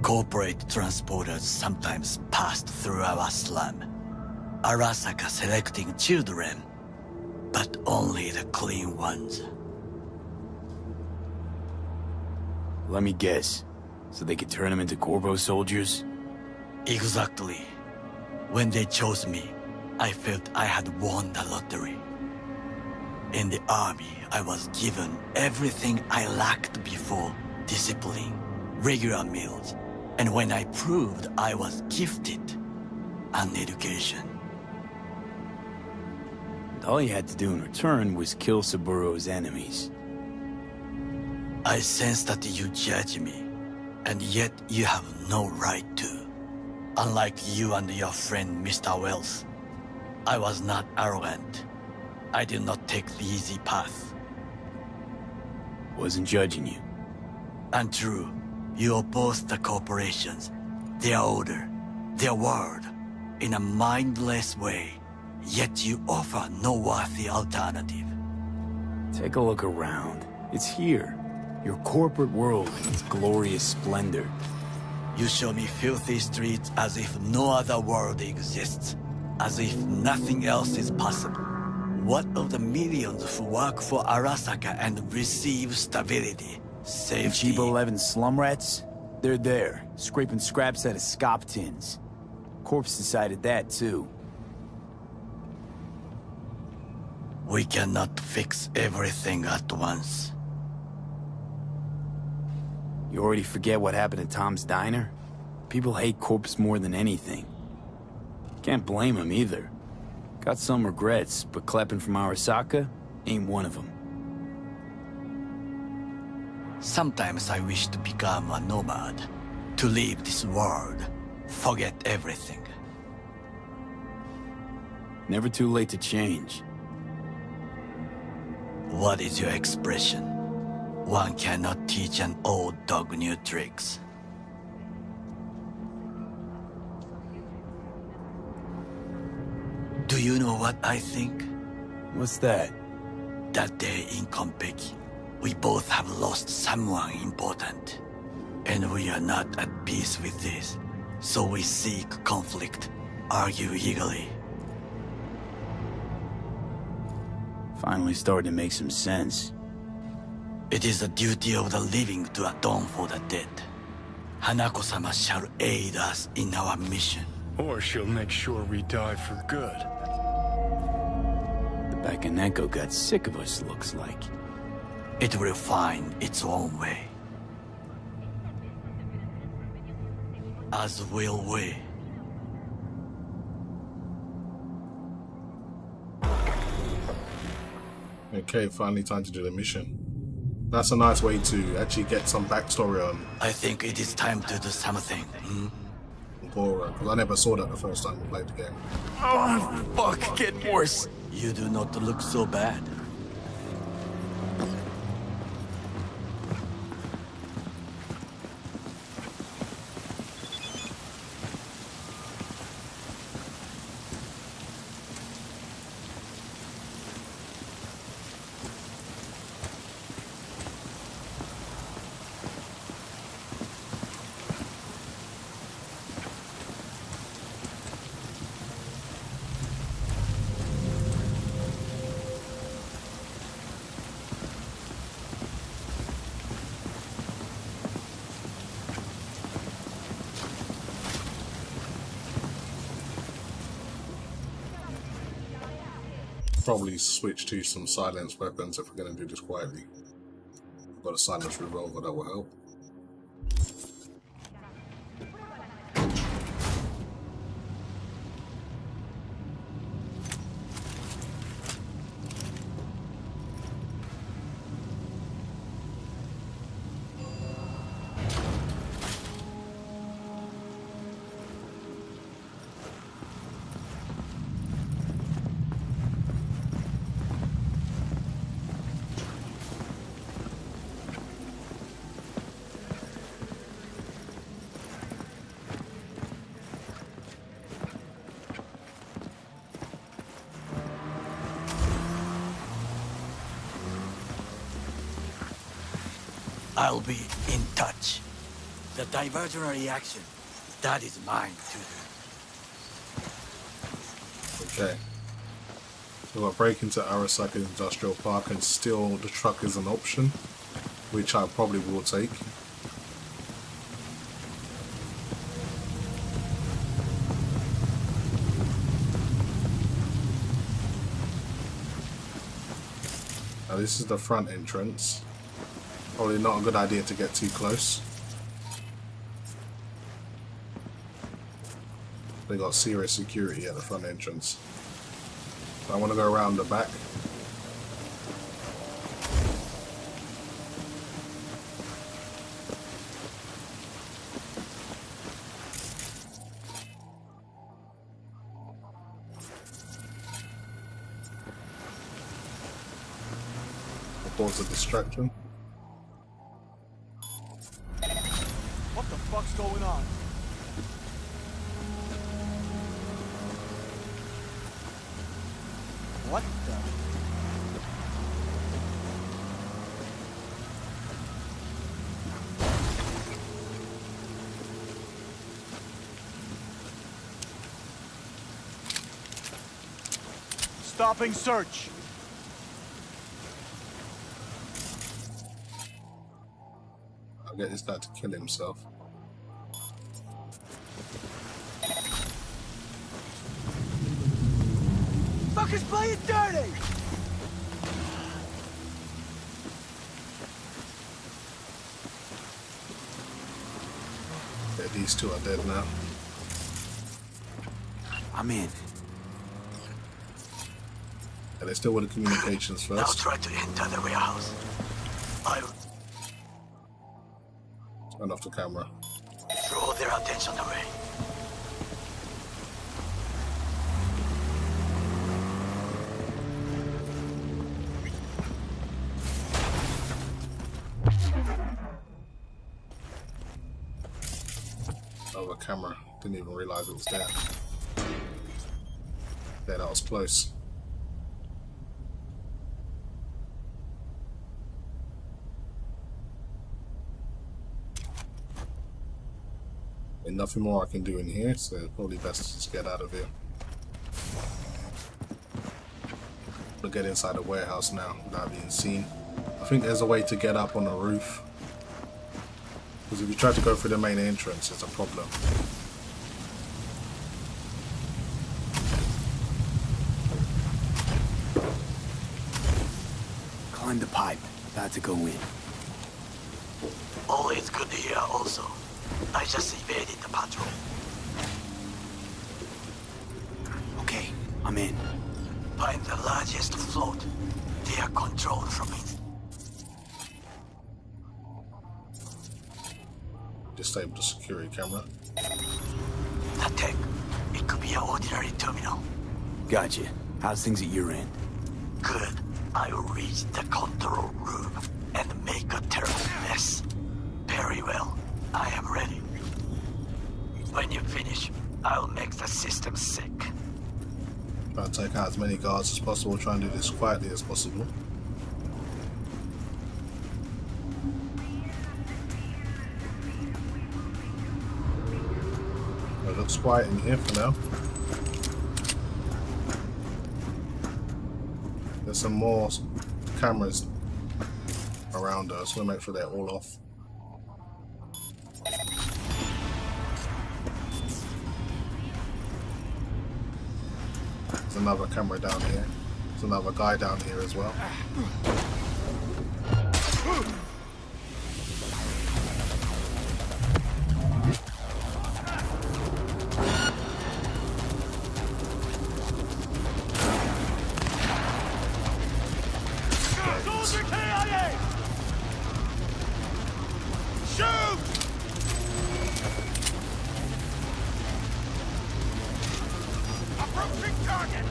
Corporate transporters sometimes passed through our slum, Arasaka selecting children, but only the clean ones. Let me guess. So they could turn them into Corvo soldiers? Exactly. When they chose me, I felt I had won the lottery. In the army, I was given everything I lacked before: discipline, regular meals, and when I proved I was gifted, an education. And all you had to do in return was kill Saburo's enemies. I sense that you judge me, and yet you have no right to. Unlike you and your friend Mr. Wells, I was not arrogant. I did not take the easy path. Wasn't judging you. Untrue. You oppose the corporations, their order, their word, in a mindless way, yet you offer no worthy alternative. Take a look around. It's here. Your corporate world in its glorious splendor. You show me filthy streets as if no other world exists, as if nothing else is possible. What of the millions who work for Arasaka and receive stability, safety? Chiba 11 slum rats? They're there, scraping scraps out of SCOP tins. Corpse decided that, too. We cannot fix everything at once. You already forget what happened at Tom's Diner? People hate Corpse more than anything. Can't blame him either. Got some regrets, but clapping from Arasaka ain't one of them. Sometimes I wish to become a nomad, to leave this world, forget everything. Never too late to change. What is your expression? One cannot teach an old dog new tricks. Do you know what I think? What's that? That day in Konpeki, we both have lost someone important. And we are not at peace with this. So we seek conflict, argue eagerly. Finally starting to make some sense. It is the duty of the living to atone for the dead. Hanako-sama shall aid us in our mission. Or she'll make sure we die for good. The Bakeneko got sick of us, looks like. It will find its own way. As will we. Okay, finally time to do the mission. That's a nice way to actually get some backstory on I think it is time to do something. Goro, because I never saw that the first time we played the game. Oh, fuck, getting worse. You do not look so bad. Probably switch to some silenced weapons if we're going to do this quietly. Got a silenced revolver that will help. I'll be in touch. The diversionary action, that is mine to do. Okay. So I'll break into Arasaka Industrial Park and steal the truck as an option, which I probably will take. Now this is the front entrance. Probably not a good idea to get too close. They got serious security at the front entrance. So I want to go around the back. Cause a distraction. What the fuck's going on? What the? Stopping search. I'll get this guy to kill himself. Fuckers playing dirty! Yeah, these two are dead now. I'm in. Yeah, they're still with the communications first. Now try to enter the warehouse. Turn off the camera. Draw their attention away. Oh, a camera. Didn't even realize it was there. Yeah, that was close. And nothing more I can do in here, so it's probably best to just get out of here. We'll get inside the warehouse now without being seen. I think there's a way to get up on the roof. Because if you try to go through the main entrance, it's a problem. Climb the pipe. About to go in. All is good here also. I just evaded the patrol. Okay, I'm in. Find the largest float. They are controlled from it. Disable the security camera. That tech, it could be an ordinary terminal. Gotcha. How's things at your end? Good. I will reach the control room and make a terrible mess. Very well. I am ready. When you finish, I'll make the system sick. Try to take out as many guards as possible, try and do this quietly as possible. It looks quiet in here for now. There's some more cameras around us, so we'll make sure they're all off. There's another camera down here. There's another guy down here as well. Soldier KIA! Shoot! Approaching target!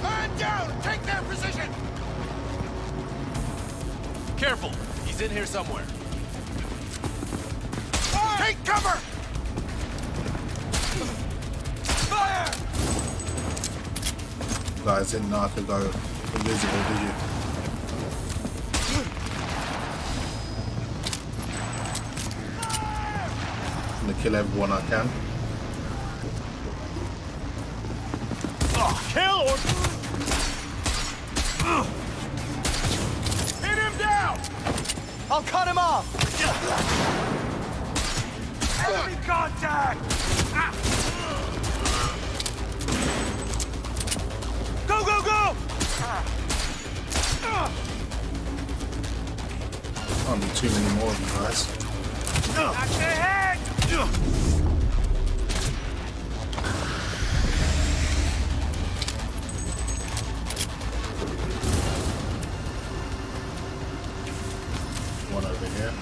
Man down! Take their position! Careful! He's in here somewhere. Take cover! Fire! You guys didn't know I could go invisible, did you? I'm gonna kill everyone I can. Kill or... Hit him down! I'll cut him off! Enemy contact! Go, go, go! Can't be too many more of you guys. Back to head! One over here.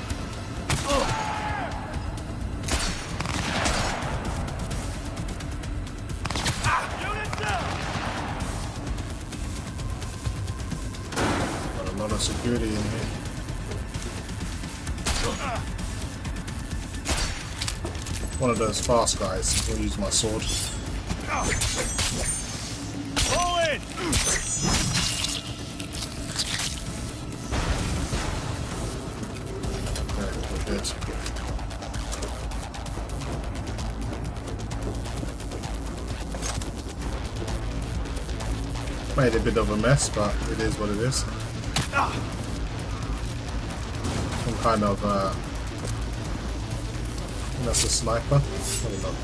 Got a lot of security in here. One of those fast guys. I'll use my sword. Pull in! Okay, we're good. Made a bit of a mess, but it is what it is. Some kind of that's a sniper. Hold on.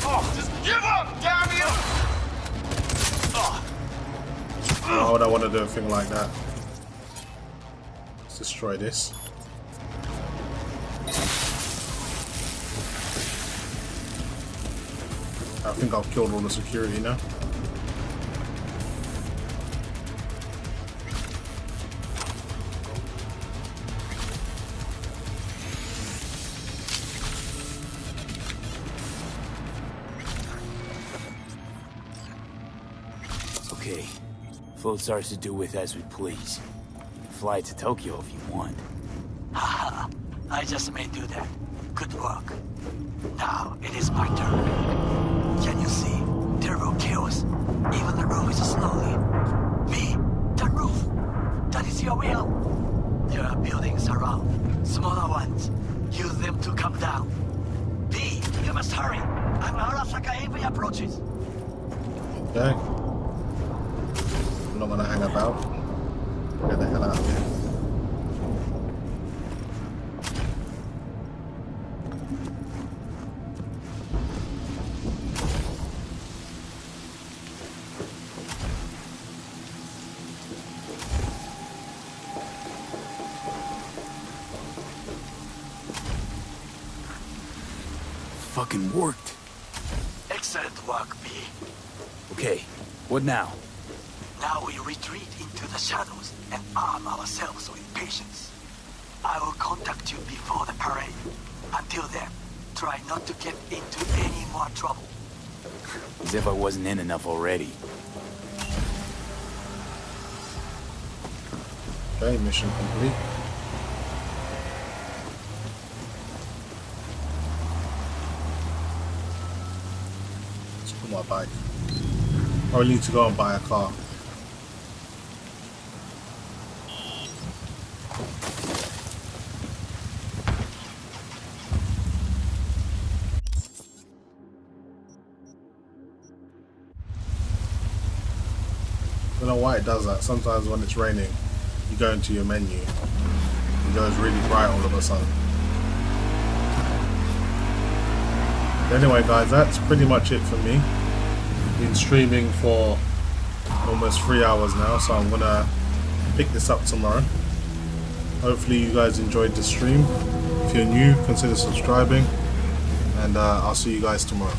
Oh, just give up, damn you! Why would I want to do a thing like that? Let's destroy this. I think I've killed all the security now. Okay, float stars to do with as we please. Fly to Tokyo if you want. Haha, I just may do that. Good work. Now it is my turn. Can you see? Turbo kills. Even the roof is slowly. Me, the roof. That is your will. There are buildings around. Smaller ones. Use them to come down. B, you must hurry. Arasaka AV approaches. Okay. I'm not gonna hang about. Get the hell out of here. Fucking worked. Excellent work, B. Okay, what now? Now we retreat into the shadows and arm ourselves with patience. I will contact you before the parade. Until then, try not to get into any more trouble. As if I wasn't in enough already. Okay, mission complete. Let's put my bike. I need to go and buy a car. I don't know why it does that. Sometimes when it's raining, you go into your menu, it goes really bright all of a sudden. Anyway guys, that's pretty much it for me. Been streaming for almost 3 hours now, so I'm gonna pick this up tomorrow. Hopefully you guys enjoyed the stream. If you're new, consider subscribing, and I'll see you guys tomorrow.